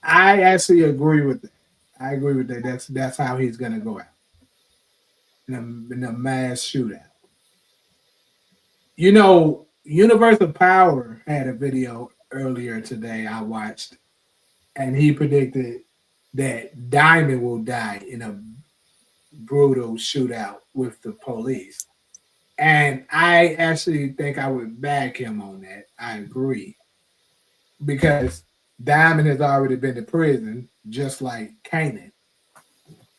I actually agree with that. I agree with that. That's how he's gonna go out in a mass shootout. You know, Universal Power had a video earlier today I watched, and he predicted that Diamond will die in a brutal shootout with the police. And I actually think I would back him on that. I agree. Because Diamond has already been to prison, just like Kanan.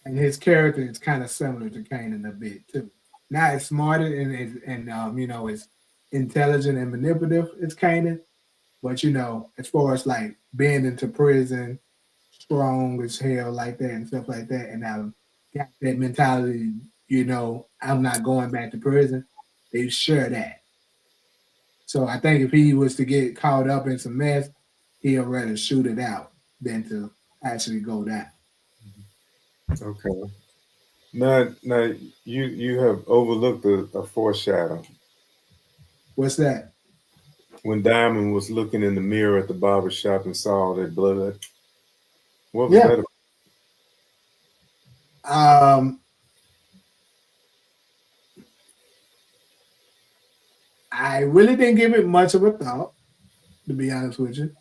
And his character is kind of similar to Kanan a bit too. Not as smart and as intelligent and manipulative as Kanan, but as far as like being into prison, strong as hell like that and stuff like that, and got that mentality, I'm not going back to prison. They share that. So I think if he was to get caught up in some mess, he'll rather shoot it out than to actually go down. Okay. Now you have overlooked a foreshadow. What's that? When Diamond was looking in the mirror at the barber shop and saw all that blood. What was Yeah. that about? I really didn't give it much of a thought, to be honest with you.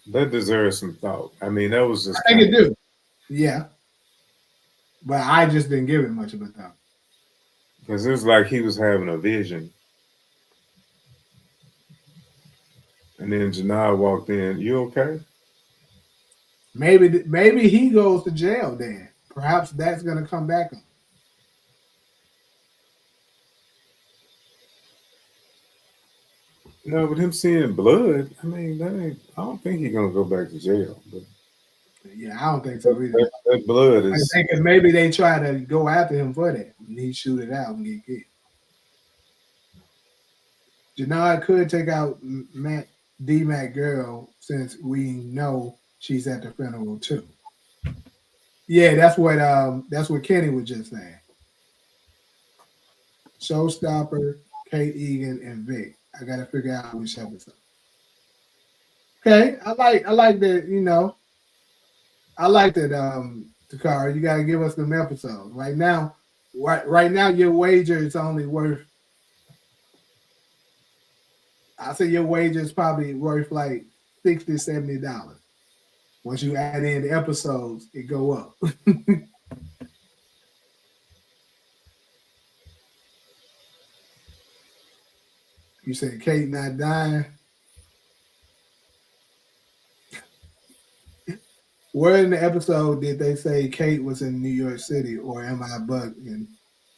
That deserves some thought. I mean, that was just. I think it do. Yeah. But I just didn't give it much of a thought. Because it was like he was having a vision. And then Janai walked in. You okay? Maybe he goes to jail then. Perhaps that's going to come back on. No, with him seeing blood, I mean, I don't think he's gonna go back to jail. But Yeah, I don't think so either. that blood I is. think that maybe they try to go after him for that, and he shoot it out and get killed. Janard could take out Mac D-Mac girl since we know she's at the funeral too. Yeah, that's what Kenny was just saying. Showstopper, Kate Egan, and Vic. I gotta figure out which episode. Okay, I like that, I like that Takara. You gotta give us them episodes. Right now, your wager is only worth, I say your wager is probably worth like $60, $70. Once you add in the episodes, it go up. You said Kate not dying. Where in the episode did they say Kate was in New York City, or am I bugging?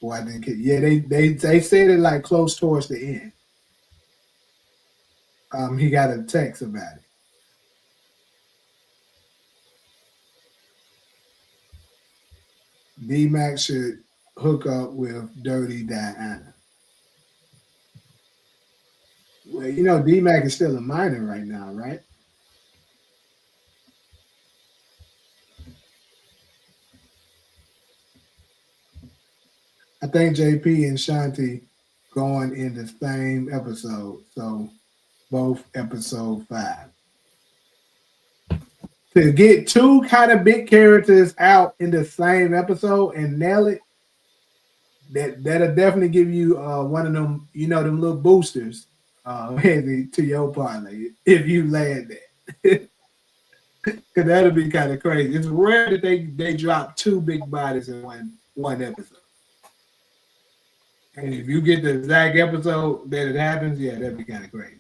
Or I didn't get? Yeah, they said it like close towards the end. He got a text about it. D-Mac should hook up with Dirty Diana. Well, D-Mac is still a minor right now, right? I think JP and Shanti going in the same episode, so both episode 5. To get two kind of big characters out in the same episode and nail it, that'll definitely give you one of them, them little boosters to your parlay if you land that. Because that'll be kind of crazy. It's rare that they drop two big bodies in one episode. And if you get the exact episode that it happens, yeah, that'd be kind of crazy.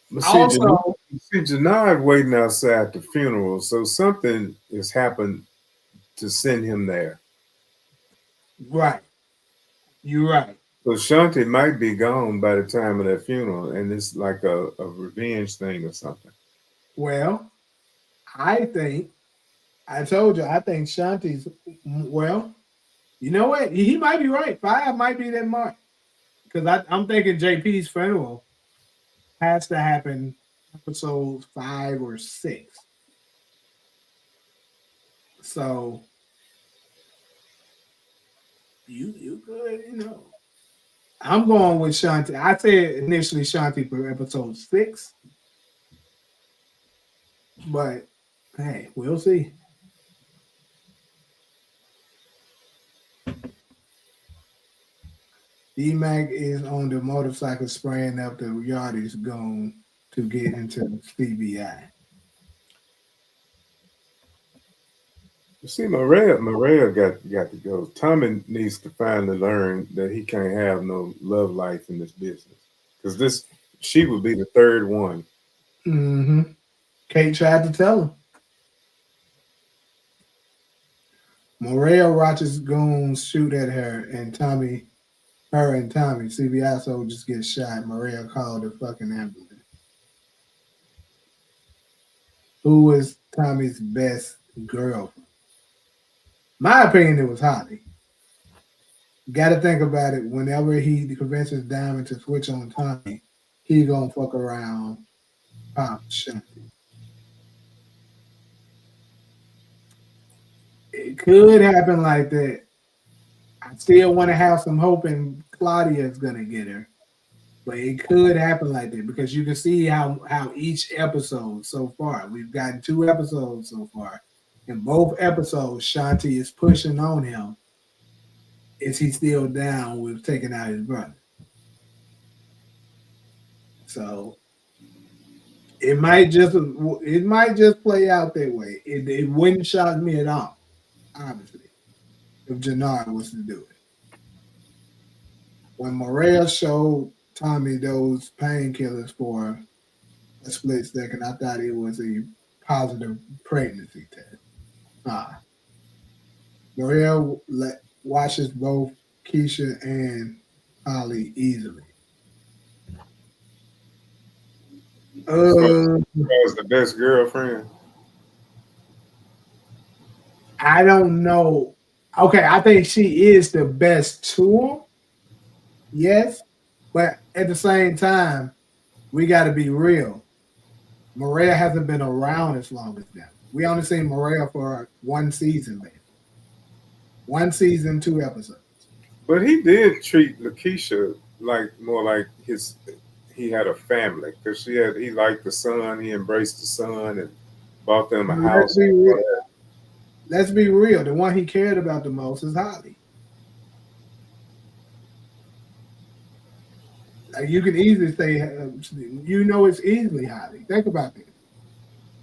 But Also, Janard waiting outside the funeral, so something has happened to send him there. right. You're right. So Shanti might be gone by the time of that funeral, and it's like a revenge thing or something. Well, I think Shanti's, well, you know what? He might be right. 5 might be that mark. Because I'm thinking JP's funeral has to happen episode 5 or 6. So you could, I'm going with Shanti. I said initially Shanti for episode 6. But hey, we'll see. D-Mac is on the motorcycle spraying up the yardie's going to get into CBI. You see, Maria got to go. Tommy needs to finally learn that he can't have no love life in this business, because she would be the third one. Mm-hmm. Kate tried to tell him. Maria watches goons shoot at her and Tommy. CBI soldiers get shot. Maria called the fucking ambulance. Who was Tommy's best girlfriend? My opinion, it was Holly. Got to think about it. Whenever he convinces Diamond to switch on Tommy, he gonna fuck around Pop Shanti. It could happen like that. I still want to have some hope in Claudia is gonna get her, but it could happen like that because you can see how each episode so far. We've gotten 2 episodes so far. In both episodes, Shanti is pushing on him. Is he still down with taking out his brother? So it might just play out that way. It wouldn't shock me at all, obviously, if Janard was to do it. When Maria showed Tommy those painkillers for a split second, I thought it was a positive pregnancy test. Maria watches both Keisha and Holly easily. Was the best girlfriend. I don't know. Okay, I think she is the best tool. Yes, but at the same time, we got to be real. Maria hasn't been around as long as them. We only seen Maria for one season, man. One season, 2 episodes. But he did treat Lakeisha like more like his. He had a family because he liked the son. He embraced the son and bought them a Let's house. be real. Let's be real. The one he cared about the most is Holly. Like you can easily say, it's easily Holly. Think about this.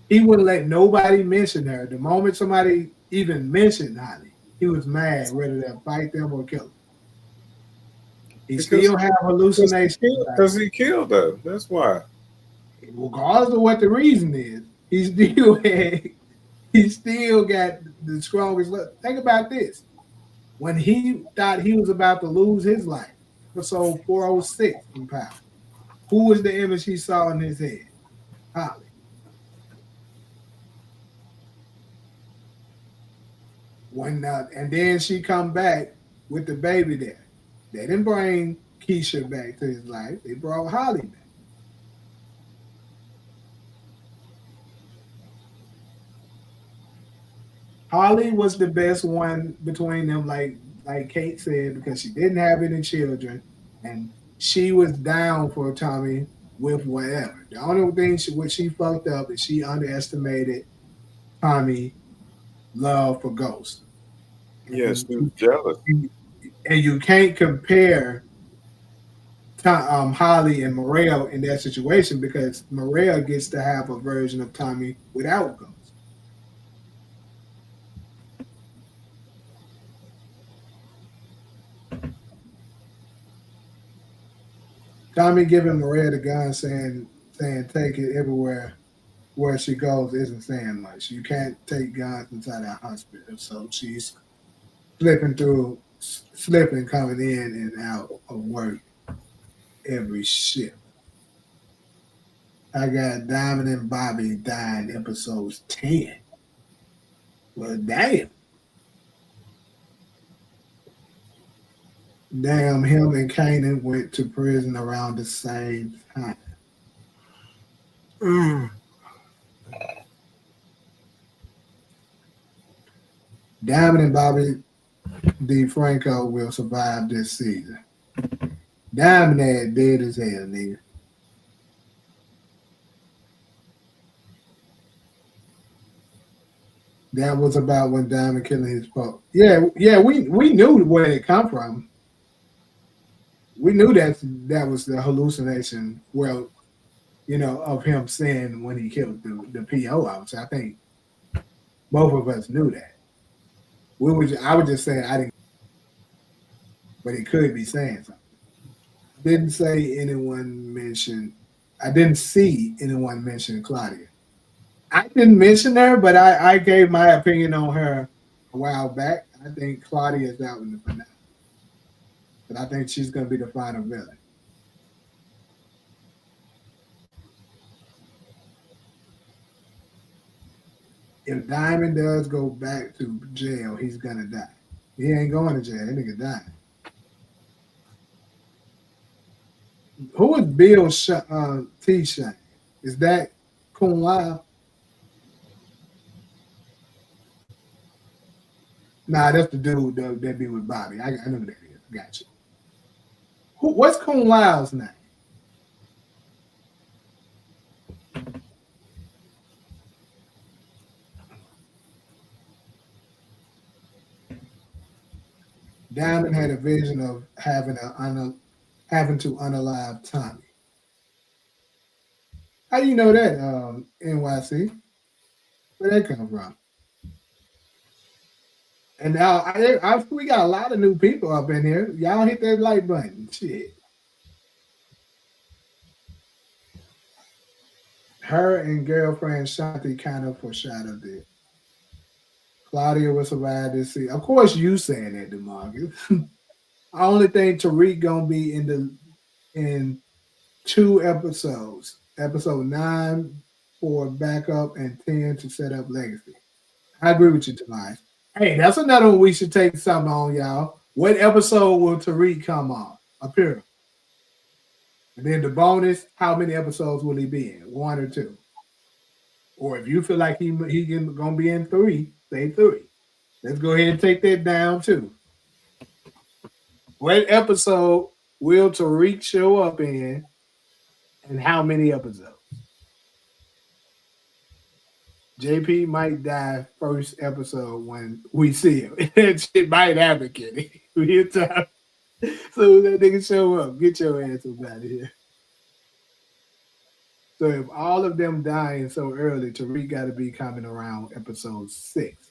He wouldn't let nobody mention her. The moment somebody even mentioned Holly, he was mad, whether to fight them or kill them. He still have hallucinations. Because he killed her. That's why. Regardless of what the reason is, he still got the strongest. Think about this. When he thought he was about to lose his life, episode 406 in Power, who was the image he saw in his head? Holly. And then she come back with the baby there. They didn't bring Keisha back to his life. They brought Holly back. Holly was the best one between them, like Kate said, because she didn't have any children, and she was down for Tommy with whatever. The only thing what she fucked up is she underestimated Tommy love for Ghost. Yes, she was jealous. And you can't compare Holly and Morel in that situation because Morel gets to have a version of Tommy without Ghost. Tommy giving Morel the gun, saying take it everywhere where she goes isn't saying much. You can't take guns inside that hospital, so she's slipping, coming in and out of work every shift. I got Diamond and Bobby dying episodes 10. Well, damn. Damn, him and Kanan went to prison around the same time. Diamond and Bobby DeFranco will survive this season. Diamond had dead as hell, nigga. That was about when Diamond killing his folks. Yeah, we knew where it come from. We knew that was the hallucination. Well, of him saying when he killed the PO officer. I think both of us knew that. I was just saying I didn't, but he could be saying something. Didn't say anyone mention. I didn't see anyone mention Claudia. I didn't mention her, but I gave my opinion on her a while back. I think Claudia is out in the finale, but I think she's going to be the final villain. If Diamond does go back to jail, he's gonna die. He ain't going to jail. That nigga dying. Who is Bill T. Shane? Is that Kung Lao? Nah, that's the dude that be with Bobby. I know who that is. Gotcha. What's Kung Lao's name? Diamond had a vision of having to unalive Tommy. How do you know that, NYC? Where that come from? And now we got a lot of new people up in here. Y'all hit that like button. Shit. Her and girlfriend Shanti kind of foreshadowed it. Claudia will survive this season. Of course, you saying that, DeMarcus. I only think Tariq gonna be in 2 episodes. Episode 9 for backup and 10 to set up legacy. I agree with you, Tobias. Hey, that's another one we should take something on, y'all. What episode will Tariq come on? Appear. And then the bonus, how many episodes will he be in? 1 or 2? Or if you feel like he gonna be in 3, say 3. Let's go ahead and take that down too. What episode will Tariq show up in, and how many episodes? JP might die first episode when we see him. That shit might happen, Kenny. Real time. So that nigga show up. Get your ass up out of here. So if all of them dying so early, Tariq got to be coming around episode 6.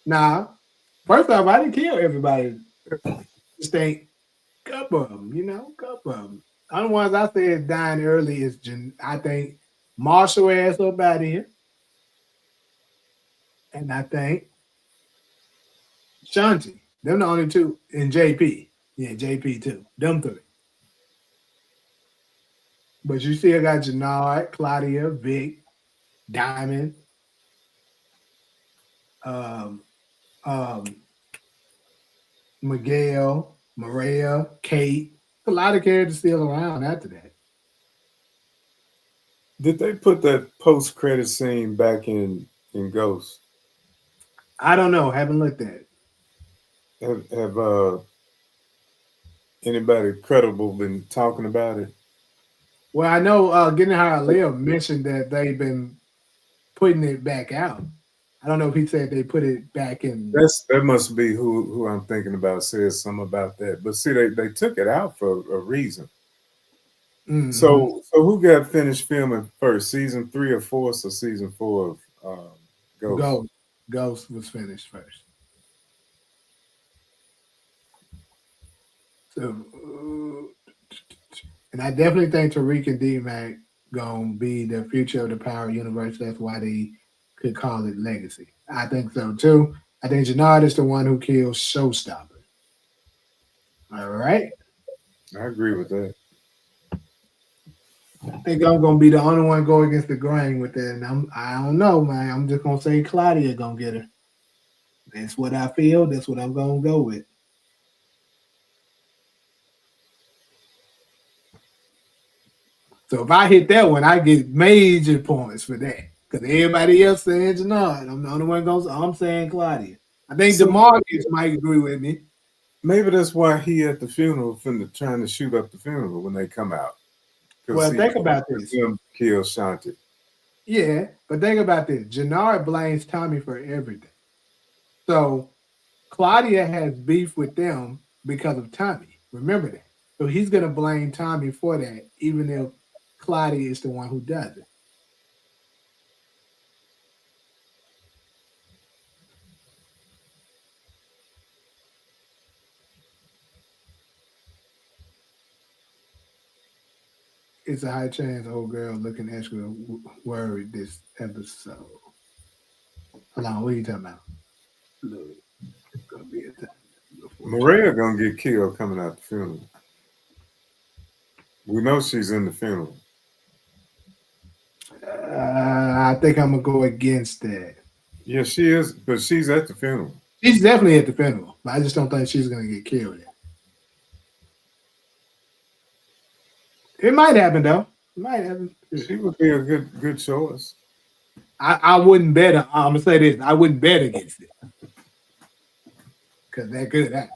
Now, first off, I didn't kill everybody. Just think, couple of them, couple of them. Other ones I said dying early is, I think, Marshall ass up out of here. And I think Shanti. Them the only 2. And JP. Yeah, JP too. Them 3. But you still got Jannard, Claudia, Vic, Diamond, Miguel, Maria, Kate. A lot of characters still around after that. Did they put that post-credit scene back in Ghost? I don't know. Haven't looked at it. Have anybody credible been talking about it? Well, I know Getting How I Live mentioned that they've been putting it back out. I don't know if he said they put it back in. That must be who I'm thinking about says something about that. But see, they took it out for a reason. Mm-hmm. So who got finished filming first, season 3 or 4, or season 4 of Ghost? Ghost was finished first. So, and I definitely think Tariq and D-Mac gonna be the future of the Power Universe. That's why they could call it Legacy. I think so too. I think Jannard is the one who kills Showstopper. All right. I agree with that. I think I'm gonna be the only one go against the grain with that. And I don't know, man. I'm just gonna say Claudia gonna get her. That's what I feel. That's what I'm gonna go with. So if I hit that one, I get major points for that. Because everybody else saying Jannard. I'm the only one goes. I'm saying Claudia. I think DeMarcus might agree with me. Maybe that's why he at the funeral trying to shoot up the funeral when they come out. Well, think about this. Kill Shanti. Yeah, but think about this. Jannard blames Tommy for everything. So Claudia has beef with them because of Tommy. Remember that. So he's going to blame Tommy for that, even if Claudia is the one who does it. It's a high chance old girl looking extra worried this episode. Hold on, what are you talking about? Look, it's gonna be a time. Maria gonna get killed coming out the funeral. We know she's in the funeral. I think I'm gonna go against that. Yeah, she is, but she's at the funeral. She's definitely at the funeral, but I just don't think she's gonna get killed yet. It might happen though. It might happen. She would be a good choice. I wouldn't bet. I'm gonna say this. I wouldn't bet against it because that could happen.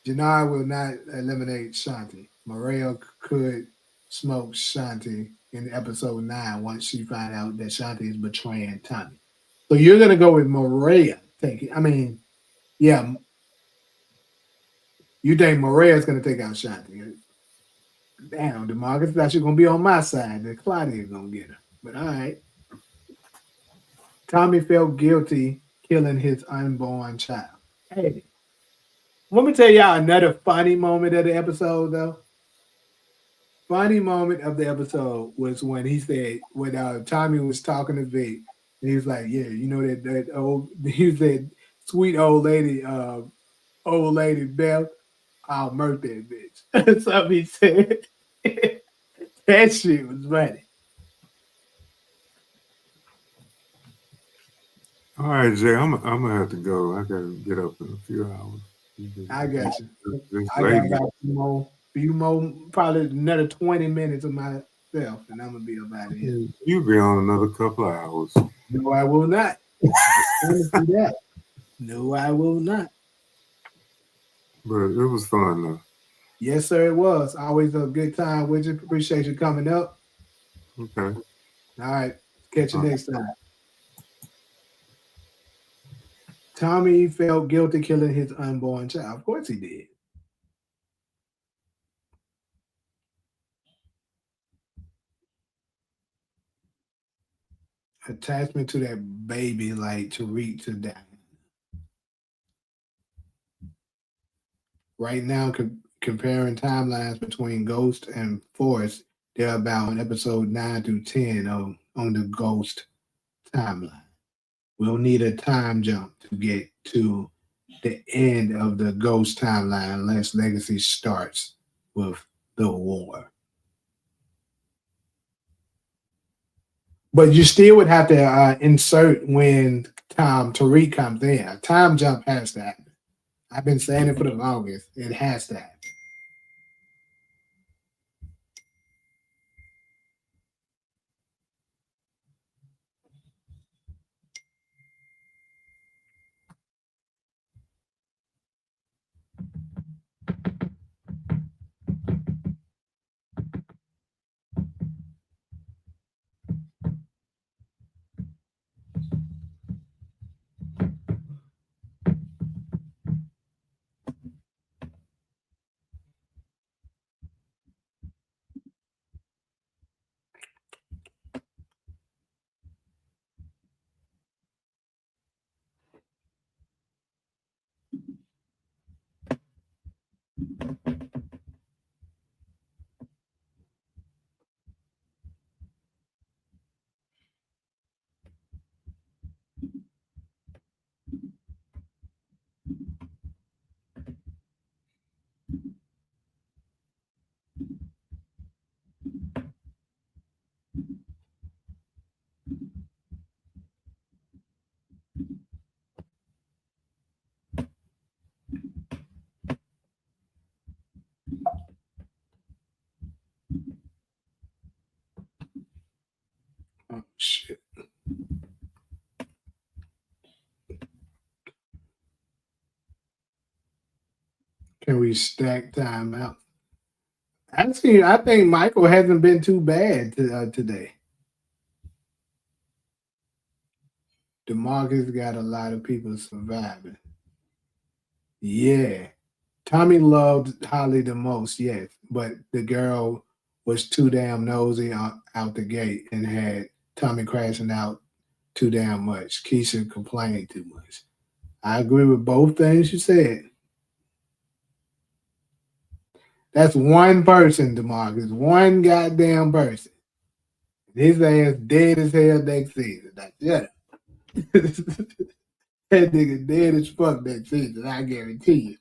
Jannard will not eliminate Shanti. Maria could smoke Shanti in episode 9 once she find out that Shanti is betraying Tommy. So you're gonna go with Maria. Yeah. You think Maria's gonna take out Shanti? Damn, DeMarcus thought you're gonna be on my side. That Claudia's gonna get her. But all right. Tommy felt guilty killing his unborn child. Hey, let me tell y'all another funny moment of the episode, though. Funny moment of the episode was when he said, when Tommy was talking to Vic, He was like, yeah, you know that old. He was that sweet old lady, Beth. I'll murk that bitch. That's what he said. That shit was funny. All right, Jay, I'm gonna have to go. I gotta get up in a few hours. I got you. This I got lady, about few more, probably another 20 minutes of myself, and I'm gonna be up out of here. you'll be on another couple of hours. No, I will not. Promise you that. No, I will not. But it was fun though. Yes, sir, it was. Always a good time with you. Appreciate you coming up. Okay. All right. Catch you All right. next time. Tommy felt guilty killing his unborn child. Of course he did. Attachment to that baby like Tariq to that. Right now, comparing timelines between Ghost and Force, they're about on episode 9 through 10 on the Ghost timeline. We'll need a time jump to get to the end of the Ghost timeline unless Legacy starts with the war. But you still would have to insert when Tariq comes in. A time jump has to happen. I've been saying it for the longest. It has to happen. Oh, shit. Can we stack time out? Actually, I think Michael hasn't been too bad today. DeMarcus got a lot of people surviving. Yeah. Tommy loved Holly the most, yes, but the girl was too damn nosy out the gate and had Tommy crashing out too damn much. Keisha complained too much. I agree with both things you said. That's one person, DeMarcus. One goddamn person. His ass dead as hell next season. Like, shut up. That nigga dead as fuck next season, I guarantee you.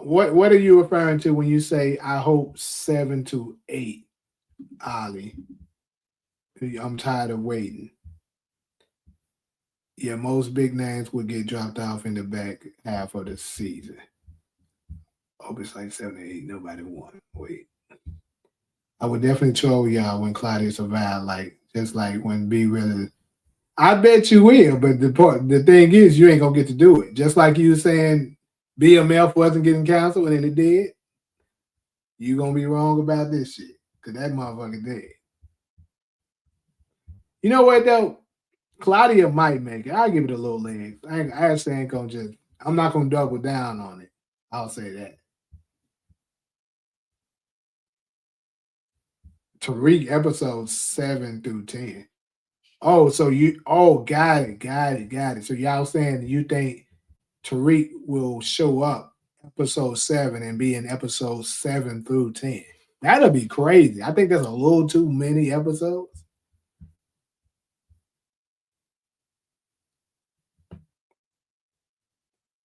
What are you referring to when you say I hope 7 to 8, Ollie? I'm tired of waiting. Yeah, most big names would get dropped off in the back half of the season. Hope it's like 7 to 8. Nobody won. Wait. I would definitely troll y'all when Claudia survived, like just like when B really. I bet you will, but the thing is, you ain't gonna get to do it. Just like you saying BMF wasn't getting canceled and it did. You gonna be wrong about this shit because that motherfucker dead. You know what though? Claudia might make it. I'll give it a little leg. I actually ain't gonna just. I'm not gonna double down on it. I'll say that. Tariq episodes 7 through 10. Oh, so you got it. So y'all saying you think Tariq will show up episode 7 and be in episode 7 through 10. That'll be crazy. I think that's a little too many episodes.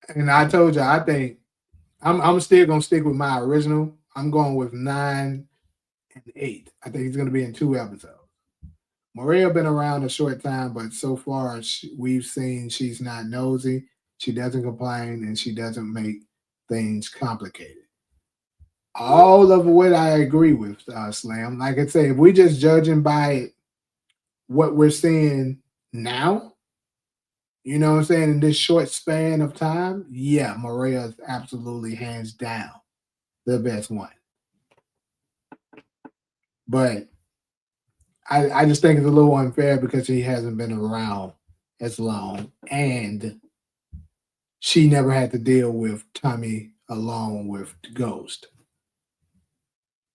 And I told you, I think I'm still gonna stick with my original. I'm going with 9 and 8. I think he's gonna be in 2 episodes. Maria been around a short time, but so far we've seen she's not nosy, she doesn't complain, and she doesn't make things complicated. All of what I agree with, Slam. Like I say, if we just judging by what we're seeing now, you know what I'm saying, in this short span of time, yeah, Maria is absolutely hands down the best one. But I just think it's a little unfair because she hasn't been around as long, and she never had to deal with Tommy along with Ghost.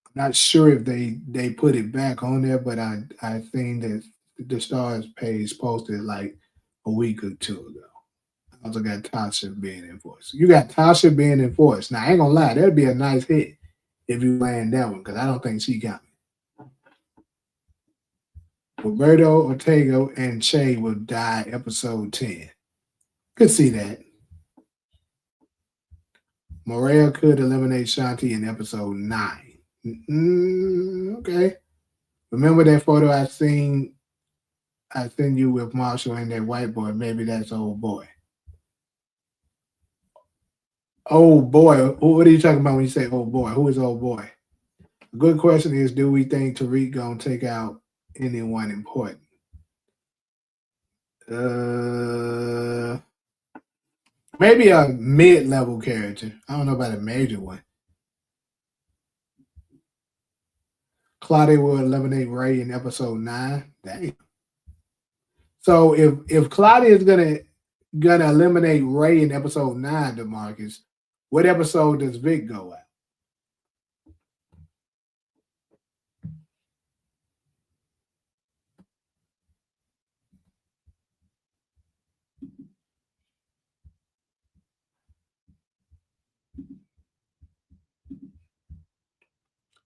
I'm not sure if they put it back on there, but I think that the Stars page posted like a week or two ago. I also got Tasha being enforced. You got Tasha being enforced. Now I ain't gonna lie, that'd be a nice hit if you land that one because I don't think she got me. Roberto Ortega and Che will die episode 10. Could see that. Morel could eliminate Shanti in episode 9. Okay. Remember that photo I seen you with Marshall and that white boy? Maybe that's old boy. Old boy. What are you talking about when you say old boy? Who is old boy? A good question is, do we think Tariq gonna take out anyone important? Maybe a mid-level character. I don't know about a major one. Claudia will eliminate Ray in episode 9. Dang. So if Claudia is gonna eliminate Ray in episode 9, DeMarcus, what episode does Vic go at?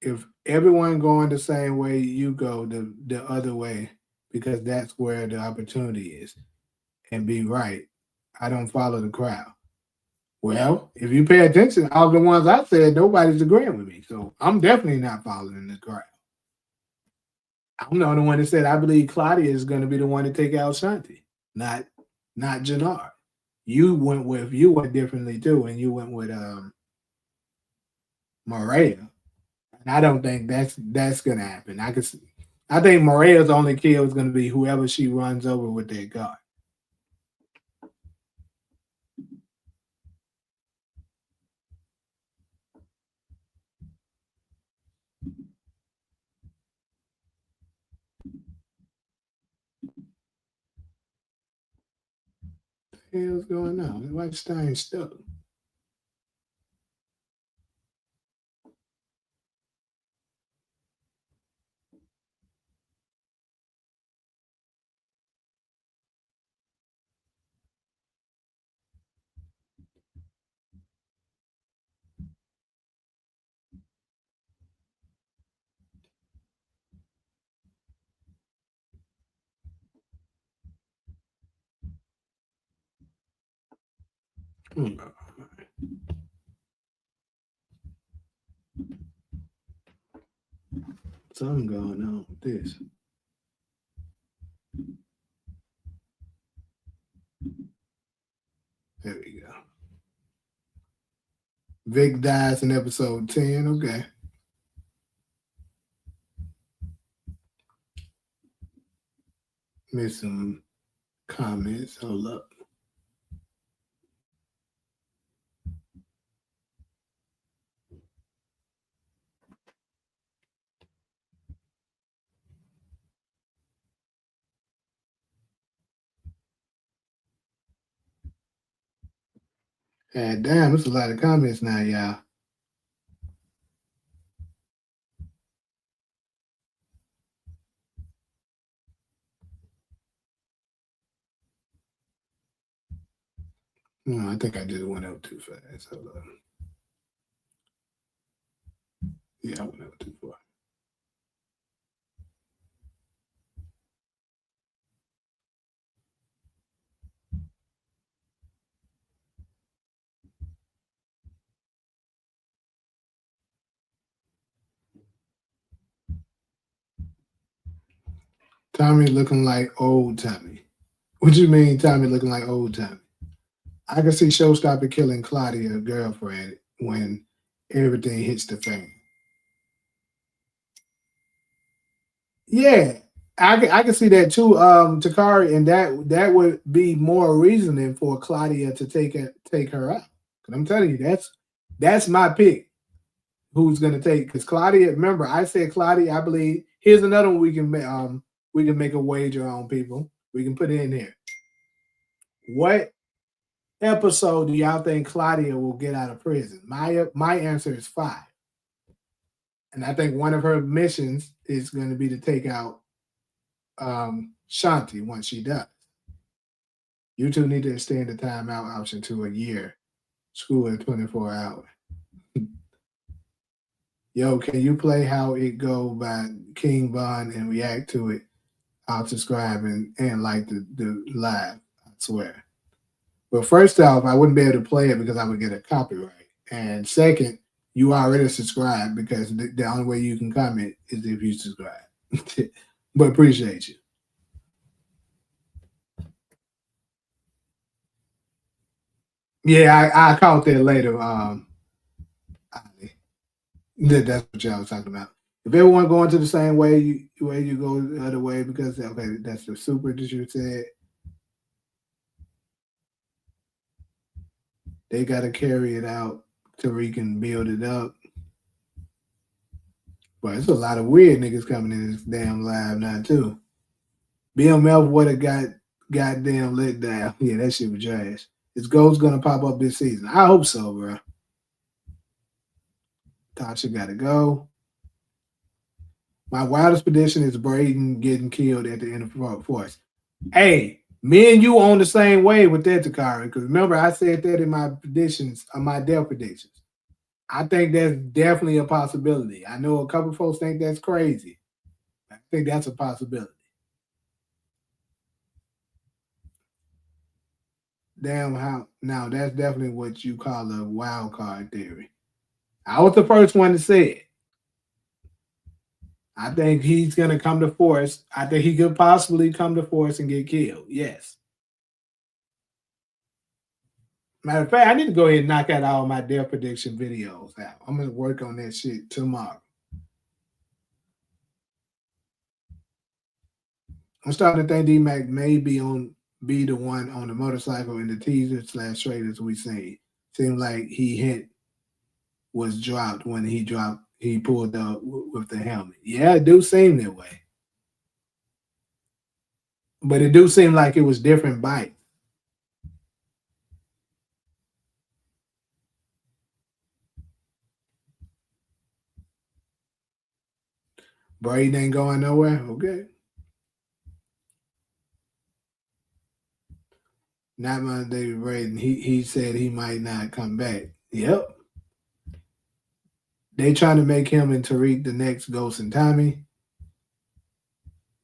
If everyone going the same way you go the other way, because that's where the opportunity is, and be right, I don't follow the crowd. Well, if you pay attention, all the ones I said, nobody's agreeing with me. So I'm definitely not following the crowd. I'm the only one that said I believe Claudia is going to be the one to take out Shanti, not Jannard. You went differently too, and you went with Maria. And I don't think that's gonna happen. I think Maria's only kill is gonna be whoever she runs over with their car. What the hell's going on? Why Stein stuck? Something going on with this. There we go. Vic dies in episode 10. Okay. Missed some comments. Hold up. Damn, there's a lot of comments now, y'all. No, I think I just went up too fast. Hold on. Yeah, I went up too far. Tommy looking like old Tommy. What you mean, Tommy looking like old Tommy? I can see Showstopper killing Claudia, girlfriend, when everything hits the fan. Yeah, I can see that too, Takari, and that would be more reasoning for Claudia to take her out. Because I'm telling you, that's my pick. Who's gonna take? Because Claudia, remember, I said Claudia. I believe. Here's another one we can make a wager on, people. We can put it in here. What episode do y'all think Claudia will get out of prison? My answer is 5. And I think one of her missions is going to be to take out Shanti once she does. You two need to extend the timeout option to a year. School in 24 hours. Yo, can you play How It Go by King Von and react to it? I'll subscribe and like the live, I swear. But first off, I wouldn't be able to play it because I would get a copyright. And second, you already subscribed because the only way you can comment is if you subscribe. But appreciate you. Yeah, I caught that later. That's what y'all was talking about. If everyone going to the same way, you go the other way because okay, that's the super that you said. They got to carry it out so we can build it up. But it's a lot of weird niggas coming in this damn live now too. BMF would have got goddamn let down. Yeah, that shit was trash. Is Ghost gonna pop up this season? I hope so, bro. Tasha gotta go. My wildest prediction is Braden getting killed at the end of Force. Hey, me and you on the same way with that, Takari. Because remember, I said that in my predictions, my death predictions. I think that's definitely a possibility. I know a couple folks think that's crazy. I think that's a possibility. Damn, how now that's definitely what you call a wild card theory. I was the first one to say it. I think he's gonna come to Force. I think he could possibly come to Force and get killed. Yes. Matter of fact, I need to go ahead and knock out all my death prediction videos out. I'm gonna work on that shit tomorrow. I'm starting to think D-Mac may be the one on the motorcycle in the teaser / trailers we seen. Seemed like he was dropped when he pulled up with the helmet. Yeah, it do seem that way. But it do seem like it was different bikes. Braden ain't going nowhere. Okay. Not my David Braden. He said he might not come back. Yep. They trying to make him and Tariq the next Ghost and Tommy.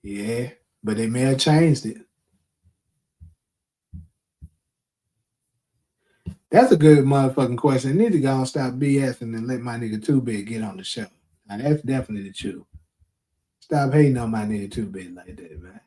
Yeah, but they may have changed it. That's a good motherfucking question. I need to go and stop BSing and let my nigga 2-Bit get on the show. Now that's definitely the truth. Stop hating on my nigga 2-Bit like that, man.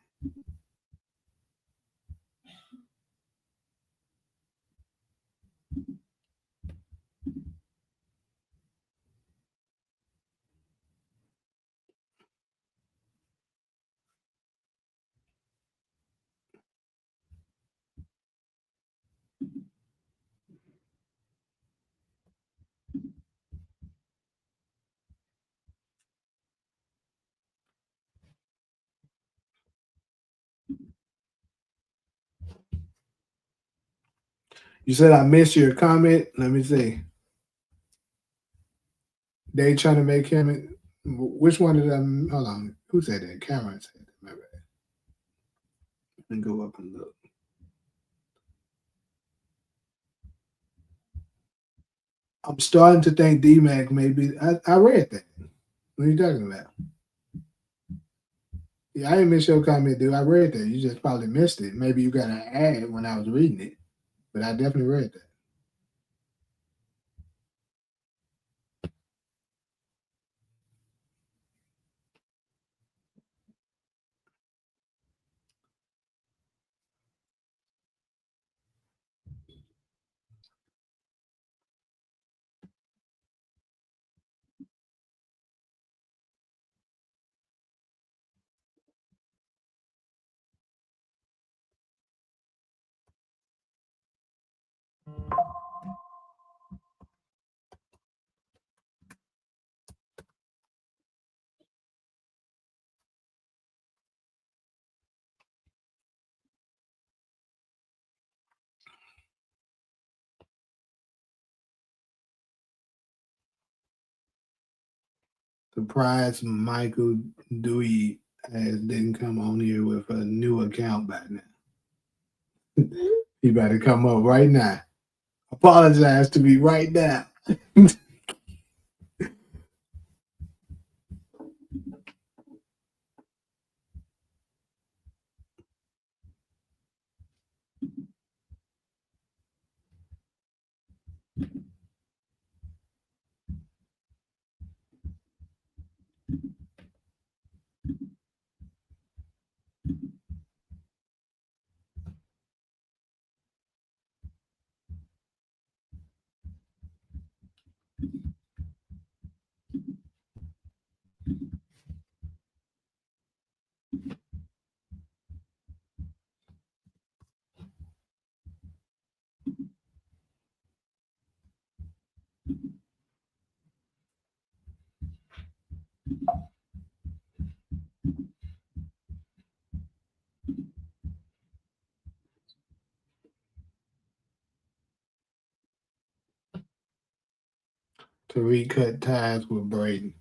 You said I missed your comment. Let me see. They trying to make him. Which one did I? Hold on. Who said that? Cameron said that. My bad. Let me go up and look. I'm starting to think D-Mac maybe. I read that. What are you talking about? Yeah, I didn't miss your comment, dude. I read that. You just probably missed it. Maybe you got an ad when I was reading it, but I definitely read that. Surprised Michael Dewey didn't come on here with a new account by now. He better come up right now. Apologize to me right now. To recut ties with Braden.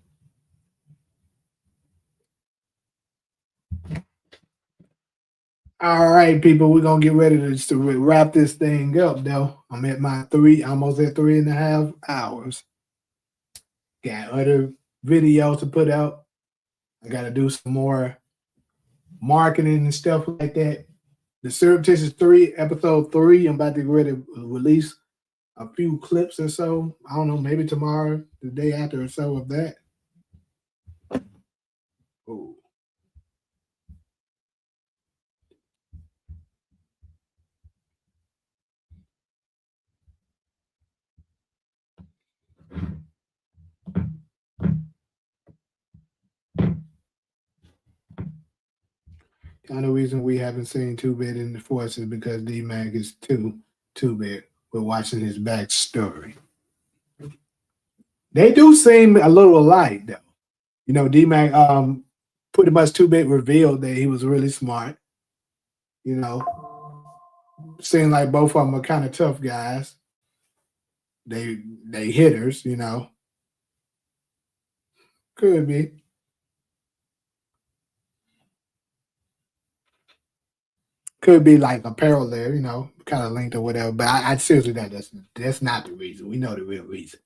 All right, people, we're gonna get ready to wrap this thing up though. I'm at my almost at 3.5 hours. Got other videos to put out. I gotta do some more marketing and stuff like that. The Surreptitious 3, episode 3, I'm about to get ready to release a few clips or so. I don't know, maybe tomorrow, the day after or so of that. Ooh. The only reason we haven't seen 2-Bit in the force is because D-Mag is 2-Bit. We're watching his backstory. They do seem a little alike, though. You know, D-Mac pretty much 2-Bit revealed that he was really smart. You know, seemed like both of them are kind of tough guys. They hitters, you know. Could be. Could be like a parallel, you know, kind of linked or whatever. But I seriously that's not the reason. We know the real reason.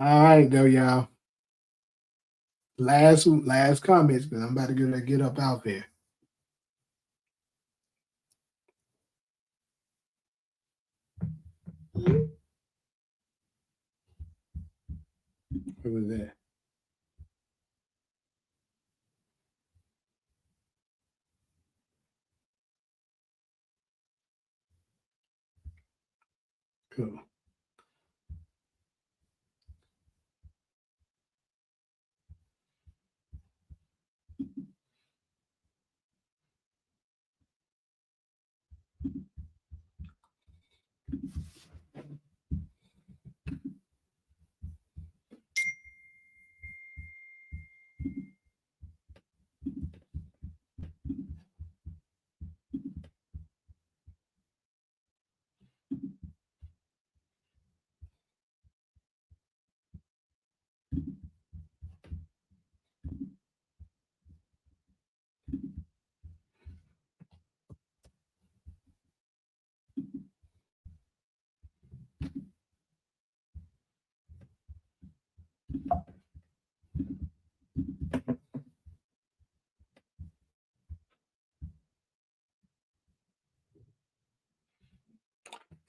All right, though, y'all. Last comments, because I'm about to get up out there. What was that? Cool.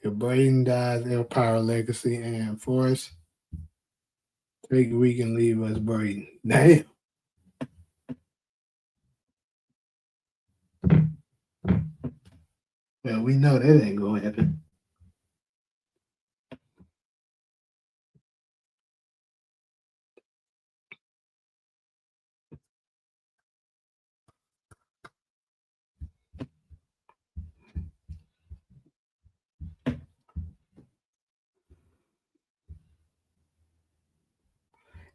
If Braden dies, Empire Legacy and Force. Take a week and leave us, Braden. Damn. Well, we know that ain't gonna happen.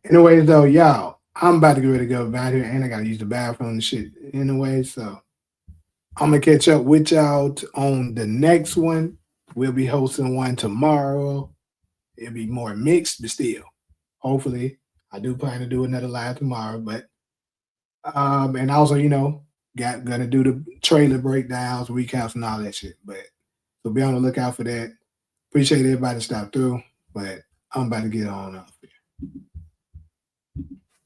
Anyways, though, y'all, I'm about to get ready to go out here and I gotta use the bathroom and shit anyway. So I'm gonna catch up with y'all on the next one. We'll be hosting one tomorrow. It'll be more mixed, but still, hopefully, I do plan to do another live tomorrow. But and also, gonna do the trailer breakdowns, recaps, and all that shit. But so be on the lookout for that. Appreciate everybody that stopped through, but I'm about to get on off here.